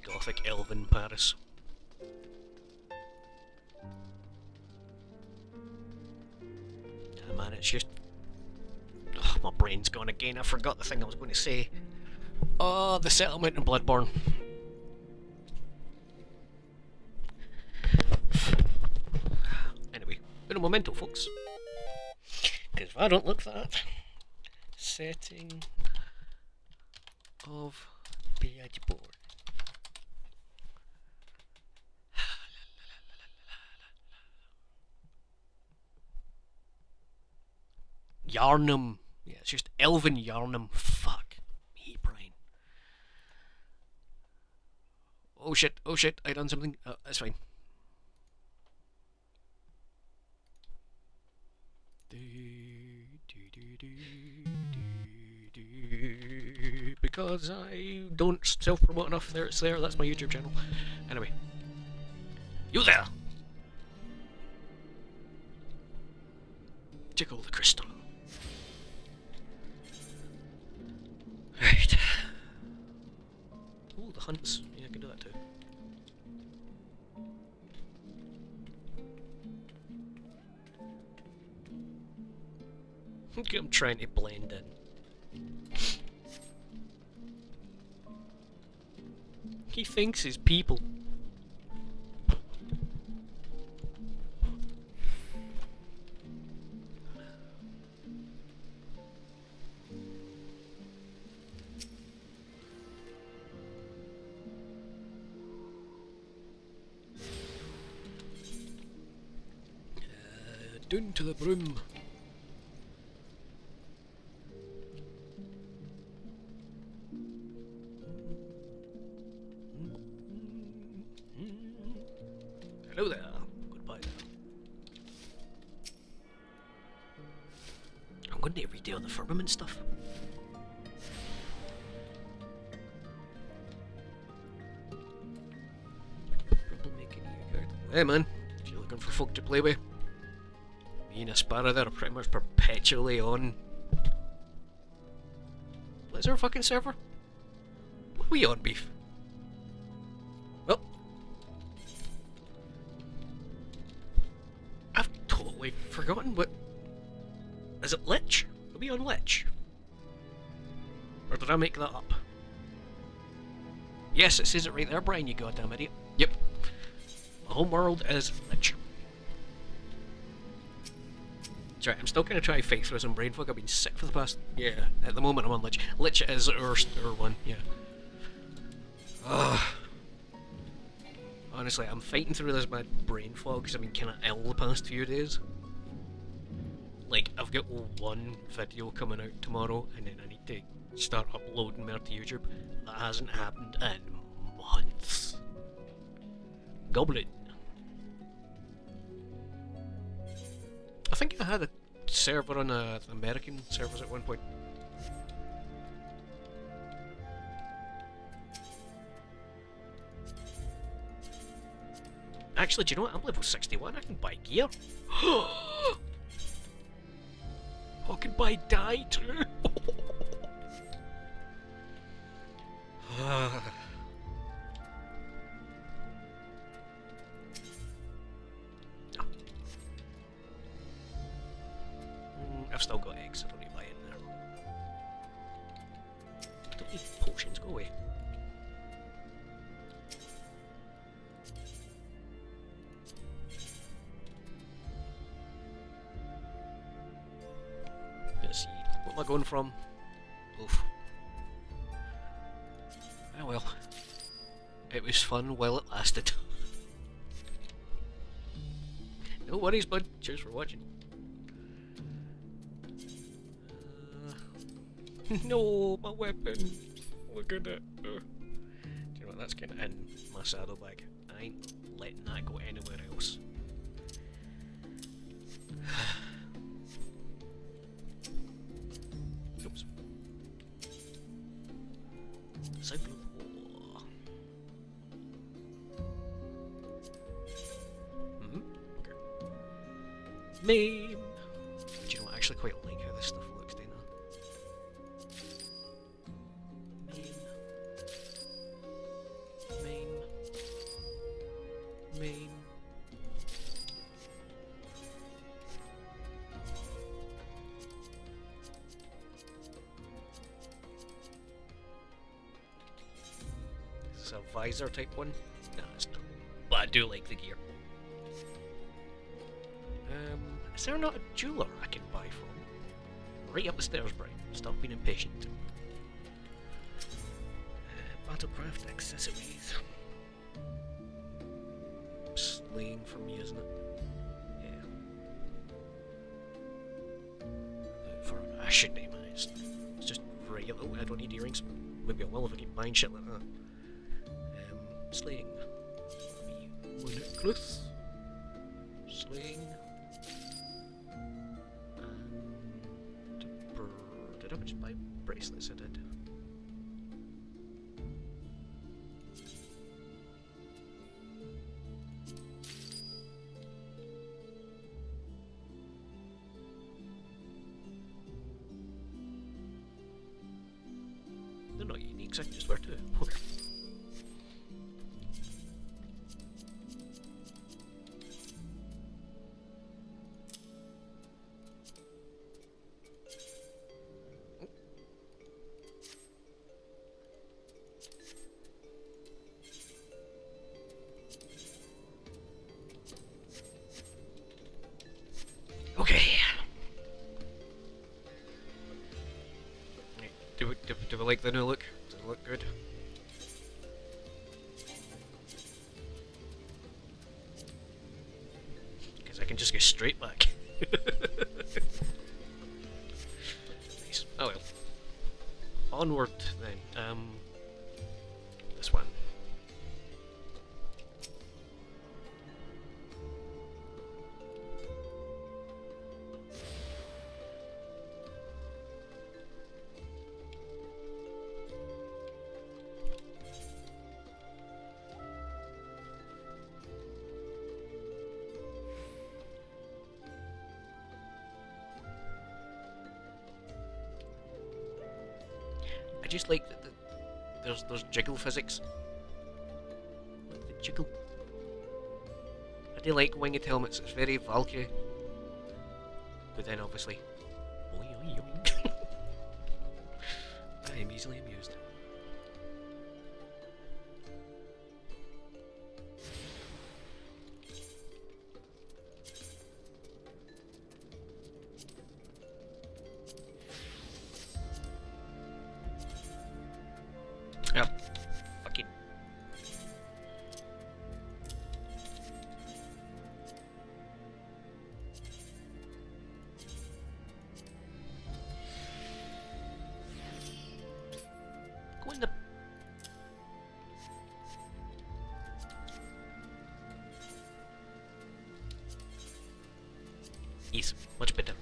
Gothic elven Paris. Man, it's just... Oh, my brain's gone again. I forgot the thing I was going to say. Oh, the settlement in Bloodborne. Anyway, in a memento, folks. Because if I don't look that... Setting of Bloodborne. Yarnum. Yeah, it's just Elven Yarnum. Fuck. Me brain. Oh shit, I done something. That's fine. Because I don't self-promote enough. There, it's there. That's my YouTube channel. Anyway. You there! Tickle the crystal. Right. Oh, the hunts. Yeah, I can do that too. I'm trying to blend in. He thinks he's people. Down to the broom. Hello there. Goodbye. I'm going to read all the firmament stuff. Hey man, if you're looking for folk to play with, me and Aspara there are pretty much perpetually on. What is our fucking server? What are we on, beef? Well, I've totally forgotten what... Is it Lich? Are we on Lich? Or did I make that up? Yes, it says it right there, Brian, you goddamn idiot. Yep. My home world is Lich. That's right, I'm still gonna try to fight through some brain fog. I've been sick for the past... Yeah, at the moment I'm on Lich. Lich is our one, yeah. Ugh. Honestly, I'm fighting through this bad brain fog because I've been kinda ill the past few days. Like, I've got one video coming out tomorrow, and then I need to start uploading more to YouTube. That hasn't happened in months. Goblin. I think I had a server on the American servers at one point. Actually, do you know what? I'm level 61. I can buy gear. I can buy dye too. I've still got eggs, I don't need to buy in there. I don't need potions, go away. Let's see, what am I going from? Oof. Oh well. It was fun while it lasted. No worries, bud. Cheers for watching. No, my weapon. Look at it. Do you know what? That's kind of in my saddlebag. I ain't letting that go anywhere else. Oops. Cycle war. Okay. Meme. Do you know what? I actually quite like how this stuff looks, do you know? Main. Is this a visor type one? No, it's not. But I do like the gear. Is there not a jeweler I can buy from? Right up the stairs, Brian. Stop being impatient. Battlecraft accessories. Slaying for me, isn't it? Yeah. For I shouldn't aim it. It's just regular. I don't need earrings. Maybe I will if I keep buying shit like that. Slaying. One necklace. Slaying. And did I just buy bracelets? I did. They're not unique, I can just wear two. Okay. Okay. Do we like the new look? Does it look good? Because I can just go straight back. Nice. Oh well. Onward then. This one. I just like that there's jiggle physics. Like the jiggle. I do like winged helmets, it's very Valkyrie. But then obviously... Oi, oi, oi. I am easily amused. Yes, much better.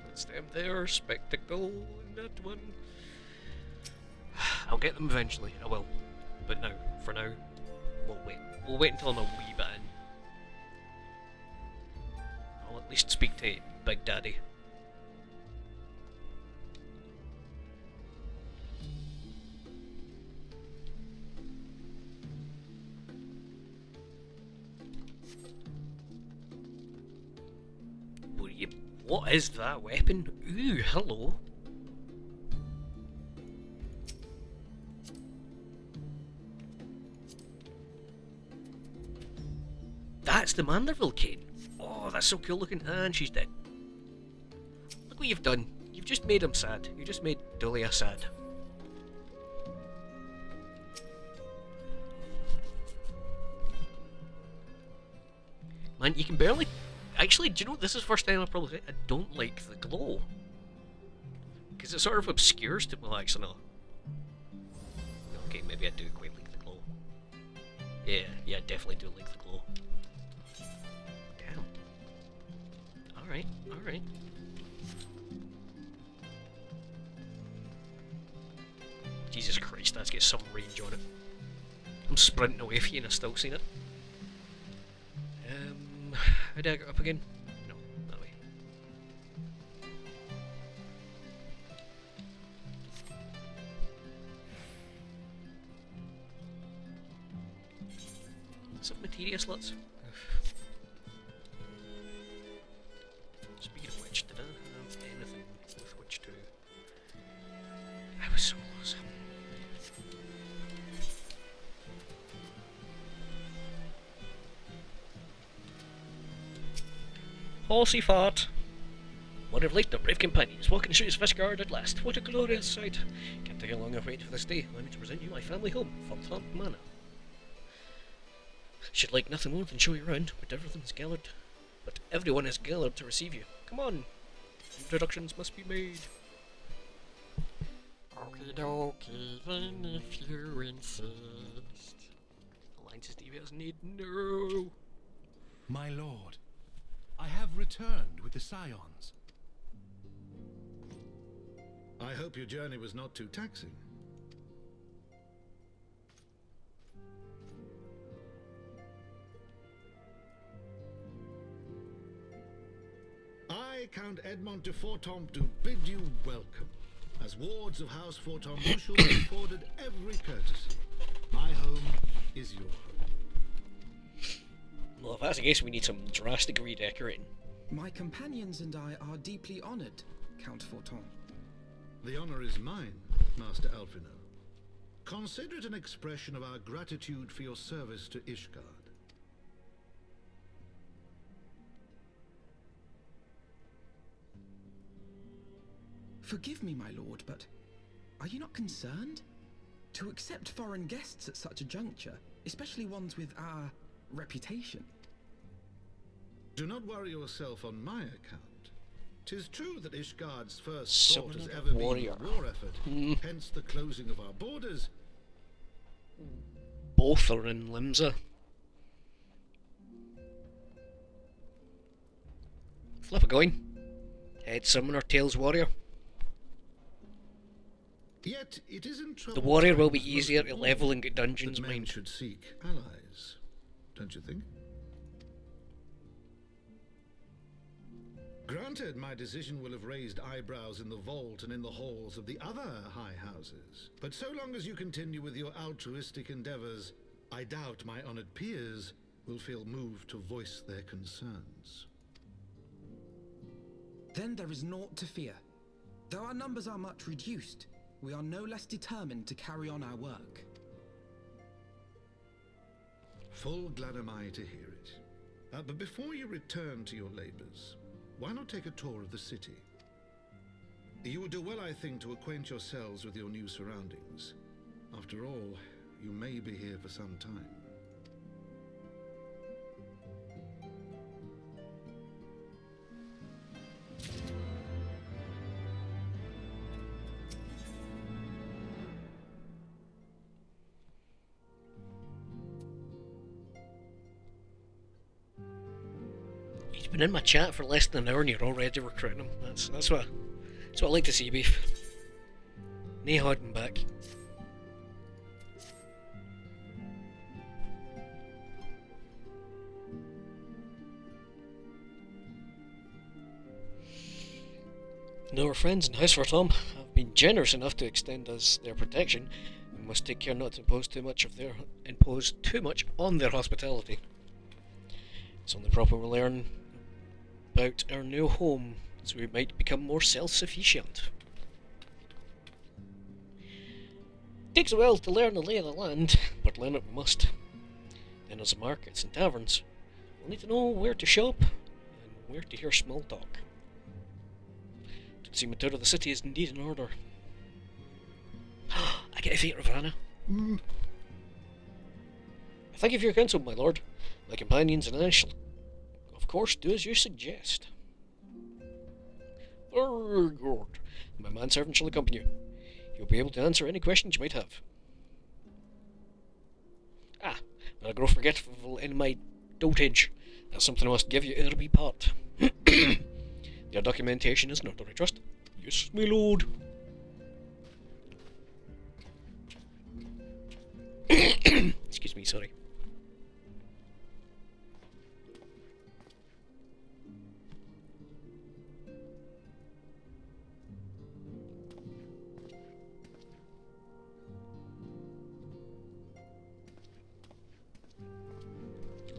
Let's them there, spectacle in that one. I'll get them eventually, I will. But no, for now, we'll wait. We'll wait until I'm a wee bit in. I'll at least speak to Big Daddy. What is that weapon? Ooh, hello. That's the Manderville cane. Oh, that's so cool looking. And she's dead. Look what you've done. You've just made him sad. You just made Dulia sad. Man, you can barely... Actually, do you know what? This is the first time I've probably said I don't like the glow. Because it sort of obscures to... Well, actually, no. Okay, maybe I do quite like the glow. Yeah, I definitely do like the glow. Damn. Alright, alright. Jesus Christ, that's got some range on it. I'm sprinting away from you and I've still seen it. How do I get up again? No, that way. Some materia slots. Speaking of which, did I have anything with which to... I was so lost. Horsey fart. One of late the brave companions, walking through his fish guard at last. What a glorious sight. Can't tell you how long I've waited for this day. Allow me to present you my family home, Thornthorpe Manor. Should like nothing more than show you around, but everyone is gathered to receive you. Come on. Introductions must be made. Okie dokie, then if you insist. Alliance's details need no. My lord, I have returned with the Scions. I hope your journey was not too taxing. I, Count Edmond de Fortomp, do bid you welcome. As wards of House Fortomp, you shall be afforded every courtesy. My home is your home. Well, if that's the case, we need some drastic redecorating. My companions and I are deeply honored, Count Fortomp. The honor is mine, Master Alphino. Consider it an expression of our gratitude for your service to Ishgard. Forgive me, my lord, but are you not concerned? To accept foreign guests at such a juncture, especially ones with our reputation. Do not worry yourself on my account. 'Tis true that Ishgard's first thought has ever been a war effort, hence the closing of our borders. Both are in Limsa. Flip a coin. Head summoner, tails warrior. Yet it isn't the warrior will be easier to level and get dungeons mined. Men should seek allies, don't you think? Granted, my decision will have raised eyebrows in the vault and in the halls of the other high houses. But so long as you continue with your altruistic endeavors, I doubt my honored peers will feel moved to voice their concerns. Then there is naught to fear. Though our numbers are much reduced, we are no less determined to carry on our work. Full glad am I to hear it. But before you return to your labors, why not take a tour of the city? You would do well, I think, to acquaint yourselves with your new surroundings. After all, you may be here for some time. He's been in my chat for less than an hour and you're already recruiting him. That's what I like to see, Beef. Nae holding back. Now our friends in House for Tom have been generous enough to extend us their protection. We must take care not to impose too much on their hospitality. It's only proper we learn about our new home, so we might become more self-sufficient. Takes a while to learn the lay of the land, but learn it we must. Then there's the markets and taverns. We'll need to know where to shop and where to hear small talk. To see Matura the city is indeed in order. I get a fate, Ravana. Thank you for your counsel, my lord. My companions and I shall, of course, do as you suggest. Very good. My manservant shall accompany you. He'll be able to answer any questions you might have. But I grow forgetful in my dotage. That's something I must give you ere we part. Your documentation is not to trust. Yes, my lord. Excuse me, sorry.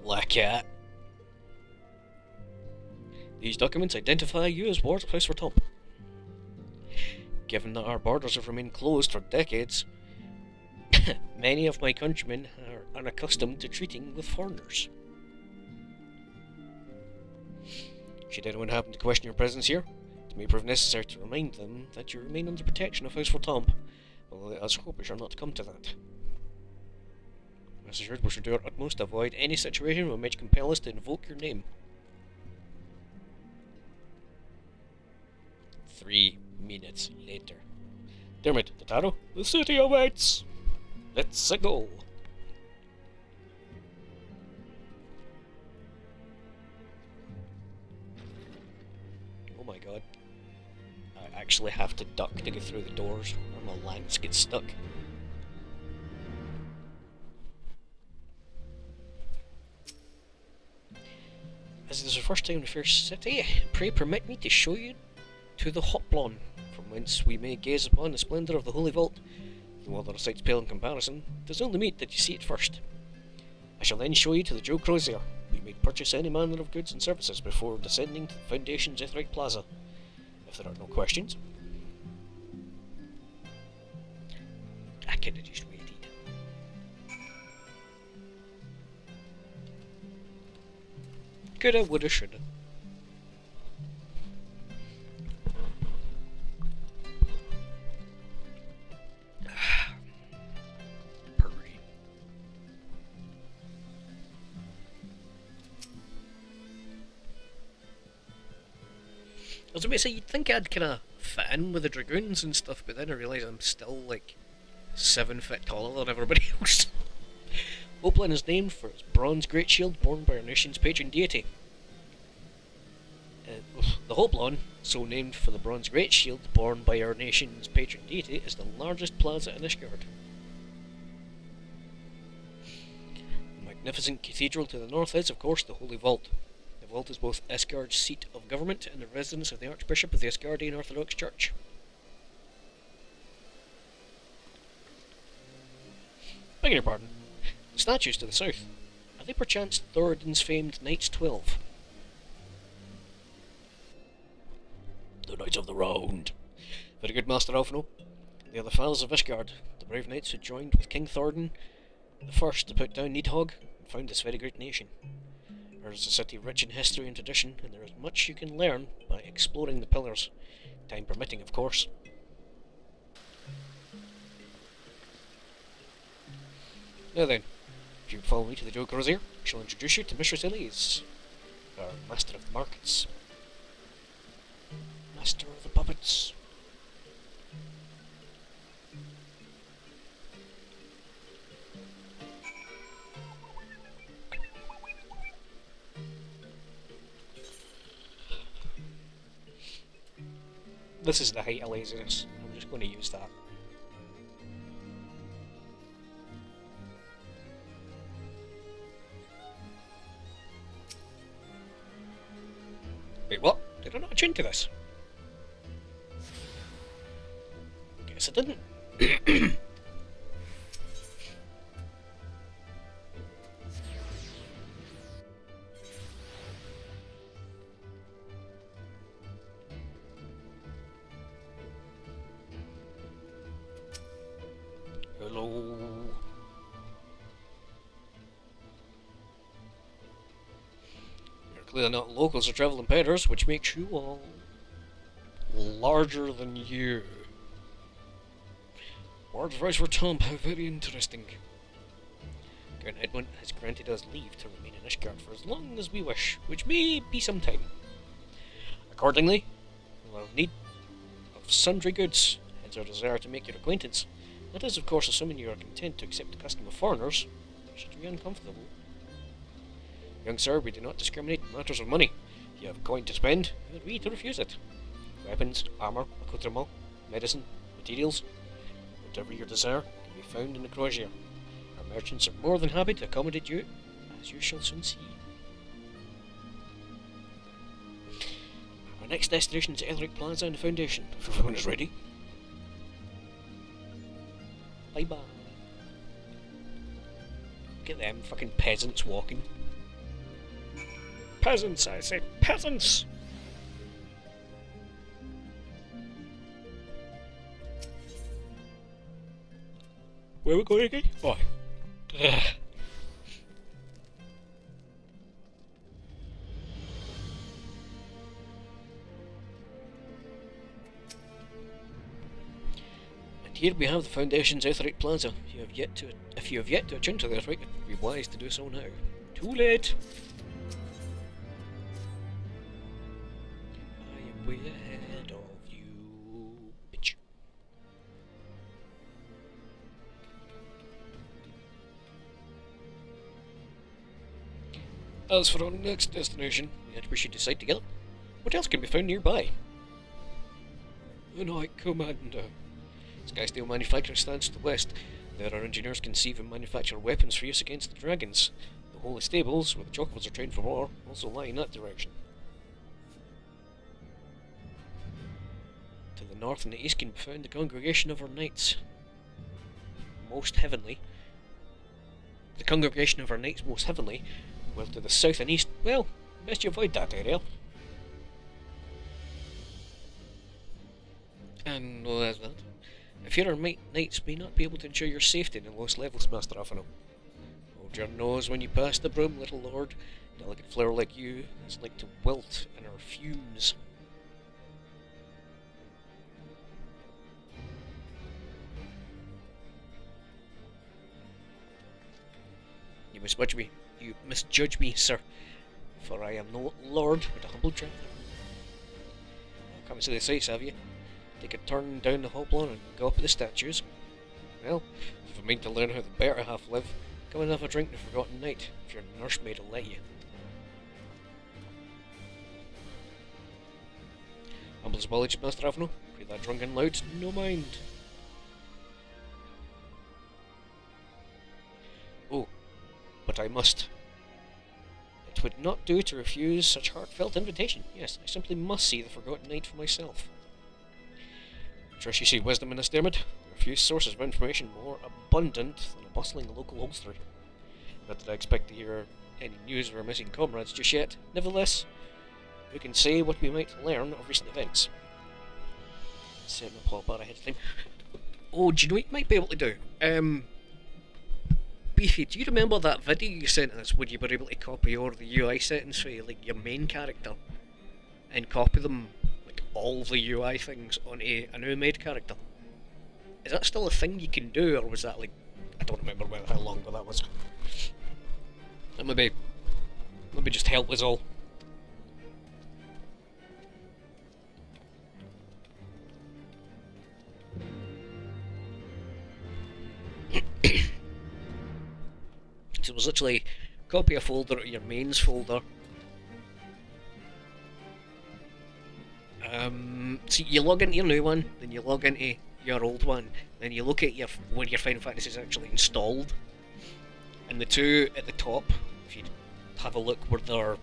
Black Cat. These documents identify you as Ward of House for Tom. Given that our borders have remained closed for decades, many of my countrymen are unaccustomed to treating with foreigners. Should anyone happen to question your presence here, it may prove necessary to remind them that you remain under protection of House for Tom, although let us hope it shall not come to that. Rest assured we shall do our utmost to avoid any situation which might compel us to invoke your name. 3 minutes later. Dermot, Totaro, the city awaits! Let's go! Oh my god. I actually have to duck to get through the doors, or my lance gets stuck. As it is the first time in the fair city, pray permit me to show you to the Hoplon, from whence we may gaze upon the splendour of the Holy Vault. Though other sights pale in comparison, it is only meet that you see it first. I shall then show you to the Joe Crozier. We may purchase any manner of goods and services before descending to the Foundation Zethric Plaza. If there are no questions, I could have just waited. Coulda, woulda, shoulda. I was about to say, you'd think I'd kinda fit in with the Dragoons and stuff, but then I realised I'm still like 7 feet taller than everybody else. Hoplon is named for its bronze great shield borne by our nation's patron deity. The Hoplon, so named for the bronze great shield borne by our nation's patron deity, is the largest plaza in Ishgard. The magnificent cathedral to the north is, of course, the Holy Vault. The vault is both Ishgard's seat of government and the residence of the Archbishop of the Isgardian Orthodox Church. Beg your pardon. The statues to the south, are they perchance Thoradin's famed Knights 12? The Knights of the Round. Very good, Master Alphino. They are the fathers of Ishgard, the brave knights who joined with King Thoradin the first to put down Nidhogg and found this very great nation. Ours is a city rich in history and tradition, and there is much you can learn by exploring the pillars, time permitting, of course. Now then, if you follow me to the Joe Crozier, I shall introduce you to Mistress Elise, our Master of the Markets. Master of the Puppets. This is the height of laziness. I'm just going to use that. Wait, what? Did I not attune to this? Guess I didn't. Hello. You're clearly not locals or traveling peddlers, which makes you all larger than you. Word of rise for Tom, how very interesting. Count Edmund has granted us leave to remain in Ishgard for as long as we wish, which may be some time. Accordingly, we'll have need of sundry goods, hence our desire to make your acquaintance. That is, of course, assuming you are content to accept the custom of foreigners, should you be uncomfortable. Young sir, we do not discriminate in matters of money. If you have coin to spend, who are we to refuse it? Weapons, armour, accoutrement, medicine, materials, whatever your desire can be found in the crozier. Our merchants are more than happy to accommodate you, as you shall soon see. Our next destination is Elric Plaza and the Foundation, if everyone is ready. Bye bye. Look at them fucking peasants walking. Peasants, I say, peasants! Where are we going again? Oh. Ugh. Here we have the Foundation's Aetheryte Plaza. If you have yet to attune to the Aetheryte, it would be wise to do so now. Too late! I am way ahead of you, bitch. As for our next destination, yet we should decide together. What else can be found nearby? The Knight Commander. Skysteel Manufacturing stands to the west. There our engineers conceive and manufacture weapons for use against the dragons. The Holy Stables, where the Chocobos are trained for war, also lie in that direction. To the north and the east can be found the Congregation of our Knights. Most heavenly. The Congregation of our Knights most heavenly, while to the south and east, well, best you avoid that area. And well, that's that. If your knights may not be able to ensure your safety in the lowest levels, Master Afano. Hold your nose when you pass the broom, little lord. A delicate flower like you is like to wilt in our fumes. You misjudge me, sir, for I am no lord, but a humble traveller. Come and see the sights, have you? Take a turn down the Hoplon and go up at the statues. Well, if you mean to learn how the better half live, come and have a drink in the Forgotten Knight, if your nursemaid will let you. Humble apologies, Master Avno. Pray that drunken loud, no mind. Oh, but I must. It would not do to refuse such heartfelt invitation. Yes, I simply must see the Forgotten Knight for myself. Trust you see wisdom in this, Dermot. There are few sources of information more abundant than a bustling local hostelry. Not that I expect to hear any news of our missing comrades just yet. Nevertheless, we can say what we might learn of recent events. Setting a pop out ahead of time. Oh, do you know what you might be able to do? Beefy, do you remember that video you sent us where you were able to copy all the UI settings for like your main character and copy them, like all the UI things, onto a new made character? Is that still a thing you can do, or was that like, I don't remember how long ago that was. That maybe just help us all. So it was literally copy a folder to your mains folder, See, you log into your new one, then you log into your old one, then you look at where your Final Fantasy is actually installed, and the two at the top, if you have a look where there are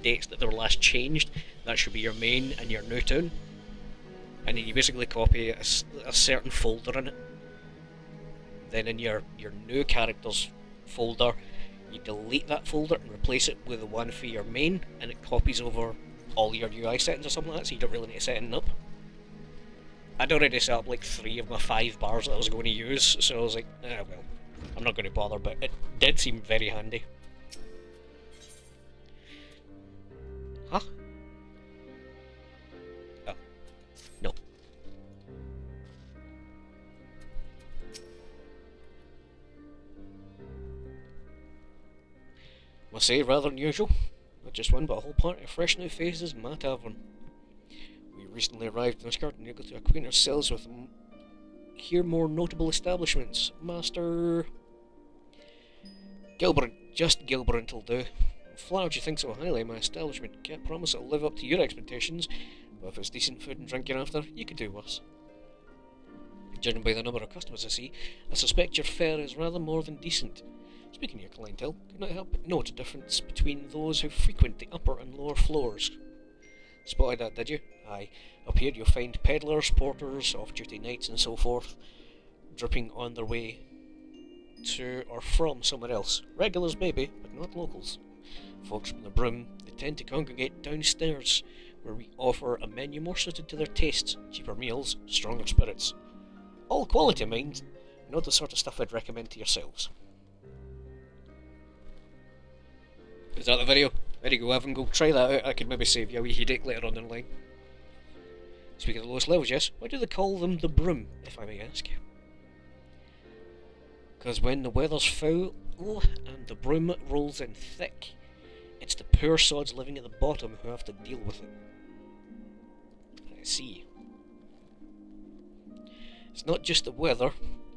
dates that they were last changed, that should be your main and your new tune, and then you basically copy a certain folder in it. Then in your new characters folder, you delete that folder and replace it with the one for your main, and it copies over all your UI settings or something like that, so you don't really need to set anything up. I'd already set up like 3 of my 5 bars that I was going to use, so I was like, well, I'm not going to bother, but it did seem very handy. Huh? Oh. No. Must say, rather unusual. Not just one, but a whole party of fresh new faces in my tavern. We recently arrived in Asgard and able to acquaint ourselves with here more notable establishments. Master Gilbrant, just Gilbrant will do. I'm flattered you think so highly of my establishment. Can't promise it'll live up to your expectations, but if it's decent food and drink you're after, you could do worse. Judging by the number of customers I see, I suspect your fare is rather more than decent. Speaking of your clientele, could not help but note a difference between those who frequent the upper and lower floors. Spotted that, did you? Aye. Up here you'll find peddlers, porters, off-duty knights and so forth, dripping on their way to or from somewhere else. Regulars maybe, but not locals. Folks from the Broom, they tend to congregate downstairs, where we offer a menu more suited to their tastes, cheaper meals, stronger spirits. All quality, mind, not the sort of stuff I'd recommend to yourselves. Is that the video? There you go, Evan, go try that out. I could maybe save you a wee headache later on in the line. Speaking of the lowest levels, yes, why do they call them the Broom, if I may ask? Because when the weather's foul and the broom rolls in thick, it's the poor sods living at the bottom who have to deal with it. I see. It's not just the weather.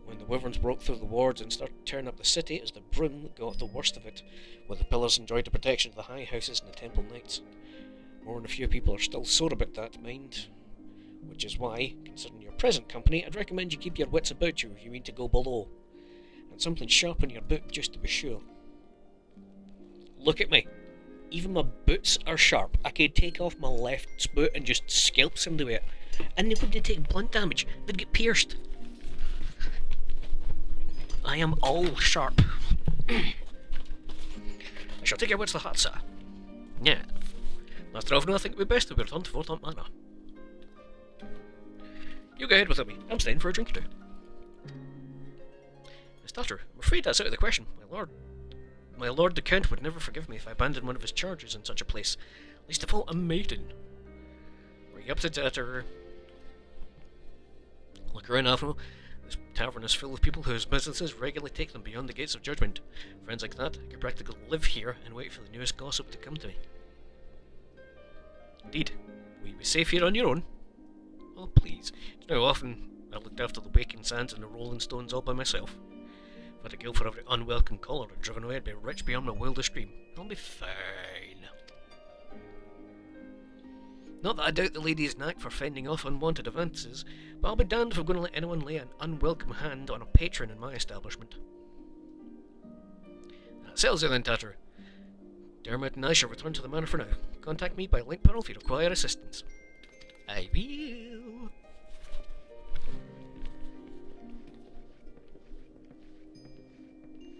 When the wyverns broke through the wards and started tearing up the city, it was the Broom that got the worst of it, where the pillars enjoyed the protection of the high houses and the temple knights. More than a few people are still sore about that, mind. Which is why, considering your present company, I'd recommend you keep your wits about you if you mean to go below. And something sharp in your boot just to be sure. Look at me. Even my boots are sharp. I could take off my left boot and just scalp somebody with it. And they wouldn't take blunt damage. They'd get pierced. I am all sharp. I shall take your wits to the heart, sir. Yeah. Master Alvin, I think it would be best if we return to Fort Manor. You go ahead with me. I'm staying for a drink or two. Miss Thatcher, I'm afraid that's out of the question, my lord. My lord the Count would never forgive me if I abandoned one of his charges in such a place. Least of all, a maiden. Were you up to Thatcher? Look around, Alvin. This tavern is full of people whose businesses regularly take them beyond the gates of judgment. Friends like that, I could practically live here and wait for the newest gossip to come to me. Indeed. Will you be safe here on your own? Oh, please. Do you know how often I looked after the waking sands and the rolling stones all by myself? If I had to kill for every unwelcome caller I'd driven away, I'd be rich beyond my wildest dream. I'll be fine. Not that I doubt the lady's knack for fending off unwanted advances, but I'll be damned if I'm going to let anyone lay an unwelcome hand on a patron in my establishment. That settles it then, Thatcher. Dermot and I shall return to the manor for now. Contact me by link panel if you require assistance. I will.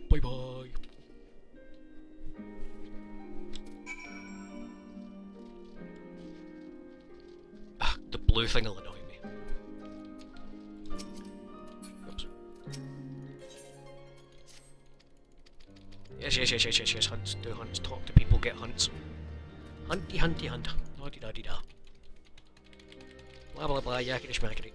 Bye bye. Ah, the blue thing will annoy me. Oops. Yes, hunts, do hunts, talk to people, get hunts. Hunty, hunty, hunt. La-di-da-di-da. Blah blah blah, yakety schmackety.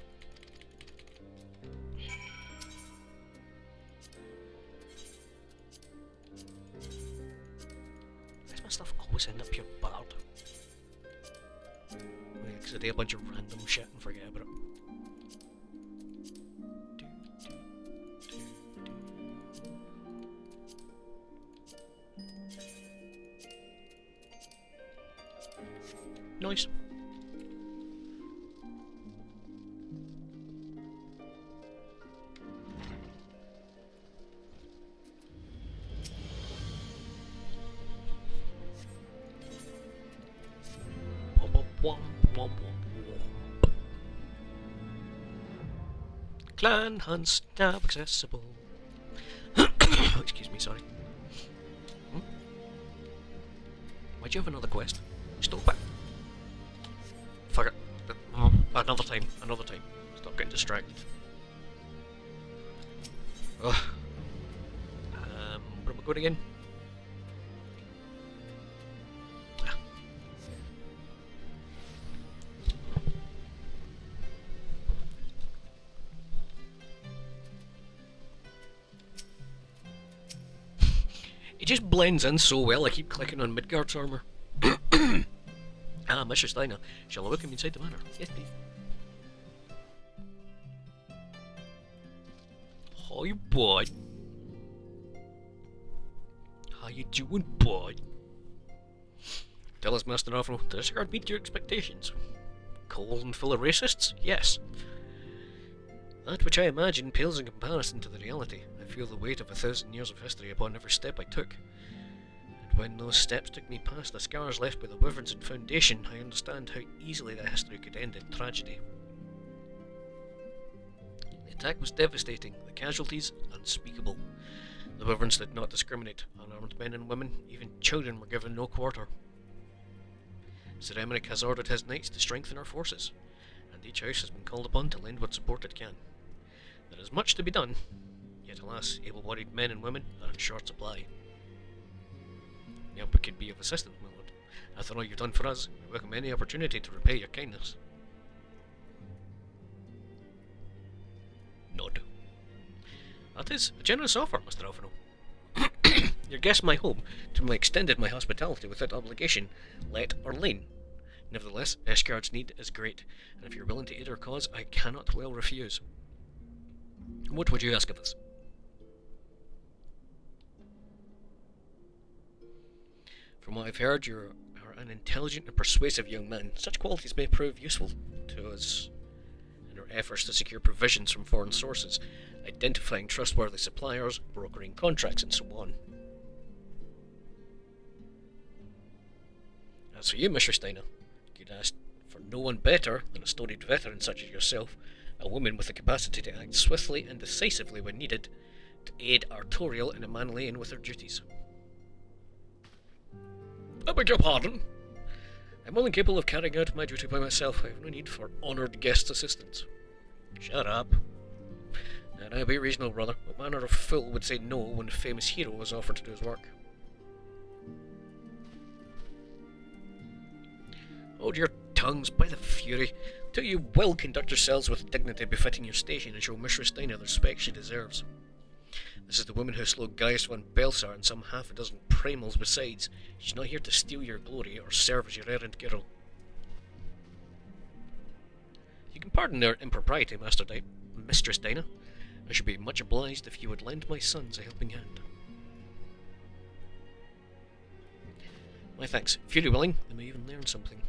Why's my stuff always end up here barred? Because I do a bunch of random shit and forget about it. Nice. Clan hunts now accessible. Excuse me, sorry. Why'd you have another quest? Stop it. Fuck it. Another time. Stop getting distracted. Ugh. Where am I going again? It just blends in so well, I keep clicking on Midgard's armour. Mistress Steiner, shall I welcome you inside the manor? Yes, please. Hi, bud. How you doing, bud? Tell us, Master Afro, did this guard meet your expectations? Cold and full of racists? Yes. That which I imagine pales in comparison to the reality. I feel the weight of 1,000 years of history upon every step I took. And when those steps took me past the scars left by the wyverns and Foundation, I understand how easily that history could end in tragedy. The attack was devastating, the casualties unspeakable. The wyverns did not discriminate. Unarmed men and women, even children, were given no quarter. Sir Emmerich has ordered his knights to strengthen our forces, and each house has been called upon to lend what support it can. There is much to be done, yet alas, able-bodied men and women are in short supply. I hope we could be of assistance, my lord. After all you've done for us, we welcome any opportunity to repay your kindness. Nod. That is a generous offer, Mr. Alphino. Your guests my home, to whom I extended my hospitality without obligation, let or lane. Nevertheless, Ishgard's need is great, and if you're willing to aid our cause, I cannot well refuse. What would you ask of us? From what I've heard, you are an intelligent and persuasive young man. Such qualities may prove useful to us in our efforts to secure provisions from foreign sources, identifying trustworthy suppliers, brokering contracts, and so on. As for you, Mr. Steiner, you'd ask for no one better than a storied veteran such as yourself, a woman with the capacity to act swiftly and decisively when needed, to aid Artorial in a Manlian with her duties. I beg your pardon? I'm more than capable of carrying out my duty by myself. I have no need for honoured guest assistance. Shut up. Now be reasonable, brother. What manner of fool would say no when a famous hero was offered to do his work? Hold your tongues, by the Fury, till you will conduct yourselves with dignity befitting your station and show Mistress Steiner the respect she deserves. This is the woman who slew Gaius von Belsar and some half a dozen primals besides. She's not here to steal your glory or serve as your errant girl. You can pardon their impropriety, Mistress Steiner. I should be much obliged if you would lend my sons a helping hand. My thanks. If you're willing, they may even learn something.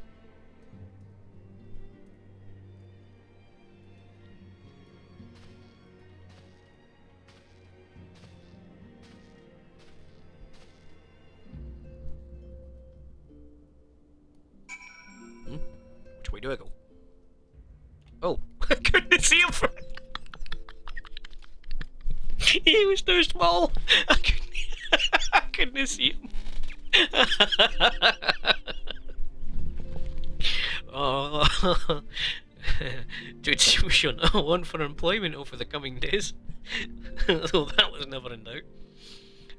Which way do I go? Oh, I couldn't see him for... He was too small. I couldn't see him. Oh, dude, we shall not want for employment over the coming days. Though that was never in doubt.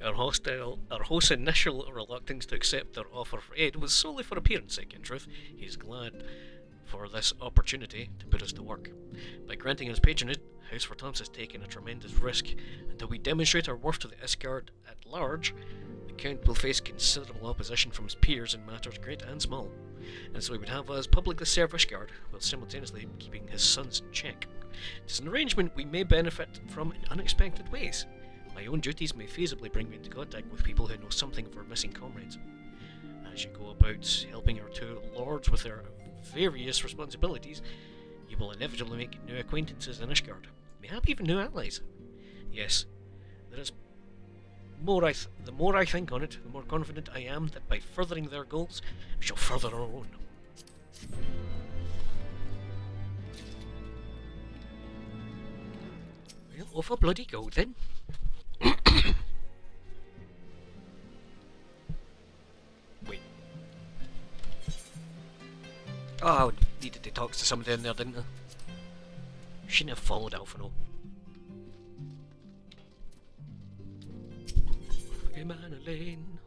Our host's initial reluctance to accept their offer for aid was solely for appearance sake. In truth, he's glad for this opportunity to put us to work. By granting us patronage, House Vertams has taken a tremendous risk. Until we demonstrate our worth to the Ishgard at large, the Count will face considerable opposition from his peers in matters great and small, and so he would have us publicly serve Ishgard, while simultaneously keeping his sons in check. It is an arrangement we may benefit from in unexpected ways. My own duties may feasibly bring me into contact with people who know something of our missing comrades. As you go about helping our two lords with their various responsibilities, you will inevitably make new acquaintances in Ishgard, mayhap even new allies. Yes, there is the more I think on it, the more confident I am that by furthering their goals, we shall further our own. Well, over bloody gold then. Wait. Oh, I needed to talk to somebody in there, didn't I? Shouldn't have followed Alphino. Man Lane.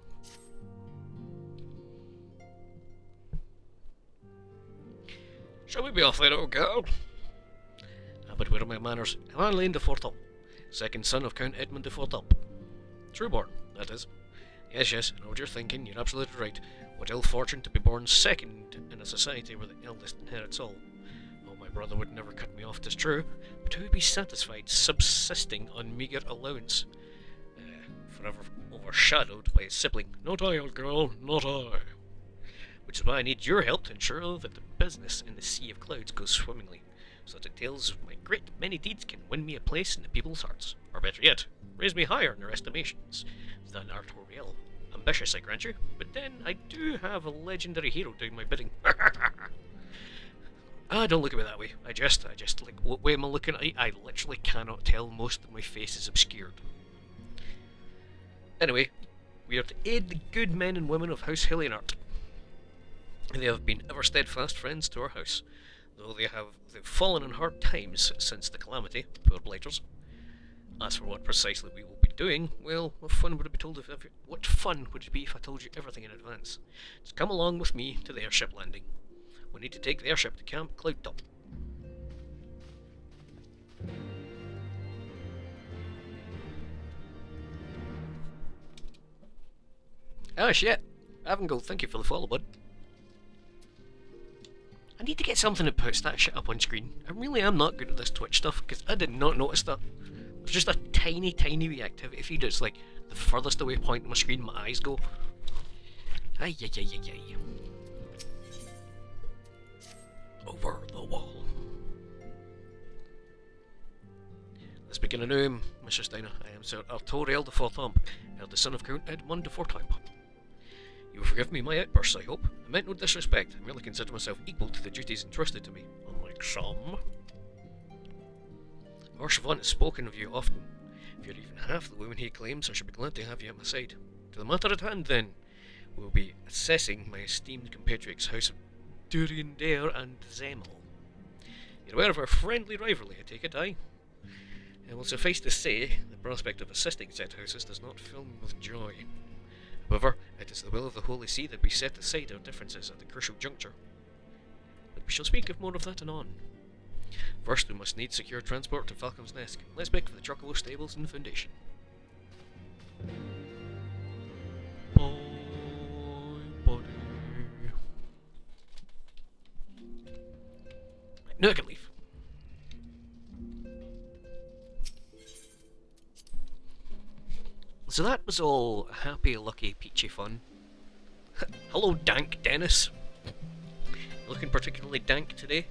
Shall we be off then, old girl? But where are my manners? Eman Lane de Fortop, second son of Count Edmund de Fortop. Trueborn, that is. Yes, I know what you're thinking, you're absolutely right. What ill fortune to be born second in a society where the eldest inherits all. Oh, my brother would never cut me off, 'tis true, but who would be satisfied subsisting on meagre allowance? Forever overshadowed by his sibling. Not I, old girl, not I. Which is why I need your help to ensure that the business in the sea of clouds goes swimmingly, so that the tales of my great many deeds can win me a place in the people's hearts, or better yet, raise me higher in their estimations than Artoriel. Ambitious, I grant you, but then I do have a legendary hero doing my bidding. Don't look at me that way. I just, like, what way am I looking at? I literally cannot tell. Most of my face is obscured. Anyway, we are to aid the good men and women of House Hillianart. They have been ever steadfast friends to our house, though they've fallen on hard times since the calamity, poor blighters. As for what precisely we will be doing, well, what fun would it be if I told you everything in advance? Just come along with me to the airship landing. We need to take the airship to Camp Cloudtop. Oh shit, Avangol, thank you for the follow, bud. I need to get something that puts that shit up on screen. I really am not good at this Twitch stuff, because I did not notice that. There's just a tiny wee activity feed. It's like the furthest away point on my screen my eyes go. Ay. Over the wall. Let's begin anew, Mrs. Steiner. I am Sir Artoriel de Fortamp, eldest son of Count Edmund de Fortamp. You will forgive me my outbursts, I hope. I meant no disrespect. I merely consider myself equal to the duties entrusted to me, unlike some. Archivant has spoken of you often. If you're even half the woman he claims, I should be glad to have you at my side. To the matter at hand, then, we will be assessing my esteemed compatriots' House of Durandare and Zemel. You're aware of our friendly rivalry, I take it, aye? It will suffice to say, the prospect of assisting said houses does not fill me with joy. However, it is the will of the Holy See that we set aside our differences at the crucial juncture. But we shall speak of more of that anon. First, we must need secure transport to Falcon's Nest. Let's make for the Chocobo stables and foundation. Now I can leave. So that was all happy, lucky, peachy fun. Hello, Dank Dennis. Looking particularly dank today.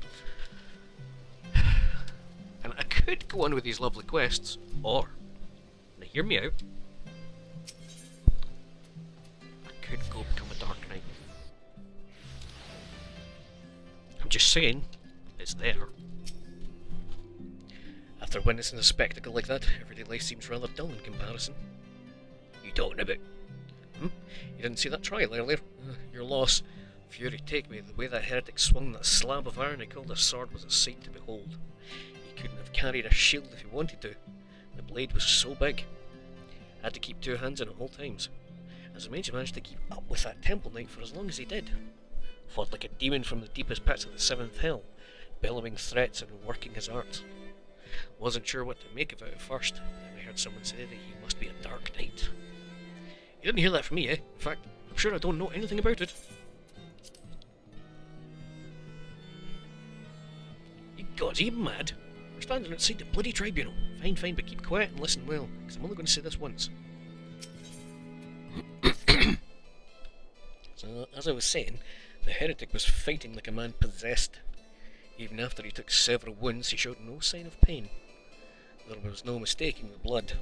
And I could go on with these lovely quests, or, now hear me out, I could go become a Dark Knight. I'm just saying, it's there. After witnessing a spectacle like that, everyday life seems rather dull in comparison. You talking about? You didn't see that trial earlier? Your loss. Fury take me, the way that heretic swung that slab of iron he called a sword was a sight to behold. He couldn't have carried a shield if he wanted to. The blade was so big. Had to keep two hands on it all times. As he managed to keep up with that temple knight for as long as he did. Fought like a demon from the deepest pits of the seventh hell, bellowing threats and working his arts. Wasn't sure what to make of it at first, then I heard someone say that he must be a Dark Knight. You didn't hear that from me, eh? In fact, I'm sure I don't know anything about it. You gods, are you mad? We're standing outside the bloody tribunal. Fine, but keep quiet and listen well, because I'm only going to say this once. So, as I was saying, the heretic was fighting like a man possessed. Even after he took several wounds, he showed no sign of pain. There was no mistaking the blood.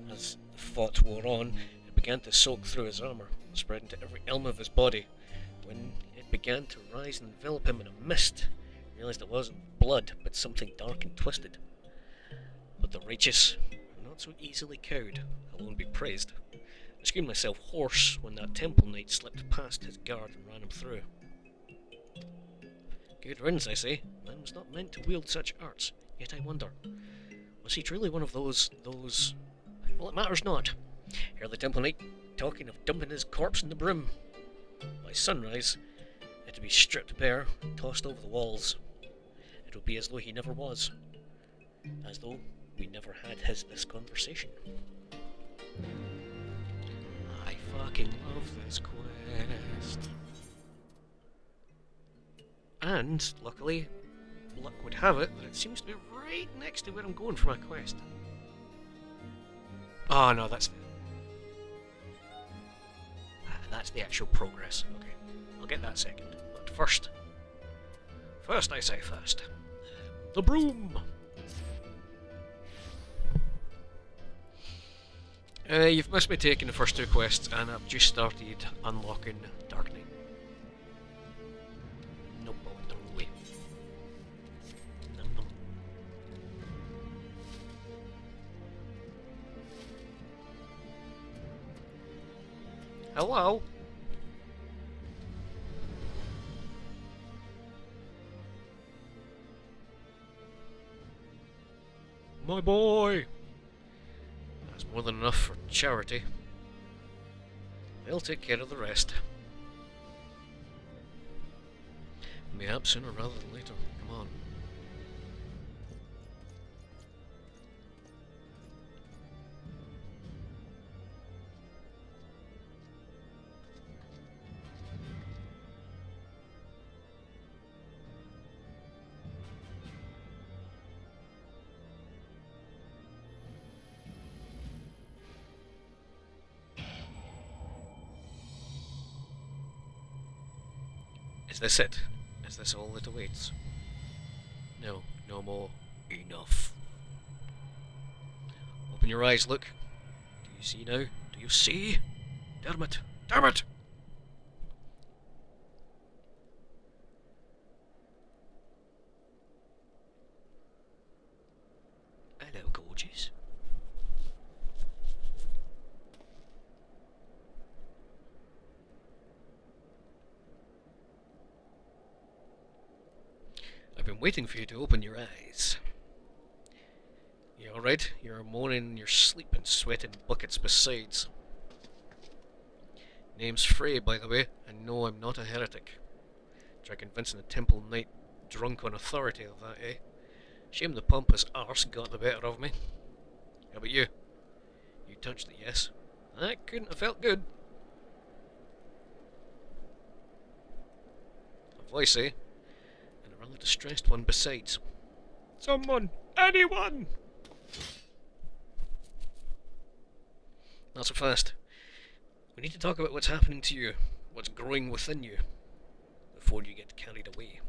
As the fight wore on, it began to soak through his armour, spread into every element of his body. When it began to rise and envelop him in a mist, he realised it wasn't blood, but something dark and twisted. But the righteous are not so easily cowed, alone be praised. I screamed myself hoarse when that temple knight slipped past his guard and ran him through. Good riddance, I say. Man was not meant to wield such arts. Yet I wonder, was he truly one of those... Well, it matters not. Hear the temple knight talking of dumping his corpse in the brim. By sunrise, it would be stripped bare and tossed over the walls. It would be as though he never was. As though we never had this conversation. I fucking love this quest. And, luckily, luck would have it that it seems to be right next to where I'm going for my quest. Oh no, that's the actual progress. Okay, I'll get that second. But first I say first, the broom. You've missed me taking the first two quests, and I've just started unlocking Dark Knight. No bother way. Nom. Hello? My boy! That's more than enough for charity. They'll take care of the rest. Mayhap sooner rather than later. Come on. Is this it? Is this all that awaits? No, no more. Enough. Open your eyes, look. Do you see now? Do you see? Damn it! Damn it! Hello, gorgeous. I've been waiting for you to open your eyes. You alright? You're moaning in your sleep and sweating buckets besides. Name's Frey, by the way, and no, I'm not a heretic. Try convincing a temple knight drunk on authority of that, eh? Shame the pompous arse got the better of me. How about you? You touched it, yes? That couldn't have felt good. A voice, eh? And a rather distressed one besides. Someone! Anyone! Not so fast. We need to talk about what's happening to you, what's growing within you, before you get carried away.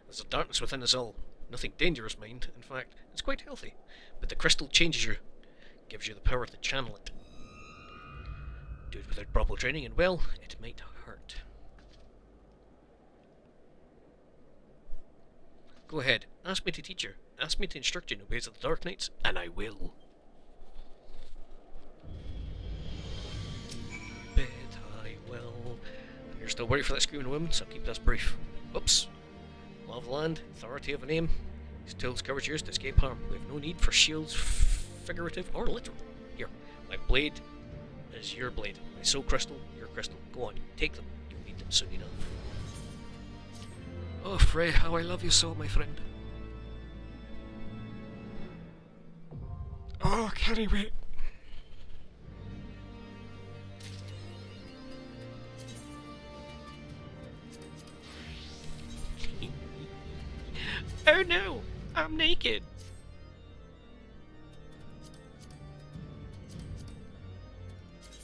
There's a darkness within us all. Nothing dangerous, mind. In fact, it's quite healthy. But the crystal changes you, gives you the power to channel it. Do it without proper training, and well, it might hurt. Go ahead, ask me to teach you. Ask me to instruct you in the ways of the Dark Knights, and I will. Bet I will. You're still worried for that screaming woman, so I'll keep this brief. Oops. Law of the land, authority of a name. These tools courage used to escape harm. We have no need for shields, figurative or literal. Here, my blade is your blade. My soul crystal, your crystal. Go on, take them. You'll need them soon enough. Oh, Frey, how I love you so, my friend. Oh, can't wait. Oh no, I'm naked.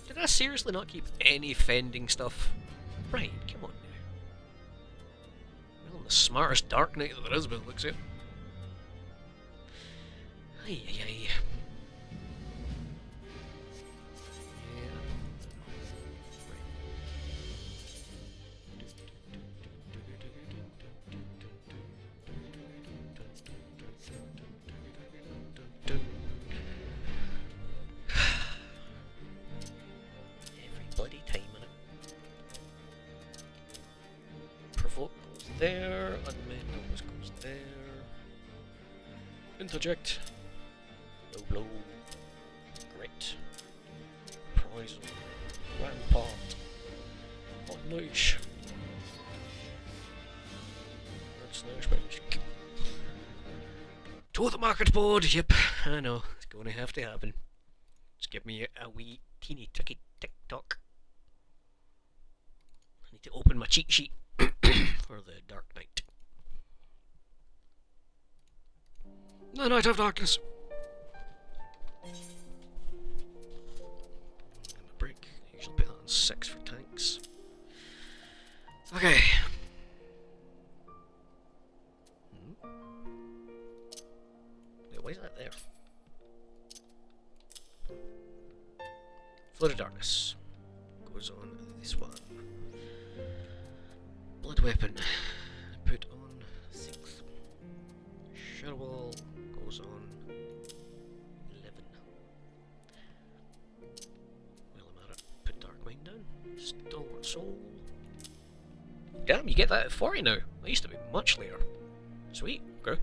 Did I seriously not keep any fending stuff? Right, come on now. Well, I'm the smartest Dark Knight that there is, but it looks it. Aye, aye, aye. there. Unmanned always goes there. Interject. Low blow. Great. Poison. Rampart. Unleash. Slash magic. To the market board. Yep, I know. It's going to have to happen. Just give me a wee teeny ticky tick tock. I need to open my cheat sheet for the Dark Knight. The Night of Darkness. Gonna break. Usually put that on 6 for tanks. Okay. Wait, why is that there? Flood of Darkness goes on this one. Blood Weapon put on 6. Shadow Wall goes on 11. Well, I'm at it. Put Dark Mind down. Stalwart Soul. Damn, you get that at 40 now. That used to be much later. Sweet, okay.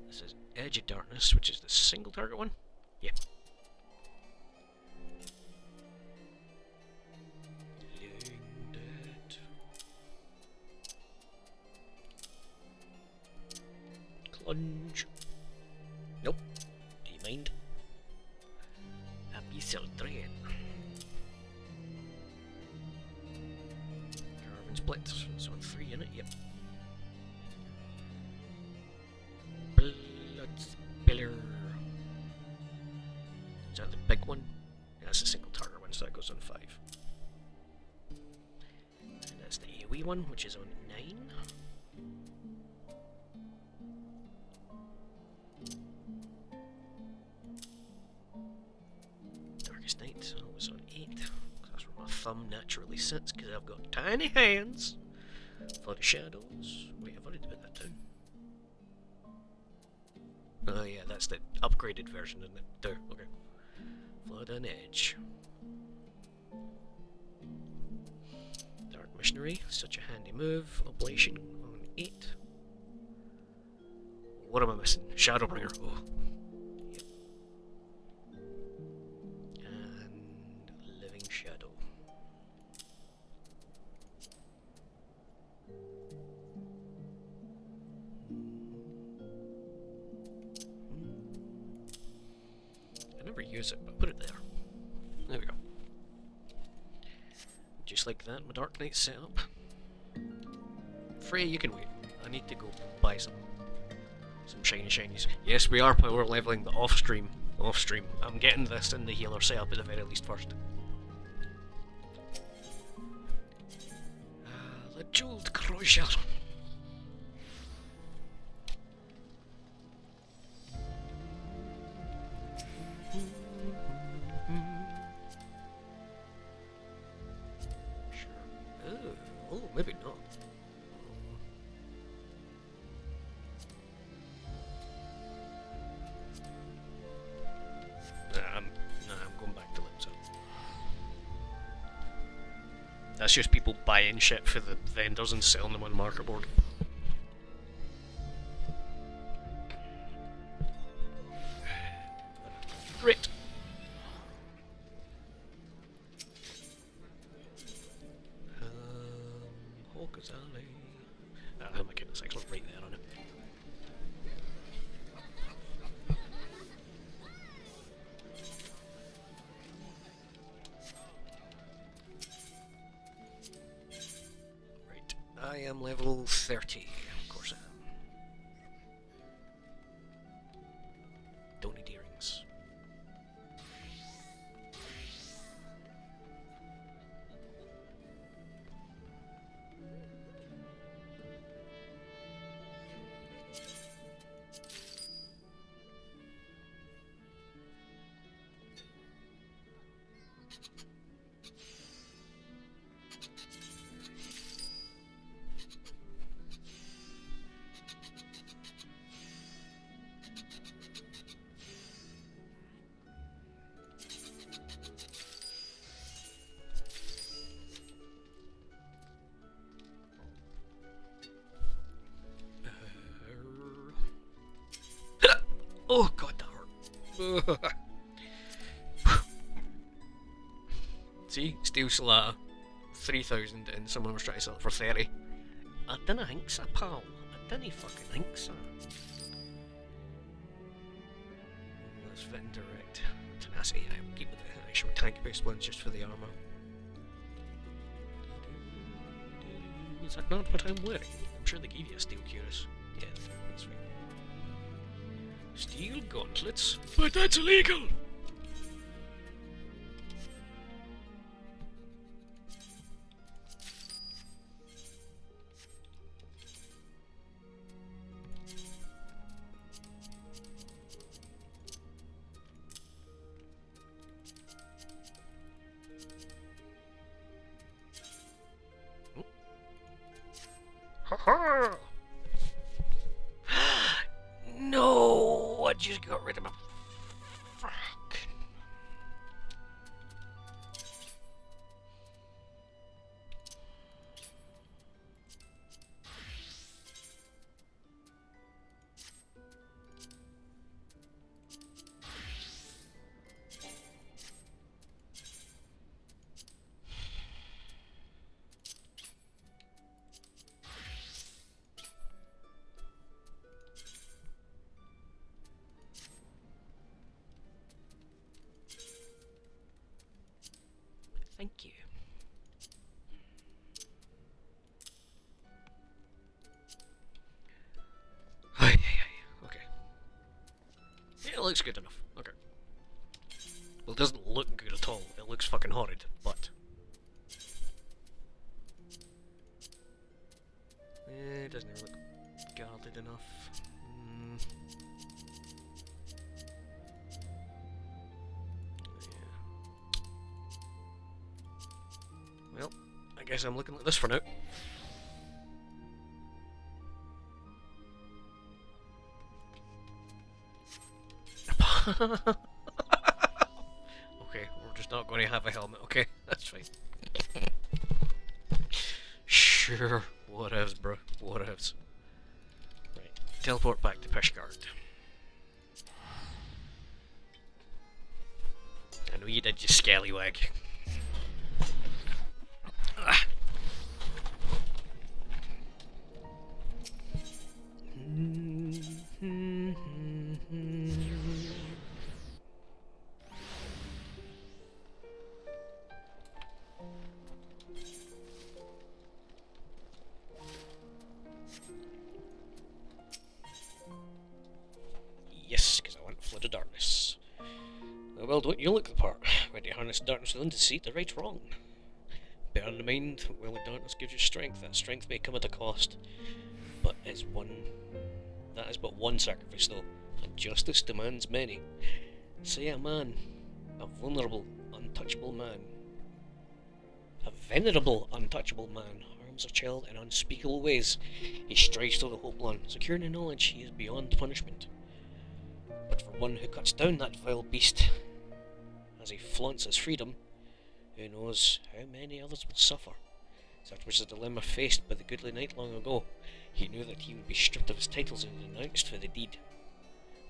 This is Edge of Darkness, which is the single target one. Yeah. Clunge. Nope. Do you mind? Abyssal Dread. Carbon Split. It's on 3 in it, yep. Blood Spiller. Is that the big one? Yeah, that's the single target one, so that goes on 5. And that's the AoE one, which is on 9. Darkest Night, I was on 8. That's where my thumb naturally sits, because I've got tiny hands. Flood of Shadows. Wait, I've already put that down. Oh yeah, that's the upgraded version, isn't it? There, okay. Flood and Edge. Dark Missionary, such a handy move. Oblation on 8. What am I missing? Shadowbringer. Oh. Yep. And Living Shadow. I never use it, but put it there. There we go. Just like that, my Dark Knight setup. Freya, you can wait. I need to go buy some shiny shinies. Yes, we are power leveling the off stream. I'm getting this in the healer setup at the very least first. The Jeweled Crusher. Oh, maybe not. I'm going back to Limsa. That's just people buying shit for the vendors and selling them on market board. Great. Hawker's Alley. Oh my goodness, actually right there on it. Right, I am level 30. Of course I am. Don't need earrings. See, Steel Solata, 3,000, and someone was trying to sell it for 30. I dinna think so, pal. I dinna fucking think so. Let's fit and direct. Tenacity, I will keep with the actual tank-based ones just for the armour. Is that not what I'm wearing? I'm sure they gave you a steel cuirass. Yeah, that's right. Steel gauntlets? But that's illegal! No, I just got rid of my fuck. Thank you. Okay. Yeah, it looks good enough. Okay. Well, it doesn't look good at all. It looks fucking horrid, but... it doesn't really look guarded enough. Well, I guess I'm looking at this for now. Okay, we're just not going to have a helmet. Okay, that's fine. Sure, whatevs, bro. Whatevs. Right, teleport back to Pishgard. I know you did, you scallywag. Ah. Yes, because I want Flood of Darkness. Well, don't you look the part. When you harness darkness within to see the right wrong. Bear in mind, while the darkness gives you strength, that strength may come at a cost. But that is but one sacrifice though, and justice demands many. Say a man, a vulnerable, untouchable man, a venerable, untouchable man, harms a child in unspeakable ways. He strives to the Hopeland, secure in the knowledge he is beyond punishment. But for one who cuts down that vile beast, as he flaunts his freedom, who knows how many others will suffer? Such was the dilemma faced by the goodly knight long ago. He knew that he would be stripped of his titles and denounced for the deed.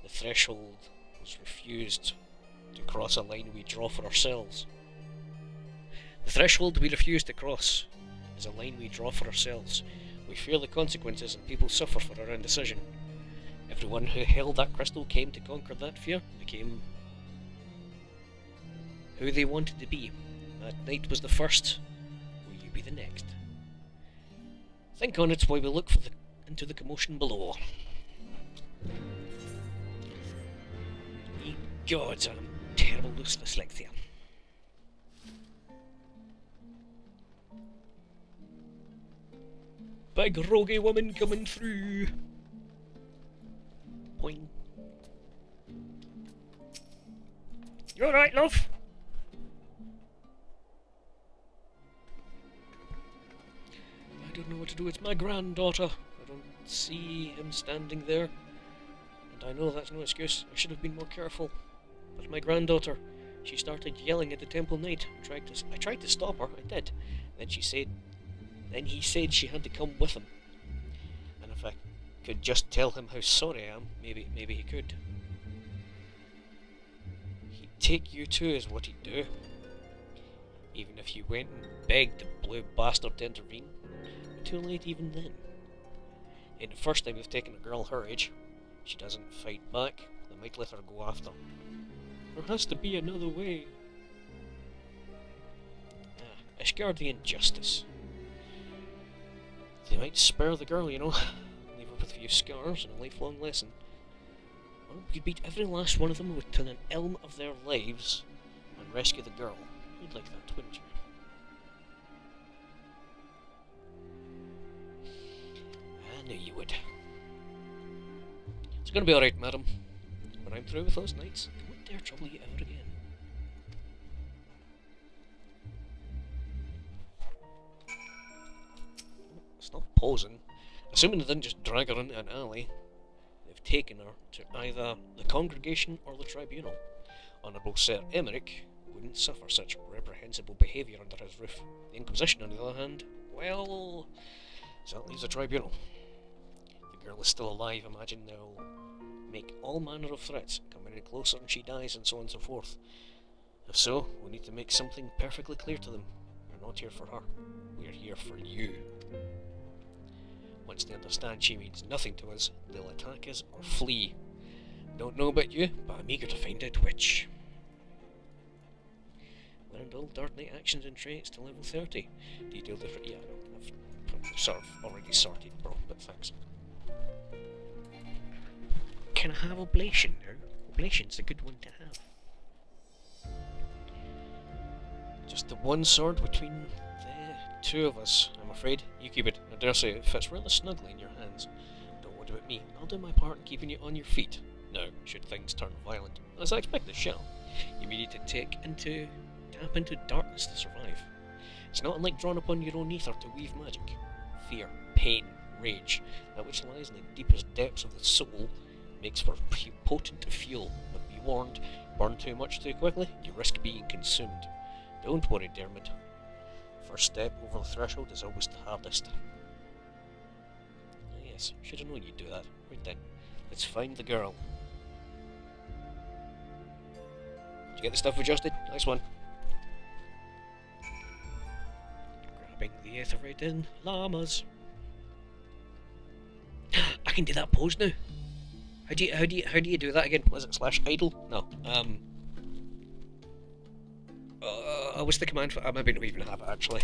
The threshold was refused to cross a line we draw for ourselves. The threshold we refuse to cross is a line we draw for ourselves. We fear the consequences and people suffer for our indecision. Everyone who held that crystal came to conquer that fear, became who they wanted to be. That night was the first. Will you be the next? Think on it while we look into the commotion below. Ye gods, I'm terrible dyslexia. Big roguey woman coming through. Boing. You alright, love? I don't know what to do. It's my granddaughter. I don't see him standing there. And I know that's no excuse. I should have been more careful. But my granddaughter, she started yelling at the temple knight. I tried to stop her. I did. Then he said she had to come with him. And if I could just tell him how sorry I am, maybe he could. take you two is what he'd do. Even if you went and begged the blue bastard to intervene, but too late even then. Ain't the first time we've taken a girl her age. She doesn't fight back, they might let her go after. There has to be another way. I scared the injustice. They might spare the girl, you know, leave her with a few scars and a lifelong lesson. Or you'd beat every last one of them within an elm of their lives and rescue the girl. You'd like that, wouldn't you? I knew you would. It's gonna be alright, madam. When I'm through with those knights, they won't dare trouble you ever again. Stop pausing. Assuming they didn't just drag her into an alley, they've taken her to either the congregation or the tribunal. Honourable Sir Emmerich wouldn't suffer such reprehensible behaviour under his roof. The Inquisition, on the other hand, well, so that leaves the tribunal. If the girl is still alive, imagine they'll make all manner of threats, coming in closer and she dies, and so on and so forth. If so, we need to make something perfectly clear to them. We're not here for her. We're here for you. Once they understand she means nothing to us, they'll attack us or flee. Don't know about you, but I'm eager to find out which. Learned all Dark Knight actions and traits to level 30. Detailed different. Yeah, I know. I've sort of already sorted, bro, but thanks. Can I have Oblation now? Oblation's a good one to have. Just the one sword between the two of us, I'm afraid. You keep it. I dare say it fits rather snugly in your hands. Don't worry about me. I'll do my part in keeping you on your feet. Now, should things turn violent, as I expect they shall, you may need to tap into darkness to survive. It's not unlike drawing upon your own ether to weave magic. Fear, pain, rage, that which lies in the deepest depths of the soul, makes for potent fuel, but be warned, burn too much too quickly, you risk being consumed. Don't worry, Dermot. First step over the threshold is always the hardest. Ah, yes, should have known you'd do that. Right then, let's find the girl. Did you get the stuff adjusted? Nice one. Grabbing the aetherite in llamas. I can do that pose now. How do you do that again? Was it slash idle? No. What's the command for? I maybe don't even have it actually.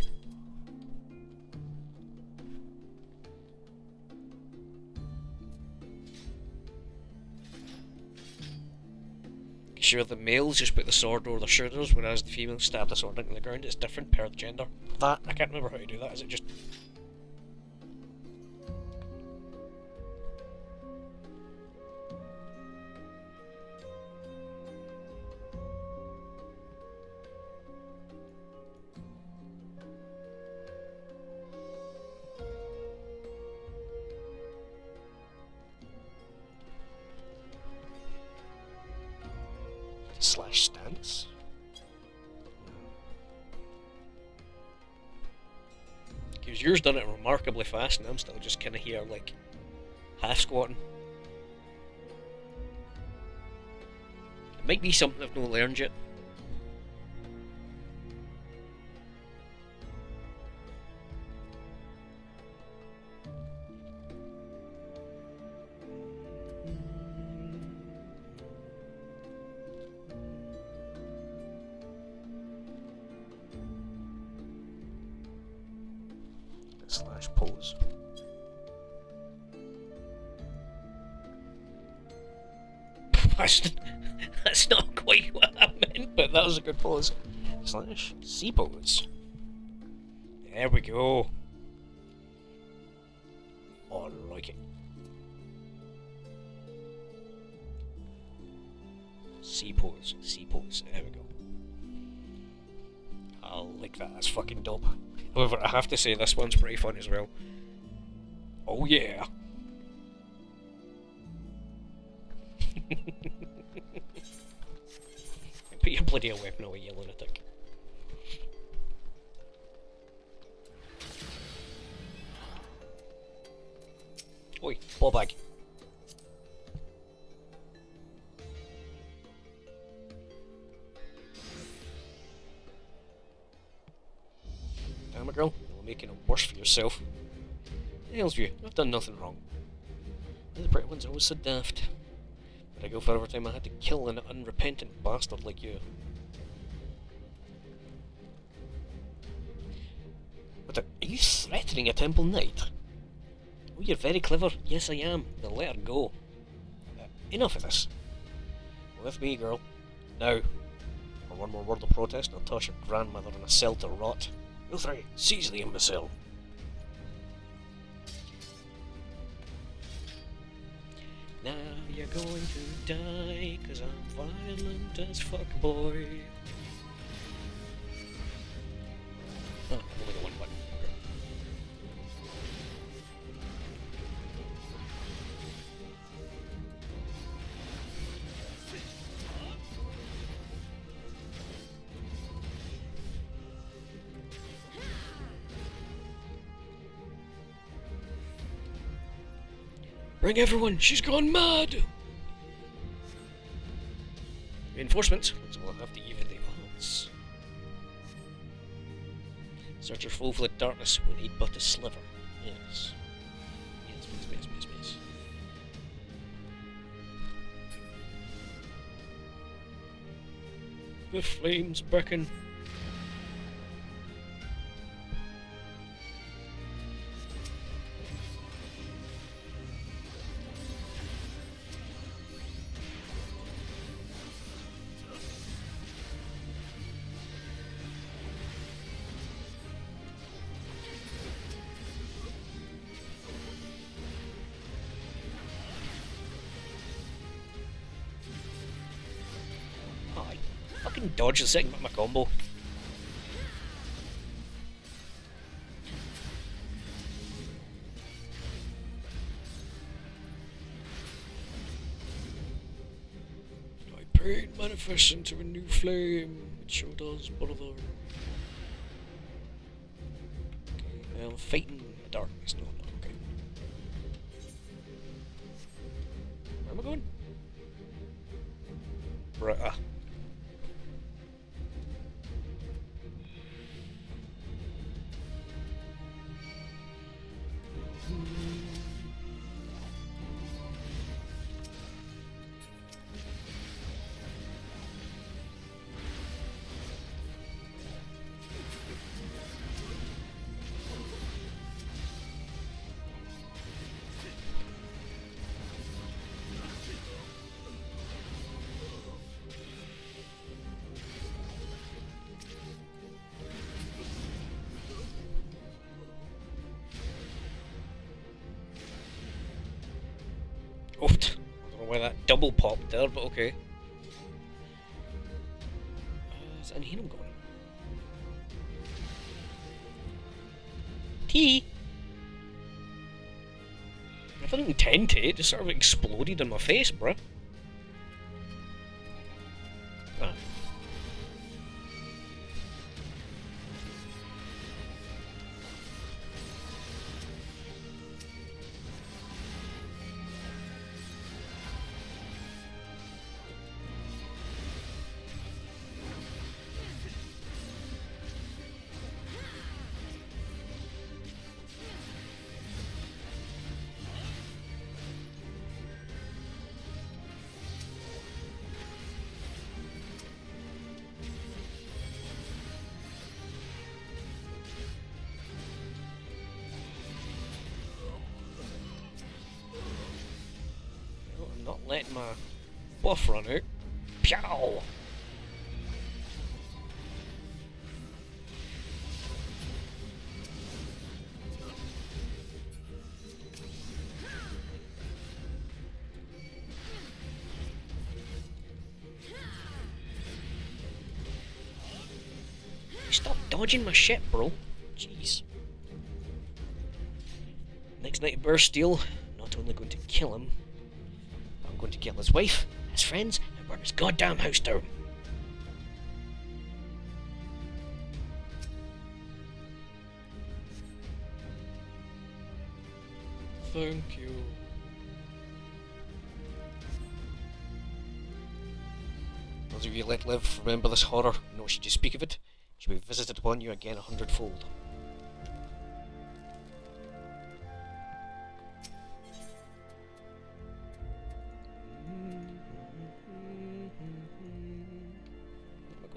Sure, the males just put the sword over their shoulders, whereas the females stab the sword into the ground. It's different per gender. That I can't remember how to do that. Is it just? Slash stance. Because yours done it remarkably fast, and I'm still just kind of here, like, half squatting. It might be something I've not learned yet. Slash pose. That's not quite what I meant, but that was a good pose. Slash C pose. There we go. Oh, I like it. C pose, C pose. There we go. I like that. That's fucking dope. However, I have to say this one's pretty fun as well. Oh yeah. Put your bloody weapon away, you lunatic. Oi, ball bag. girl. You're making it worse for yourself. The hell's you? I've done nothing wrong. The pretty ones are always so daft. But I go for every time I had to kill an unrepentant bastard like you. What are you threatening a temple knight? Oh, you're very clever. Yes, I am. Now let her go. Enough of this. With me, girl. Now. For one more word of protest, and I'll toss your grandmother in a cell to rot. You three, seize the imbecile. Now you're going to die, 'cause I'm violent as fuck, boy. Oh, only got one button. Okay. Bring everyone, she's gone mad! Reinforcements, we'll have to even the odds. Searchers full of darkness, we need but a sliver. Yes. Yes. The flames beckon. Dodge the second my combo. I prayed manifest into a new flame. It sure does, brother. Okay, now I'm fighting the darkness. No, okay. Where am I going? Right, I don't know why that double popped there, but okay. Is that an healing going? T? I didn't intend to, it just sort of exploded in my face, bruh. Ah. Not letting my buff run out. Pow! Stop dodging my shit, bro. Jeez. Next night, Burst Steel, not only going to kill him, I'm going to kill his wife, his friends, and burn his goddamn house down. Thank you. Those of you let live remember this horror, nor should you speak of it. It shall be visited upon you again 100-fold.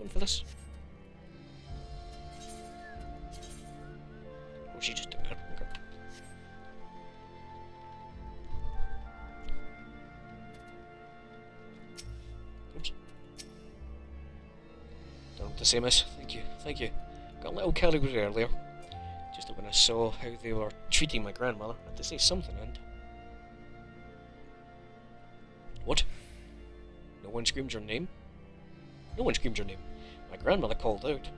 Going for this? Oh, she just did that. Okay. Oops. Don't to say, miss. Thank you. Thank you. Got a little carried away earlier. Just when I saw how they were treating my grandmother, I had to say something, and... What? No one screamed your name? No one screamed your name. My grandmother called out.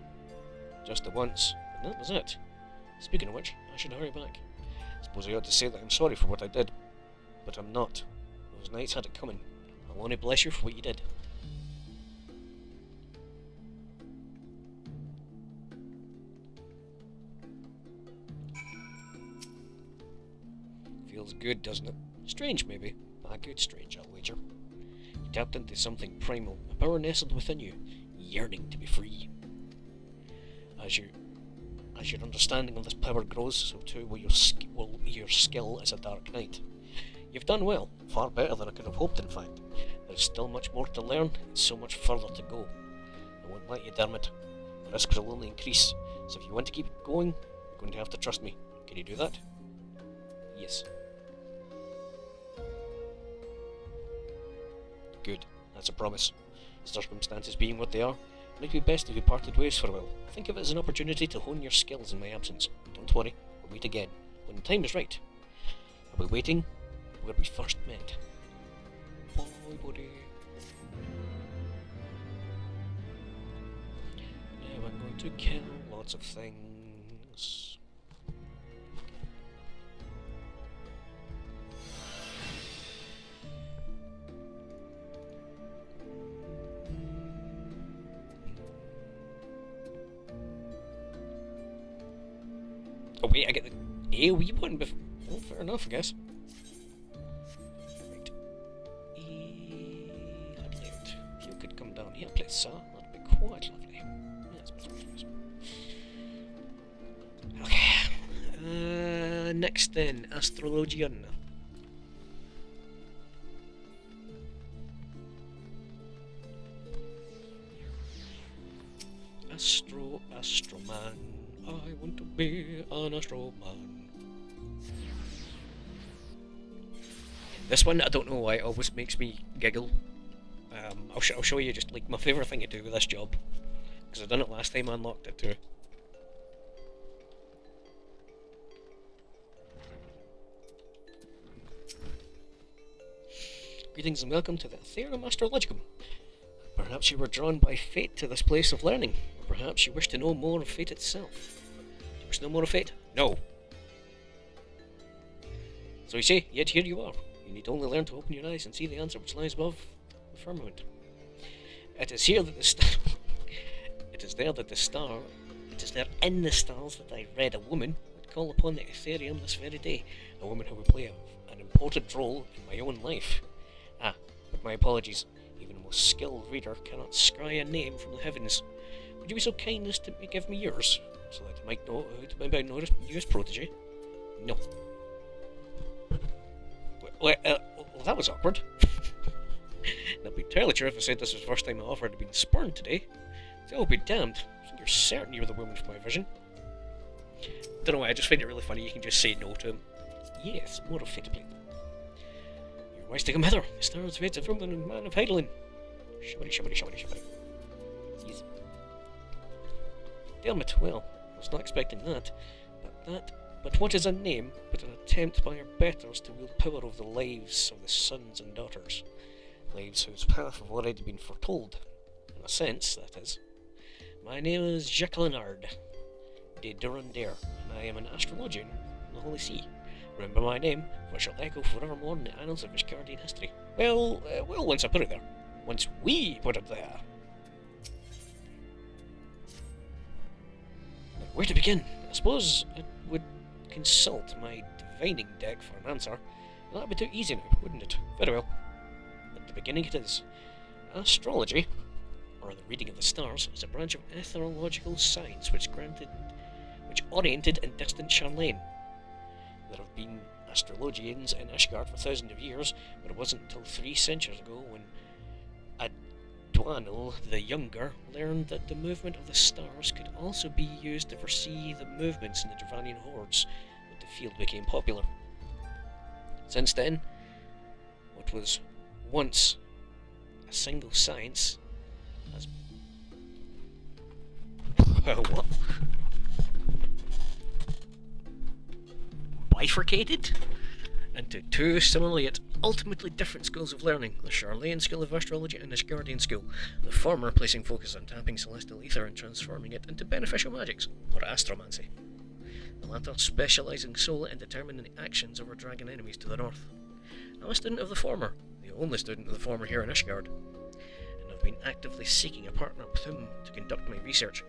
Just the once, and that was it. Speaking of which, I should hurry back. Suppose I ought to say that I'm sorry for what I did. But I'm not. Those nights had it coming. I'll only bless you for what you did. Feels good, doesn't it? Strange, maybe. A good strange, I'll wager. You tapped into something primal, a power nestled within you, yearning to be free. As your understanding of this power grows, so too will your skill as a Dark Knight. You've done well, far better than I could have hoped, in fact. There's still much more to learn, and so much further to go. I won't let you, Dermot. The risks will only increase, so if you want to keep going, you're going to have to trust me. Can you do that? Yes. Good, that's a promise. Circumstances being what they are, it might be best if we parted ways for a while. Think of it as an opportunity to hone your skills in my absence. Don't worry, we'll meet again, when the time is right. I'll be waiting where we first met. Bye, buddy. Now I'm going to kill lots of things. Oh wait, I get the AoE one before. Oh, fair enough, I guess. Right. Adelaide, if you could come down here, please, sir, that'd be quite lovely. Yes, okay. Next then, Astrologian. Astroman. I want to be an Astroman. This one, I don't know why, it always makes me giggle. I'll show you just like my favourite thing to do with this job, because I done it last time I unlocked it too. Greetings and welcome to the Theorem Astrologicum. Perhaps you were drawn by fate to this place of learning, or perhaps you wish to know more of fate itself. Do you wish to know more of fate? No. So you say, yet here you are. You need only learn to open your eyes and see the answer which lies above the firmament. It is here that the star... It is there in the stars that I read a woman would call upon the Ethereum this very day. A woman who would play an important role in my own life. Ah, but my apologies. Even the most skilled reader cannot scry a name from the heavens. Would you be so kind as to give me yours, so that I might know who to maybe notice you as protege? No. Well, that was awkward. And I'd be entirely sure if I said this was the first time my offer had been spurned today. So I'll be damned. You're certain you're the woman for my vision. Don't know why, I just find it really funny you can just say no to him. Yes, more of fate, please. You're wise to come hither. The stars, fates, and from and man of Heidelin. Shibbity. Yes. Dermot, well, I was not expecting that. But what is a name but an attempt by our betters to wield power over the lives of the sons and daughters? Lives whose path have already been foretold. In a sense, that is. My name is Jacques Lenard de Durandare, and I am an astrologian in the Holy See. Remember my name, for it shall echo forevermore in the annals of Ishgardian history. Well, once I put it there. Once we put it there. Now, where to begin? I suppose I would consult my divining deck for an answer. That'd be too easy now, wouldn't it? Very well. At the beginning it is. Astrology, or the reading of the stars, is a branch of astrological science which oriented in distant Charlene. There have been astrologians in Ishgard for thousands of years, but it wasn't until 3 centuries ago when a Dwanel the Younger learned that the movement of the stars could also be used to foresee the movements in the Dravanian hordes, and the field became popular. Since then, what was once a single science has... what? Bifurcated into two similarly yet ultimately different schools of learning, the Charlayan School of Astrology and the Asgardian School, the former placing focus on tapping celestial ether and transforming it into beneficial magics, or astromancy, the latter specialising solely in determining the actions of our dragon enemies to the north. I'm a student of the former, the only student of the former here in Ishgard, and I've been actively seeking a partner with whom to conduct my research.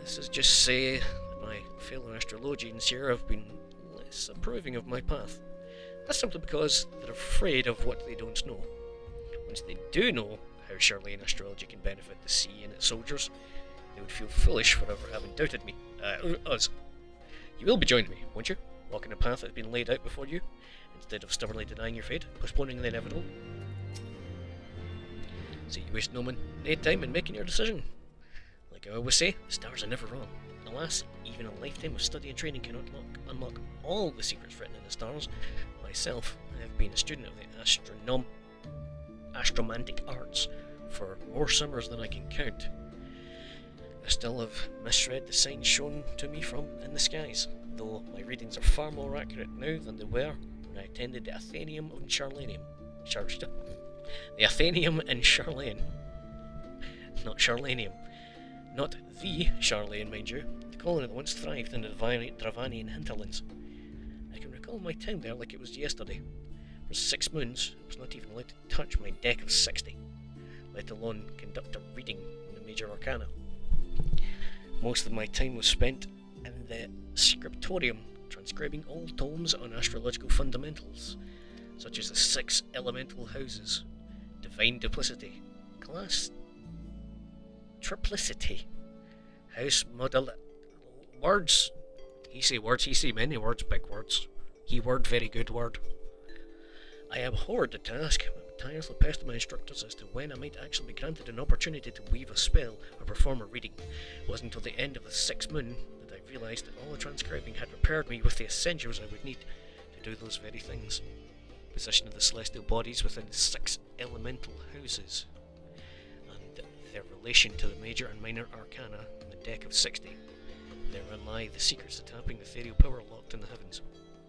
This is just say that my fellow astrologians here have been less approving of my path. That's simply because they're afraid of what they don't know. Once they do know how Charlayan astrology can benefit the sea and its soldiers, they would feel foolish for ever having doubted me. Us. You will be joining me, won't you? Walking a path that's been laid out before you, instead of stubbornly denying your fate, postponing the inevitable. So you waste no time in making your decision. Like I always say, the stars are never wrong. Alas, even a lifetime of study and training cannot unlock all the secrets written in the stars. Myself, I have been a student of the astromantic arts for more summers than I can count. I still have misread the signs shown to me from in the skies, though my readings are far more accurate now than they were when I attended the Athenaeum in Charlanium. The Athenaeum in Charlane. Not Charlanium. Not the Charlane, mind you. The colony that once thrived in the Dravanian hinterlands. I can recall my time there like it was yesterday. For 6 moons, I was not even allowed to touch my deck of 60, let alone conduct a reading in the major arcana. Most of my time was spent in the scriptorium, transcribing all tomes on astrological fundamentals, such as the 6 elemental houses, divine duplicity, class triplicity, house model, words. He say words, he say many words, big words. He word, very good word. I abhorred the task, but tirelessly pestered my instructors as to when I might actually be granted an opportunity to weave a spell or perform a reading. It wasn't until the end of the 6th moon that I realised that all the transcribing had prepared me with the essentials I would need to do those very things. Position of the celestial bodies within the 6 elemental houses, and their relation to the major and minor arcana in the deck of 60. Therein lie the secrets of tapping the ethereal power locked in the heavens.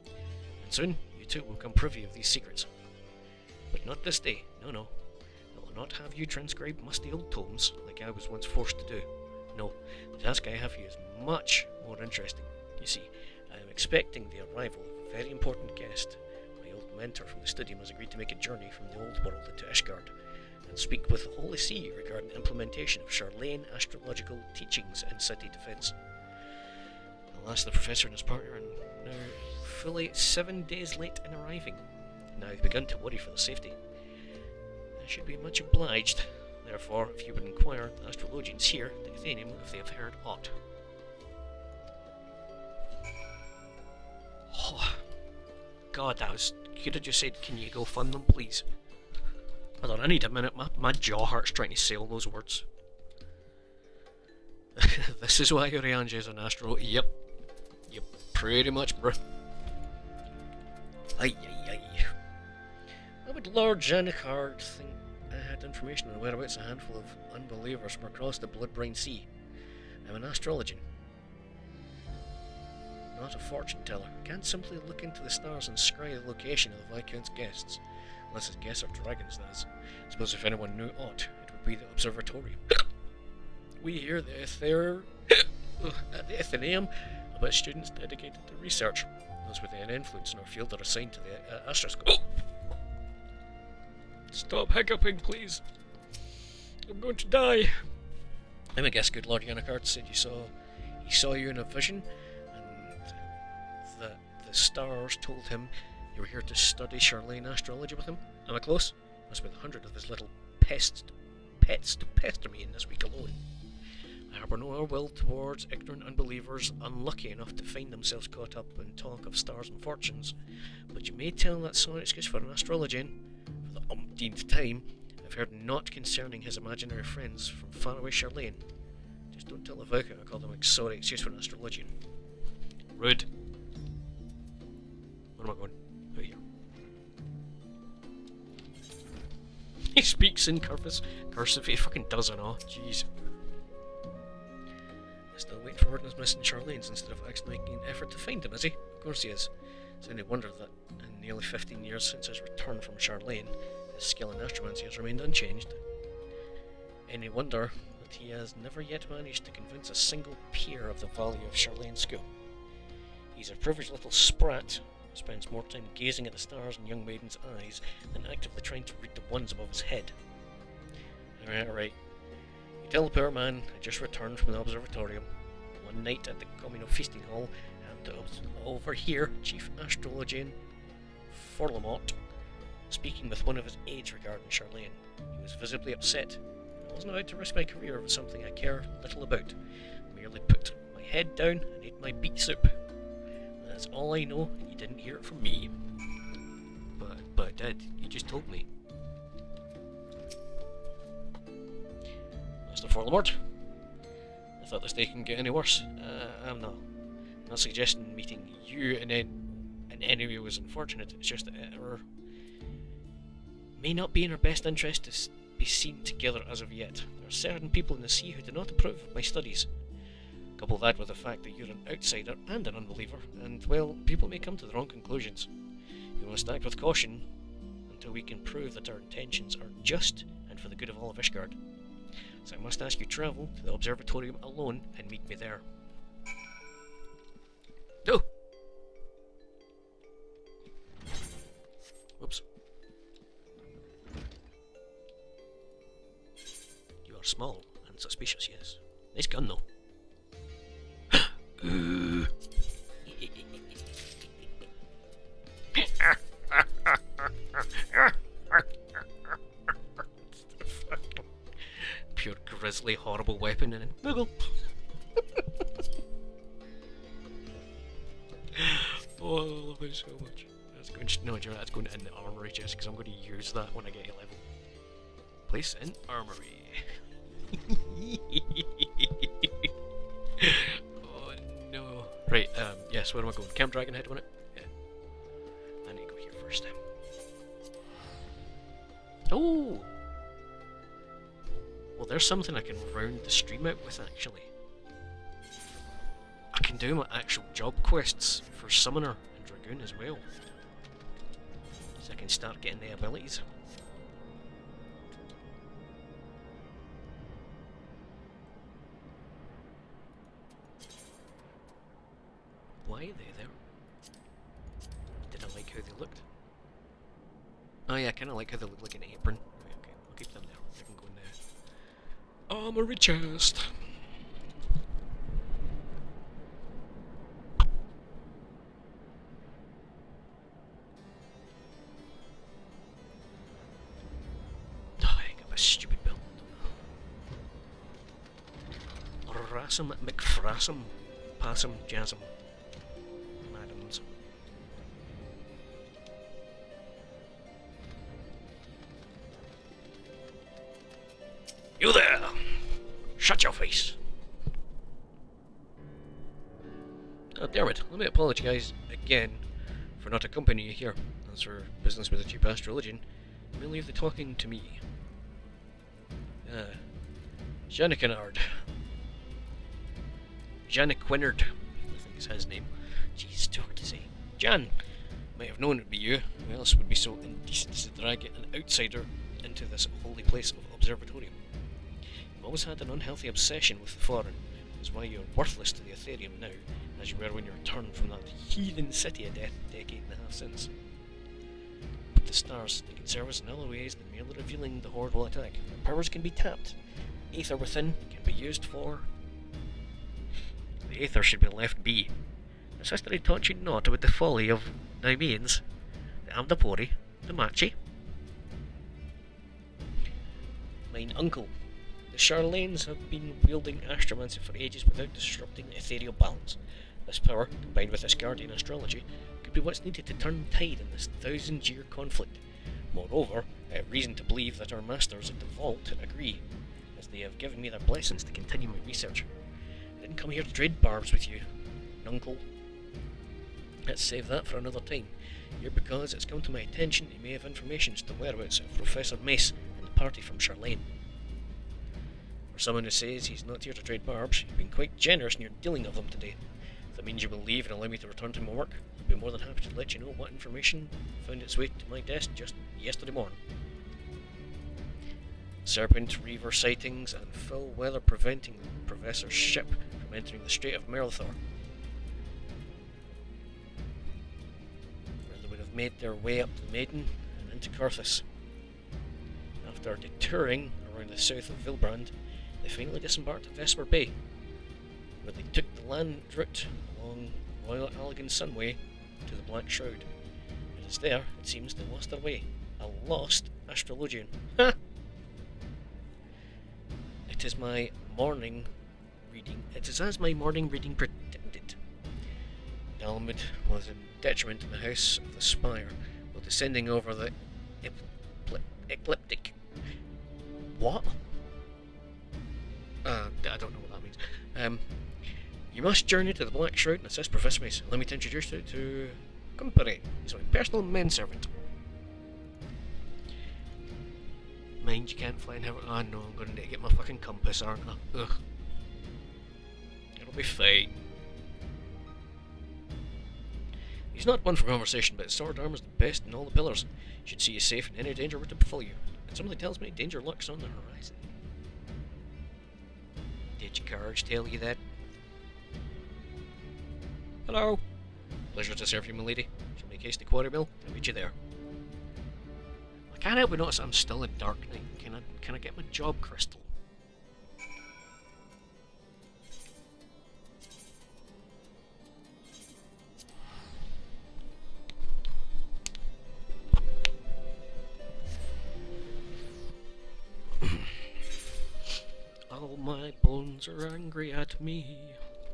And soon, you too will come privy of these secrets. But not this day, no. I will not have you transcribe musty old tomes like I was once forced to do. No, the task I have for you is much more interesting. You see, I am expecting the arrival of a very important guest. My old mentor from the studium has agreed to make a journey from the old world into Ishgard, and speak with the Holy See regarding the implementation of Charlayan astrological teachings in city defence. Alas, the professor and his partner are now fully 7 days late in arriving. Now I've begun to worry for their safety. I should be much obliged, therefore, if you would inquire the astrologians here at the Athenaeum if they have heard aught. Oh, God, that was... Could have just said, can you go fund them, please? Hold on, I need a minute. My jaw hurts trying to say all those words. This is why Urianger is an astro. Yep, pretty much, bruh. Aye. Why would Lord Janicard think I had information on whereabouts a handful of unbelievers from across the blood-brine sea? I'm an astrologian, not a fortune teller. Can't simply look into the stars and scry the location of the Viscount's guests. Unless his guests are dragons, that is. I suppose if anyone knew aught, it would be the observatorium. We here at the Athenaeum about students dedicated to research. Those with any influence in our field are assigned to the astrosk. Oh! Stop hiccuping, please. I'm going to die. I'm a guess good Lord Janicard said he saw you in a vision, and that the stars told him you were here to study Charlayan astrology with him. Am I close? Must be 100 of his little pets to pester me in this week alone. I harbour no ill will towards ignorant unbelievers unlucky enough to find themselves caught up in talk of stars and fortunes, but you may tell that solid excuse for an astrologian, for the umpteenth time, I've heard naught concerning his imaginary friends from faraway Charlene. Just don't tell the Vicar I called him a sorry excuse for an astrologian. Rude. Where am I going? Oh, here. He speaks in cursive. He fucking does, I know. Jeez. Still waiting for word on his missing Charlene's instead of actually making an effort to find him, is he? Of course he is. It's only wonder that in nearly 15 years since his return from Charlene, his skill in astromancy has remained unchanged. Any wonder that he has never yet managed to convince a single peer of the value of Charlene School. He's a privileged little sprat who spends more time gazing at the stars in young maidens' eyes than actively trying to read the ones above his head. Alright. You tell the poor man I just returned from the observatorium one night at the communal feasting hall and to overhear Chief Astrologian Forlamont speaking with one of his aides regarding Charlene. He was visibly upset. I wasn't about to risk my career over something I care little about. I merely put my head down and ate my beet soup. That's all I know, and you didn't hear it from me. But I did. You just told me. Mr. Forlamont, I thought this day couldn't get any worse. I'm not suggesting meeting you in any way was unfortunate. It's just that it may not be in our best interest to be seen together as of yet. There are certain people in the sea who do not approve of my studies. Couple that with the fact that you're an outsider and an unbeliever, and, well, people may come to the wrong conclusions. We must act with caution until we can prove that our intentions are just and for the good of all of Ishgard. So I must ask you to travel to the observatorium alone and meet me there. No! Whoops. You are small and suspicious, yes. Nice gun, though. Pure grisly, horrible weapon in it. Moogle. Oh, I love it so much. That's going. No, that's going in the armory just because I'm going to use that when I get a level. Place in armory. Oh no. Right. Yes. Where am I going? Camp Dragonhead, wasn't it? Yeah. I need to go here first. Oh. Well, there's something I can round the stream out with, actually. I can do my actual job quests for Summoner and Dragoon as well. So I can start getting the abilities. Why are they there? Did I like how they looked? Oh yeah, I kinda like how they look like an apron. Right, okay, I'll keep them there. I can go in there. Armory chest! Oh, I got a stupid build. Rassum McFrassum. Passum Jasm. Madams. You there! Shut your face! Oh, damn it. Let me apologise again for not accompanying you here. As for business with the Chief Astrologian, you may leave the talking to me. Janikinard. Janiquinard, I think is his name. Jeez, it's too hard to say. Jan! Might have known it'd be you. Who else would be so indecent to drag an outsider into this holy place of observatorium? You've always had an unhealthy obsession with the foreign, which is why you're worthless to the Aetherium now, as you were when you returned from that heathen city a decade and a half since. But the stars, they can serve us in other ways than merely revealing the Horde will attack. Their powers can be tapped. Aether within can be used for... The Aether should be left be. Has history taught you not about the folly of Nymeans, the Amdapori, the Machi? Mine uncle. The Charlanes have been wielding astromancy for ages without disrupting the ethereal balance. This power, combined with Asgardian astrology, could be what's needed to turn the tide in this 1,000-year conflict. Moreover, I have reason to believe that our masters at the Vault agree, as they have given me their blessings to continue my research. I didn't come here to trade barbs with you, Nuncle. Let's save that for another time. Here because it's come to my attention you may have information as to the whereabouts of Professor Mace and the party from Charlene. For someone who says he's not here to trade barbs, you've been quite generous in your dealing of them today. If that means you will leave and allow me to return to my work, I'll be more than happy to let you know what information found its way to my desk just yesterday morning. Serpent Reaver sightings and foul weather preventing the Professor's ship from entering the Strait of Merlithor, where they would have made their way up the Maiden and into Carthus. After detouring around the south of Vilbrand, they finally disembarked at Vesper Bay, where they took the land route along Royal Allegan Sunway to the Black Shroud. It is there, it seems, they lost their way. A lost astrologian. Ha! It is as my morning reading predicted. Dalmud was in detriment to the House of the Spire, while descending over the ecliptic. What? I don't know what that means. You must journey to the Black Shroud and assist Professor Mace. Let me to introduce you to Company. He's my personal menservant. Mind you can't fly in heaven. Oh no, I'm gonna need to get my fucking compass, aren't I? Ugh. It'll be fine. He's not one for conversation, but his sword arm is the best in all the pillars. He should see you safe and any danger were to befall you. And something tells me danger lurks on the horizon. Did your courage tell you that? Hello. Pleasure to serve you, milady. Shall make haste to Quarry Mill. I'll meet you there. I can't help but notice I'm still in Dark Knight. Can I get my job crystal? All my bones are angry at me.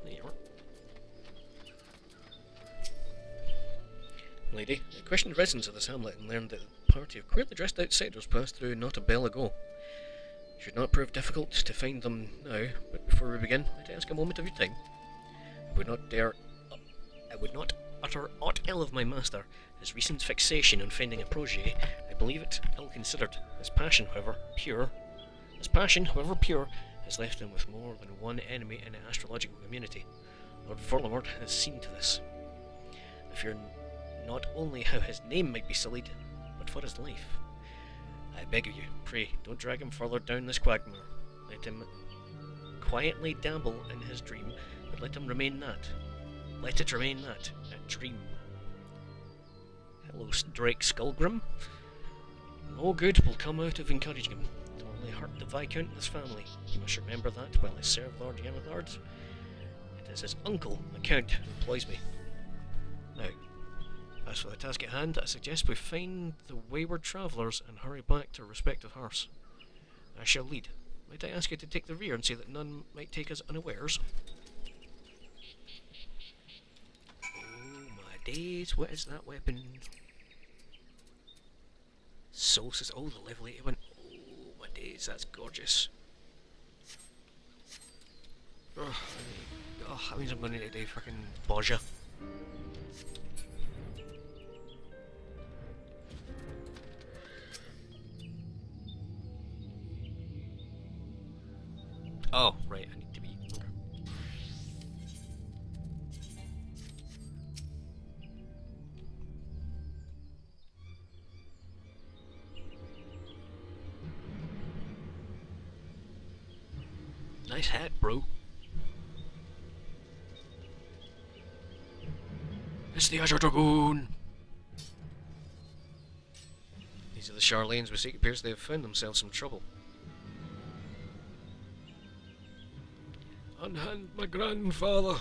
There you are. Lady, I questioned the residents of this hamlet and learned that a party of queerly dressed outsiders passed through not a bell ago. It should not prove difficult to find them now, but before we begin, I'd ask a moment of your time. I would not utter aught ill of my master. His recent fixation on finding a protege, I believe it ill-considered. His passion, however pure, has left him with more than one enemy in the astrological community. Lord Voldemort has seen to this. I fear not only how his name might be sullied, but for his life. I beg of you, pray, don't drag him further down this quagmire. Let him quietly dabble in his dream, but let him remain that. Let it remain that, a dream. Hello, Drake Skullgrim. No good will come out of encouraging him. It will only hurt the Viscount and his family. You must remember that while I serve Lord Yennethard. It is his uncle, the Count, who employs me. Now, as for the task at hand, I suggest we find the wayward travellers and hurry back to our respective hearths. I shall lead. Might I ask you to take the rear and see that none might take us unawares? Oh my days, what is that weapon? Solstice, oh the level 81. Oh my days, that's gorgeous. Oh, that means I'm going to need to do fucking Bozja. Oh, right, I need to be... Okay. Nice hat, bro. It's the Azure Dragoon! These are the Charlanes we seek. It appears they have found themselves some trouble. Unhand my grandfather.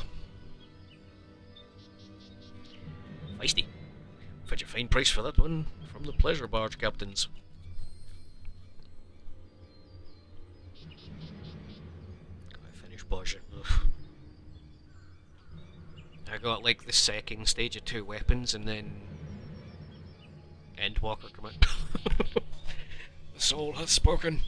Feisty. Fetch a fine price for that one from the pleasure barge captains. Gotta finish Bozja. I got like the second stage of 2 weapons and then end Endwalker come out. The soul has spoken.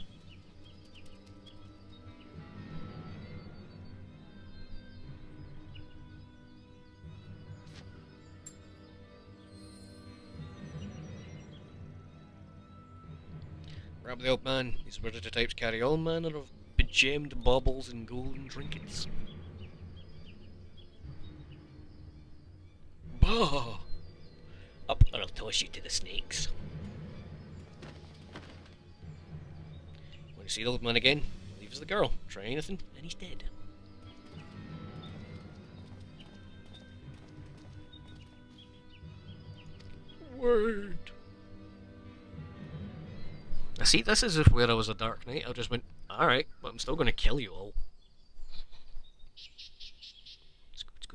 Grab the old man. These Predator types carry all manner of begemmed baubles and golden trinkets. Bah! Up, or I'll toss you to the snakes. When you see the old man again, leaves the girl. Try anything, and he's dead. Word. Now see, this is if where I was a Dark Knight, I just went, alright, but I'm still gonna kill you all. Scoot.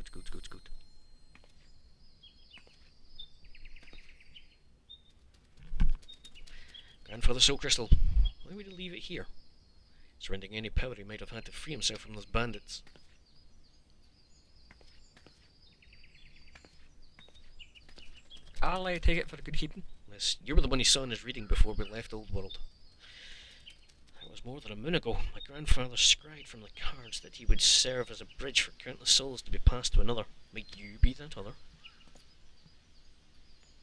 Grandfather Soul Crystal. Why would he leave it here? Surrendering any power he might have had to free himself from those bandits. I'll take it for good keeping. Yes, you were the one he saw in his reading before we left Old World. It was more than a moon ago. My grandfather scried from the cards that he would serve as a bridge for countless souls to be passed to another. Might you be that other?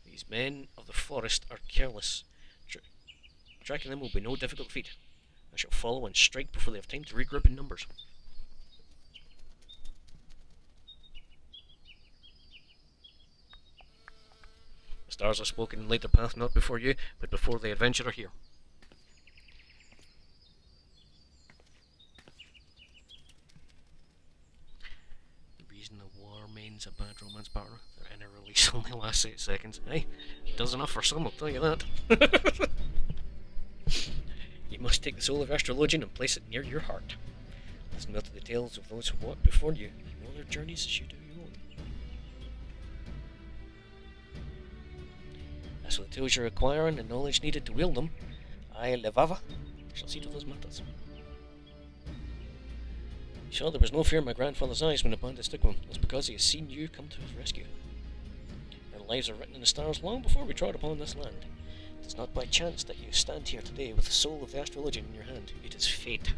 These men of the forest are careless. Tracking them will be no difficult feat. I shall follow and strike before they have time to regroup in numbers. The stars have spoken and laid their path not before you, but before the adventurer here. The reason the war means a bad romance partner, their inner release only lasts 8 seconds. Hey, does enough for some, I'll tell you that. You must take the soul of Astrologian and place it near your heart. Listen not to the tales of those who walked before you. You know their journeys as you do your own. As for the tools you're acquiring and knowledge needed to wield them, I, Levava, shall see to those matters. You saw there was no fear in my grandfather's eyes when the bandits took him. That's because he has seen you come to his rescue. Our lives are written in the stars long before we trod upon this land. It is not by chance that you stand here today with the soul of the Astrologian in your hand. It is fate.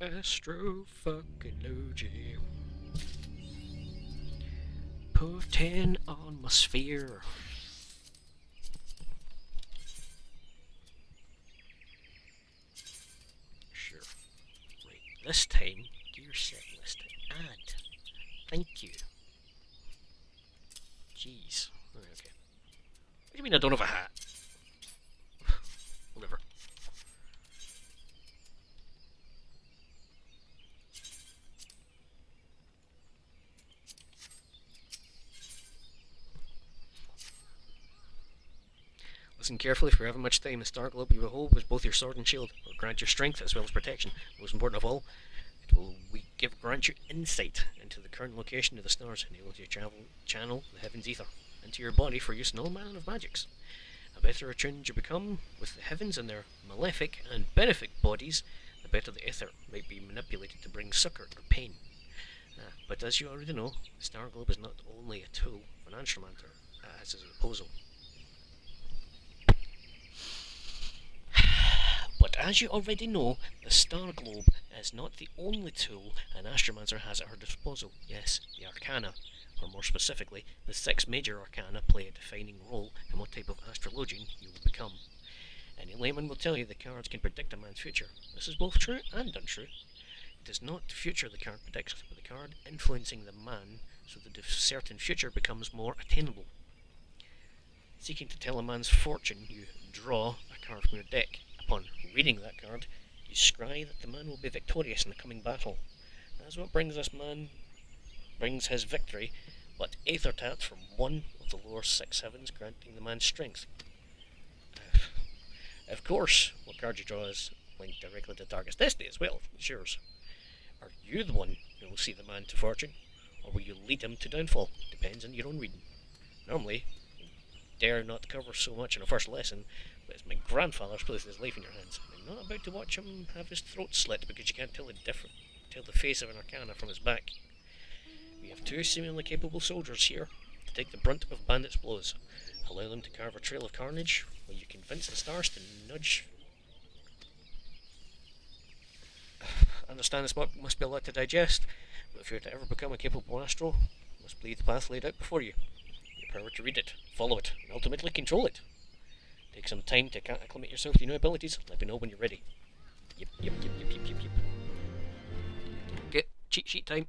Astro-fucking-logy. Putting on my sphere. Sure. Right, this time, gear set list. Add. Thank you. Jeez. Right, okay. What do you mean I don't have a hat? Whatever. Listen carefully, if you haven't much time, the star globe you will hold with both your sword and shield will grant you strength as well as protection. Most important of all, it will grant you insight into the current location of the stars, enable you to channel the heavens ether into your body for use in all manner of magics. The better attuned you become with the heavens and their malefic and benefic bodies, the better the ether might be manipulated to bring succor or pain. But as you already know, the star globe is not only a tool for an astromancer as his proposal. But as you already know, the star globe is not the only tool an astromancer has at her disposal. Yes, the arcana, or more specifically, the 6 major arcana play a defining role in what type of astrologian you will become. Any layman will tell you the cards can predict a man's future. This is both true and untrue. It is not the future the card predicts, but the card influencing the man so that the certain future becomes more attainable. Seeking to tell a man's fortune, you draw a card from your deck. Upon reading that card, you scry that the man will be victorious in the coming battle. That's what brings his victory, but Aethertat from one of the lower 6 heavens, granting the man strength. Of course, what card you draw is linked directly to the target's destiny as well. It's yours. Are you the one who will see the man to fortune, or will you lead him to downfall? Depends on your own reading. Normally, dare not cover so much in a first lesson, but it's my grandfather's placed his life in your hands. I'm not about to watch him have his throat slit because you can't tell the face of an arcana from his back. We have two seemingly capable soldiers here to take the brunt of bandits' blows. Allow them to carve a trail of carnage, while you convince the stars to nudge. I understand this must be a lot to digest, but if you're to ever become a capable astro, you must bleed the path laid out before you. Your power to read it, follow it, and ultimately control it. Take some time to acclimate yourself to your new abilities. Let me know when you're ready. Yep. Okay, cheat sheet time.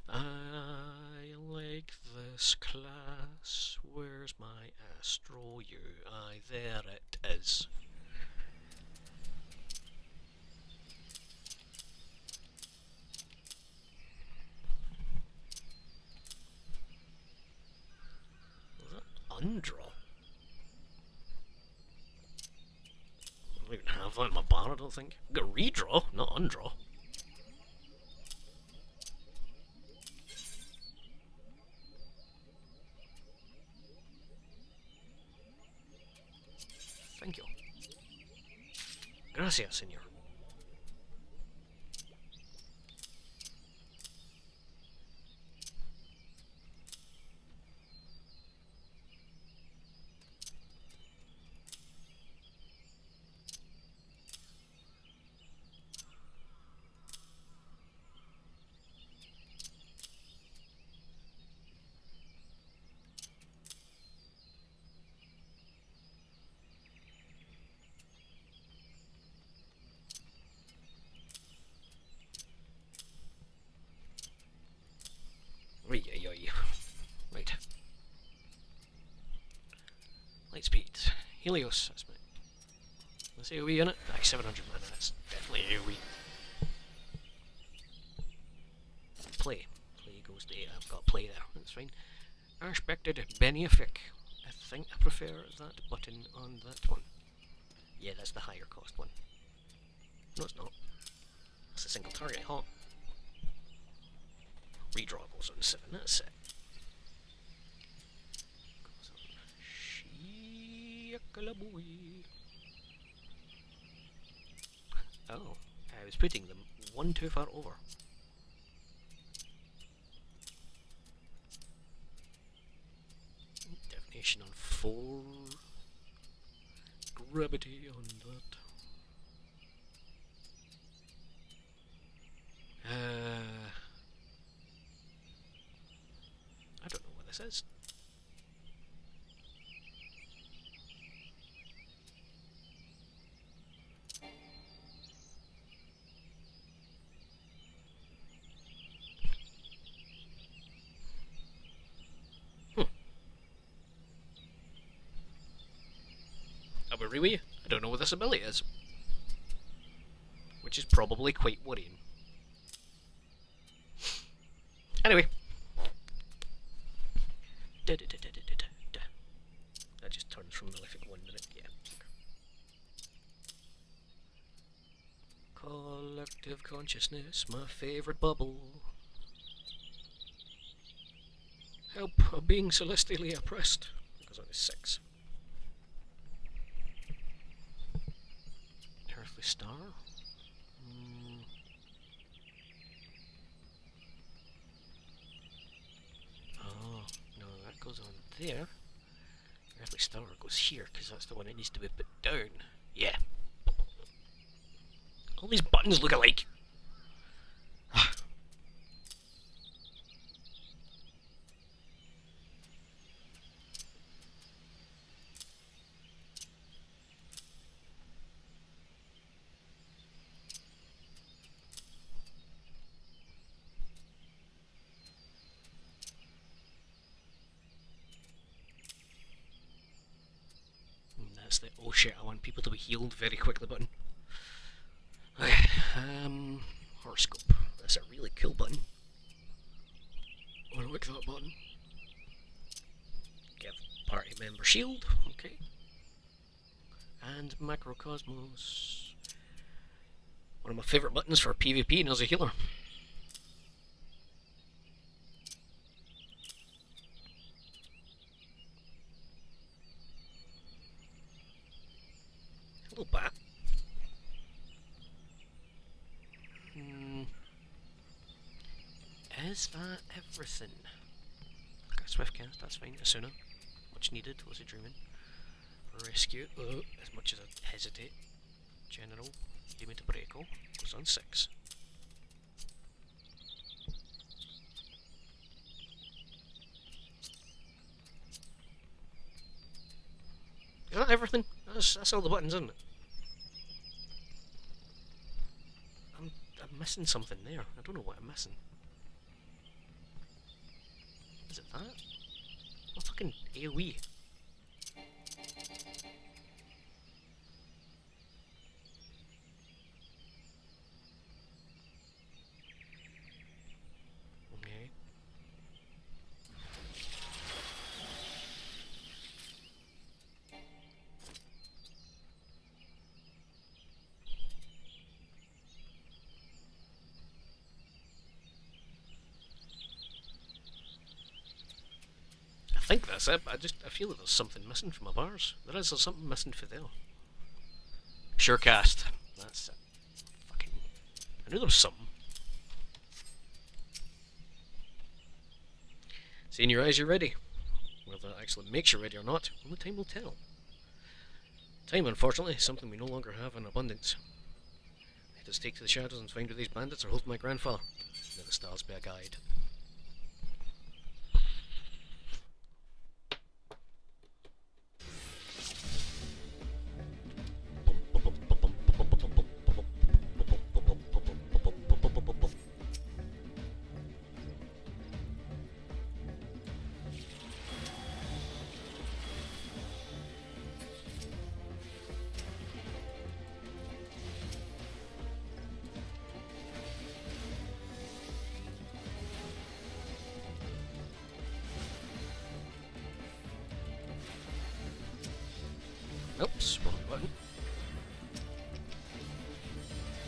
I like this class. Where's my astro? There it is. Was that undraw? I don't even have that in my bar, I don't think. I've got redraw, not undraw. Thank you. Gracias, señor. Right. Lightspeed. Helios. That's my. Let's see a wee in it. 700 mana. That's definitely a wee. Play. Play goes to 8. I've got play there. That's fine. Unexpected Benefic. I think I prefer that button on that one. Yeah, that's the higher cost one. No, it's not. It's a single target hot. Redraw goes on 7, that's it. Goes on Shiakalaboy. Oh, I was putting them one too far over. Definition on 4. Gravity on that. I don't know what this is. I'll be real with you, I don't know what this ability is. Which is probably quite worrying. Anyway. That just turns from Malefic 1 minute, yeah. Collective consciousness, my favourite bubble. Help, a being celestially oppressed. Goes on to 6. Earthly star. Oh, no, that goes on there. Earthly star goes here, because that's the one that needs to be put down. Yeah. All these buttons look alike. That's the oh shit, I want people to be healed very quickly button. Okay, horoscope. That's a really cool button. I like that button. Give party member shield, okay. And Macrocosmos. One of my favourite buttons for PvP and as a healer. Not bad. Is that everything? Okay, swift cast, that's fine. Asuna, much needed, was it dreaming? Rescue, as much as I hesitate. General, Demon to Breako, goes on 6. Is that everything? That's all the buttons, isn't it? I'm missing something there. I don't know what I'm missing. Is it that? What fucking AoE? Okay. I think that's it, but I feel that there's something missing from my bars. There's something missing for there. Sure cast. That's it. Fucking... I knew there was something. See in your eyes you're ready. Whether that actually makes you ready or not, only time will tell. Time, unfortunately, is something we no longer have in abundance. Let us take to the shadows and find where these bandits are holding my grandfather. Let the stars be a guide. Oops, wrong button.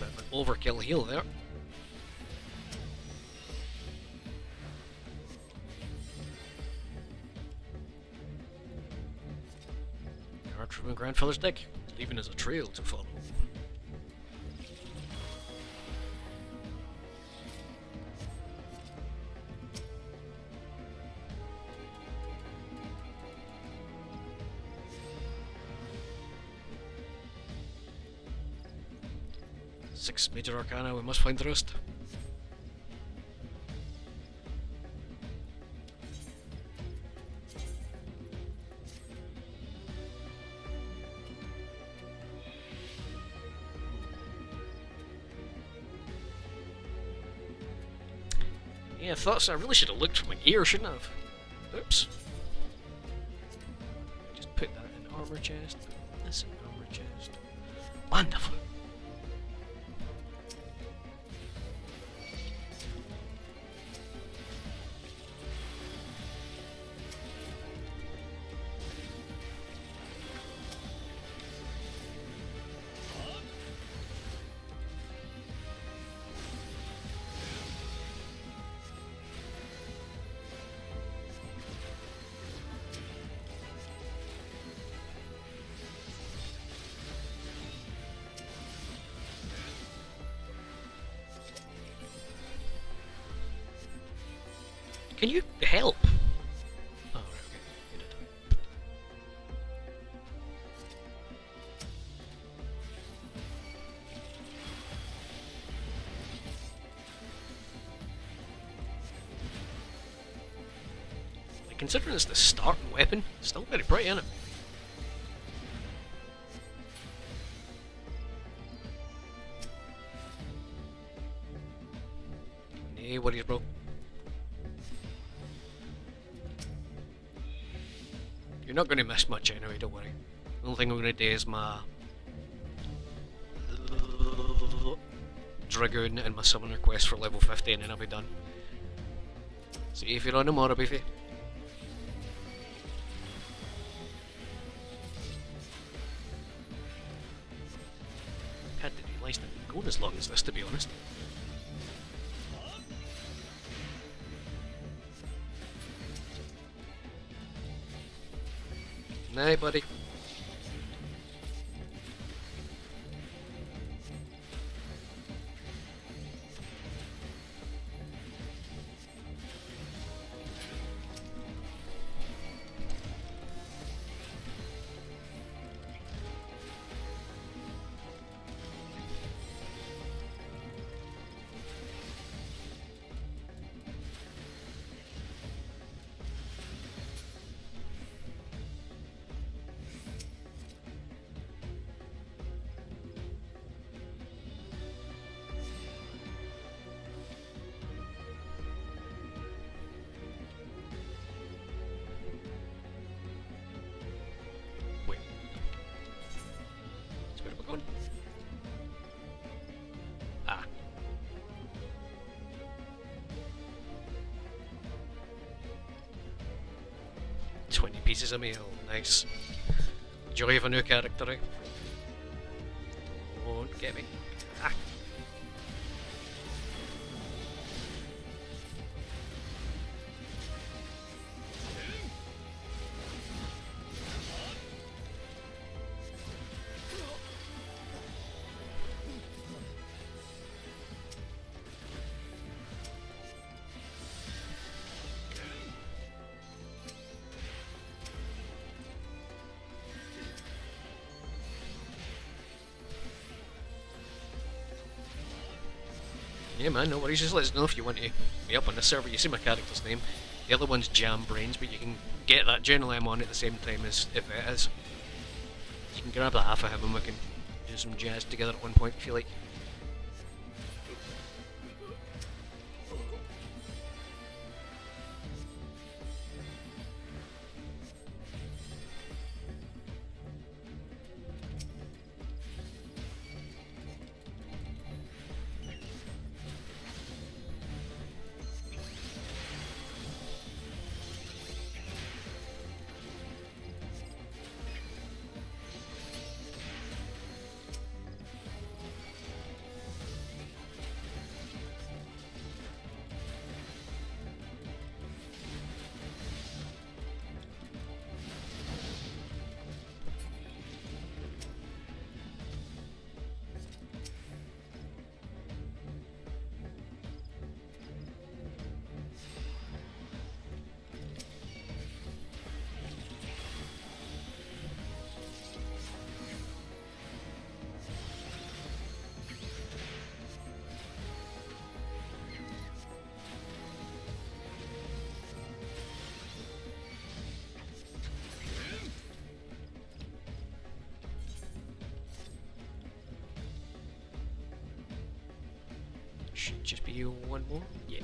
Bit of an overkill heal there. Card from my grandfather's deck, leaving us a trail to follow. Six major arcana, we must find the rest. Yeah, I thought so. I really should have looked for my gear, shouldn't I have? Oops. Just put that in armor chest, put this in armor chest. Wonderful. Can you help? Oh, right, okay. You did. Like, considering it's the starting weapon, it's still very pretty, isn't it? No worries, bro. You're not going to miss much anyway, don't worry. The only thing I'm going to do is my Dragoon and my Summoner quest for level 50 and then I'll be done. See if you're on tomorrow, beefy. I didn't realise that it going as long as this, to be honest. Nah, buddy. 20 pieces of mail. Nice. Joy of a new character, eh? Won't get me. Ah. Yeah man, no worries, just let us know if you want to be up on this server. You see my character's name. The other one's Jam Brains, but you can get that. Generally I'm on at the same time as if it is. You can grab the half of him and we can do some jazz together at one point if you like. Should just be one more? Yeah.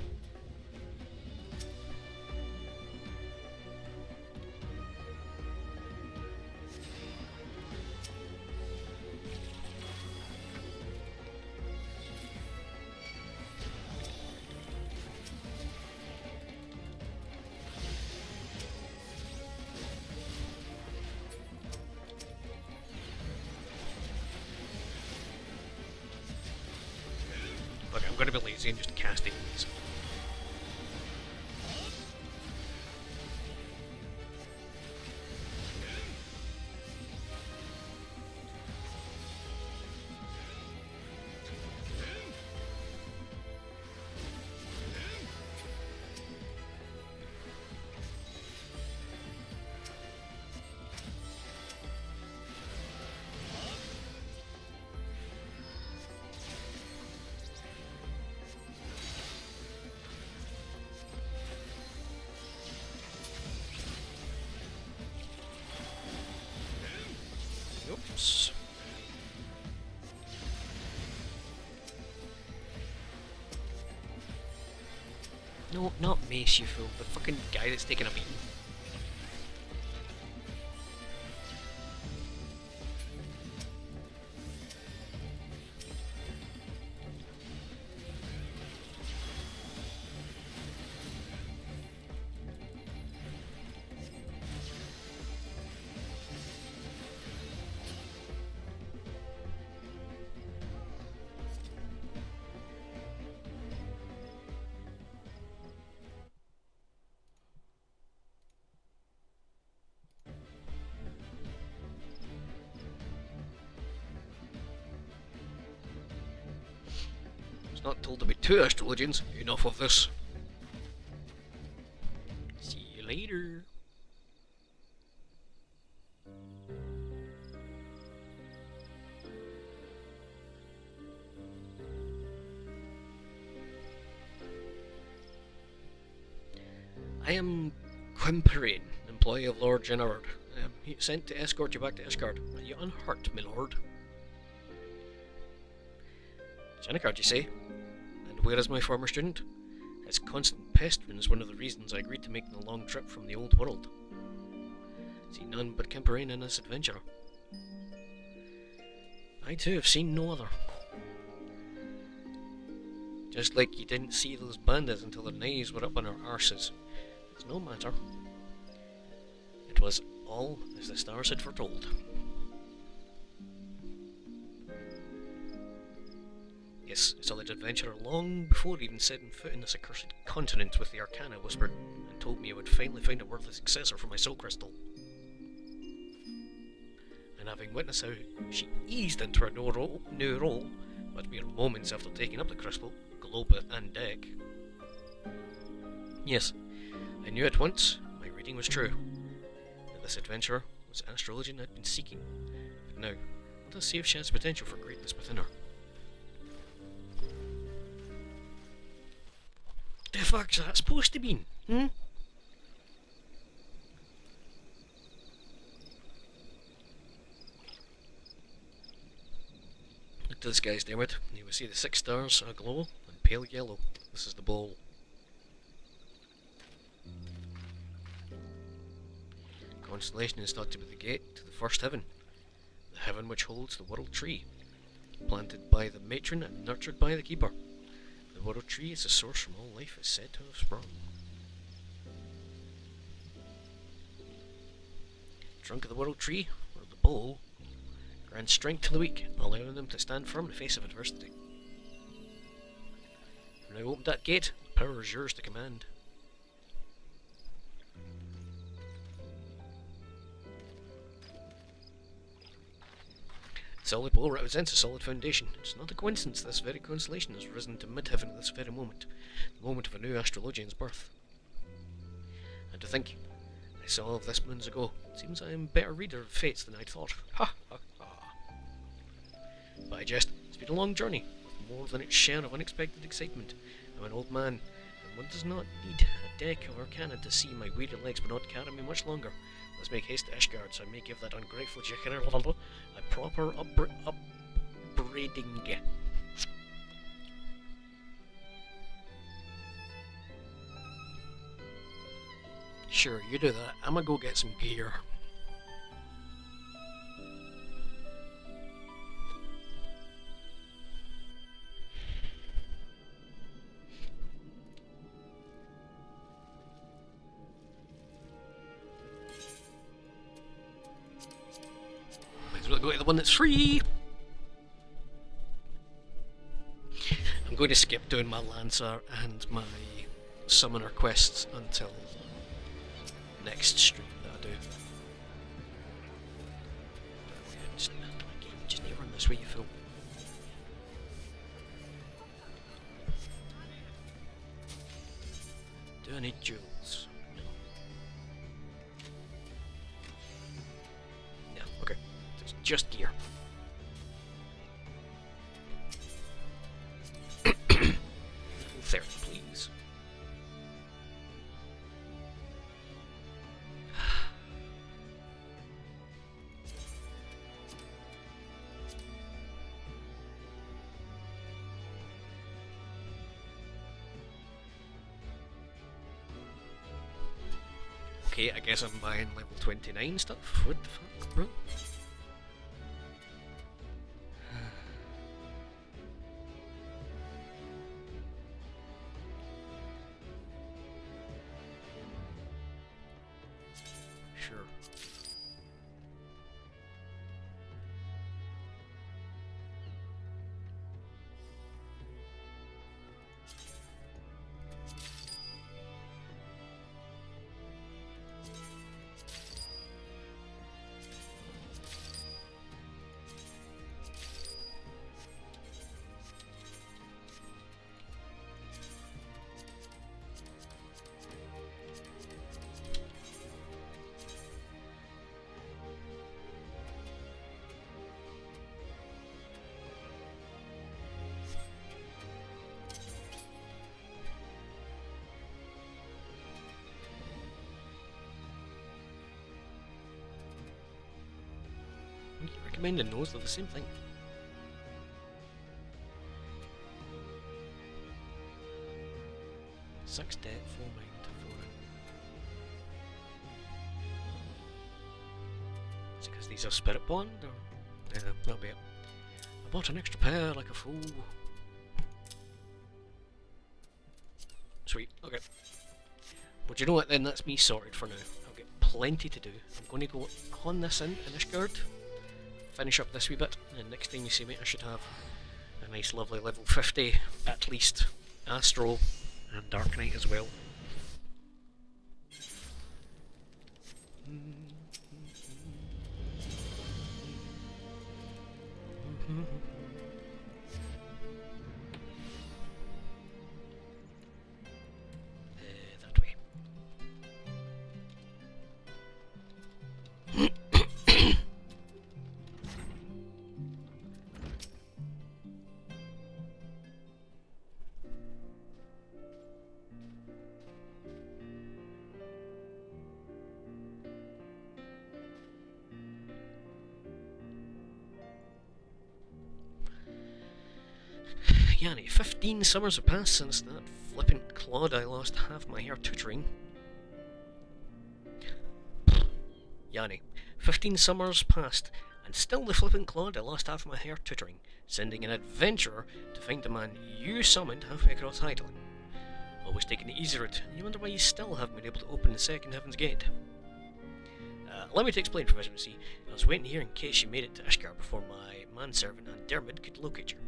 I'm going to be lazy and just casting these. Oops. No, not Mace, you fool. The fucking guy that's taking a beating. Not told to be two astrologians. Enough of this. See you later. I am Quimperine, employee of Lord Generard. He sent to escort you back to Ishgard. Are you unhurt, my lord? Jennicard, you say? And where is my former student? His constant pestering is one of the reasons I agreed to make the long trip from the old world. See none but Quimperine in this adventure. I too have seen no other. Just like you didn't see those bandits until their knives were up on our arses. It's no matter. was all as the stars had foretold. Yes, a solid adventurer long before even setting foot in this accursed continent with the Arcana whispered and told me I would finally find a worthy successor for my soul crystal. And having witnessed how she eased into her new role, but mere moments after taking up the crystal, globe and deck. Yes, I knew at once my reading was true, that this adventurer was astrologian I'd been seeking. But now, let us see if she has potential for greatness within her. The fuck's that supposed to mean? Hmm? Look to the skies, Dermot. You will see the 6 stars aglow and pale yellow. This is the bowl. Constellation is thought to be the gate to the first heaven, the heaven which holds the world tree, planted by the matron and nurtured by the keeper. The world tree is the source from all life is said to have sprung. Trunk of the world tree, or the bowl, grants strength to the weak, allowing them to stand firm in the face of adversity. Now open that gate, power is yours to command. The solid bowl represents a solid foundation. It's not a coincidence this very constellation has risen to mid-heaven at this very moment, the moment of a new astrologian's birth. And to think, I saw of this moons ago. It seems I am a better reader of fates than I'd thought. Ha ha ha. But I jest, it's been a long journey, with more than its share of unexpected excitement. I'm an old man, and one does not need a deck of Arcana to see my weary legs will not carry me much longer. Let's make haste to Ishgard, so I may give that ungrateful Jekir a proper upbraiding. Sure, you do that. I'm gonna go get some gear. Might as well go to the one that's free. I'm going to skip doing my Lancer and my Summoner quests until next stream that I do. Just need to run this way, you fool. Do I need jewels? No. No, okay. It's just gear. There, please. Okay, I guess I'm buying level 29 stuff. What the fuck, bro? Sure. Recommend and those are the same thing. Six debt, 4 mind, 4 in. Is it because these are Spirit Bond? Or? Yeah, that'll be it. I bought an extra pair like a fool. Sweet, okay. But you know what then, that's me sorted for now. I'll get plenty to do. I'm going to go hone this in Ishgard, finish up this wee bit, and next time you see me I should have a nice lovely level 50, at least, Astral and Dark Knight as well. That way. Yanni, 15 summers have passed since that flippant clod I lost half my hair tutoring. Yanni, 15 summers passed, and still the flippant clod I lost half my hair tutoring, sending an adventurer to find the man you summoned halfway across Hydaelyn. Always taking the easy route, and you wonder why you still haven't been able to open the second Heaven's Gate. Allow me to explain, Professor C. I was waiting here in case you made it to Ishgard before my manservant and Dermot could locate you.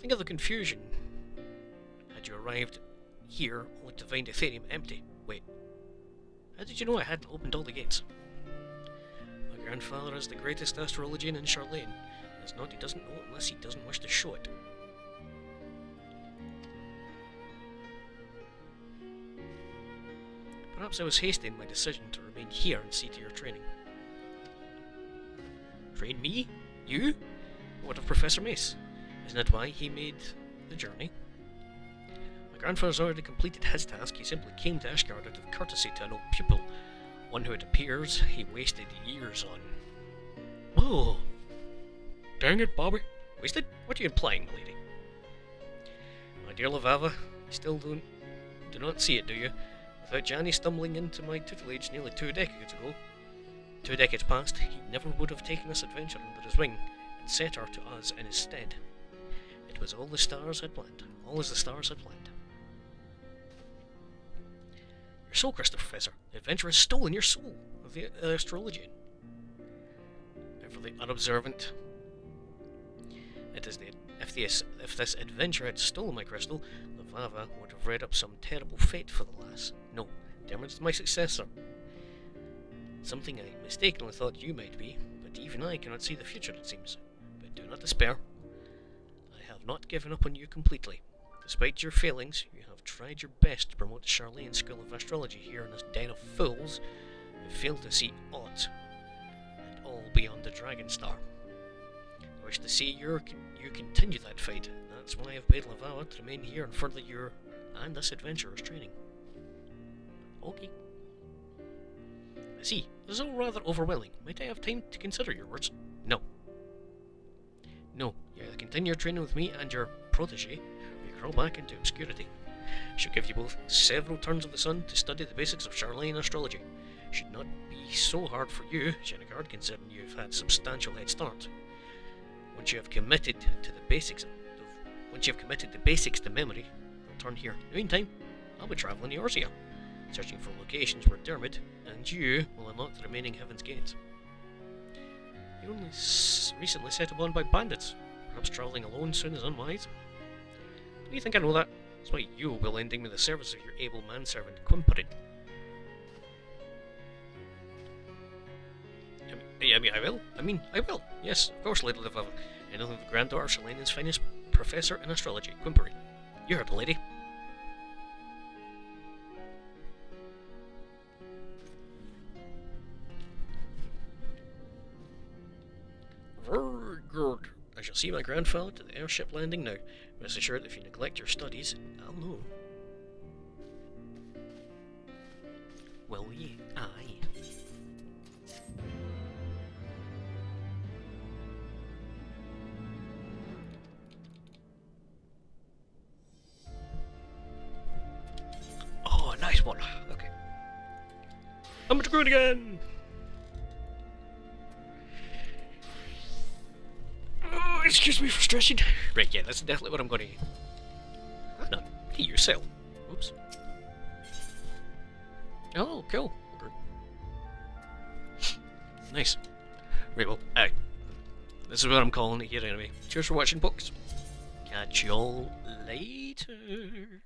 Think of the confusion had you arrived here only to find Aetherium empty. Wait, how did you know I hadn't opened all the gates? My grandfather is the greatest astrologian in Sharlayan. It's not he doesn't know unless he doesn't wish to show it. Perhaps I was hasty in my decision to remain here and see to your training. Train me? You? What of Professor Mace? Isn't that why he made the journey? My grandfather's already completed his task. He simply came to Ishgard out of courtesy to an old pupil, one who it appears he wasted years on. Oh, dang it, Bobby. Wasted? What are you implying, lady? My dear Levava, you still do not see it, do you? Without Janny stumbling into my tutelage nearly 2 decades ago, 2 decades past, he never would have taken this adventure under his wing and set her to us in his stead. It was all the stars had planned. All as the stars had planned. Your soul crystal, Professor. The adventure has stolen your soul of the astrologian. And for the unobservant, it is if this adventure had stolen my crystal, Levava would have read up some terrible fate for the lass. No, Dermot's my successor. Something I mistakenly thought you might be, but even I cannot see the future, it seems. But do not despair. I have not given up on you completely. Despite your failings, you have tried your best to promote the Sharlayan School of Astrology here in this den of fools who fail to see aught, and all beyond the Dragon Star. I wish to see you continue that fight. That's why I've paid Levava to remain here and further your and this adventurer's training. Okay. I see. This is all rather overwhelming. Might I have time to consider your words? No. No. You either continue your training with me and your protege, or you crawl back into obscurity. I shall give you both several turns of the sun to study the basics of Sharlayan astrology. It should not be so hard for you, Shenigard, considering you've had substantial head start. Once you have committed to the basics to memory, return here. In the meantime, I'll be travelling to Eorzea, searching for locations where Dermot and you will unlock the remaining Heaven's Gates. You're only recently set upon by bandits. Perhaps travelling alone soon is unwise. Do you think I know that? That's why you will be lending me the service of your able manservant, Quimperin. I will. Yes, of course, Lady Levava. And nothing of the granddaughter of Shalanian's finest professor in astrology, Quimperin. You heard the lady. Very good. I shall see my grandfather to the airship landing now. Rest assured that if you neglect your studies, I'll know. Will ye? Aye. Oh, nice one. Okay. I'm to go again. Oh, excuse me for stretching. Right, yeah, that's definitely what I'm going to... No, hey, yourself. Oops. Oh, cool. Nice. Right, well, this is what I'm calling it here anyway. Cheers for watching, folks. Catch y'all later.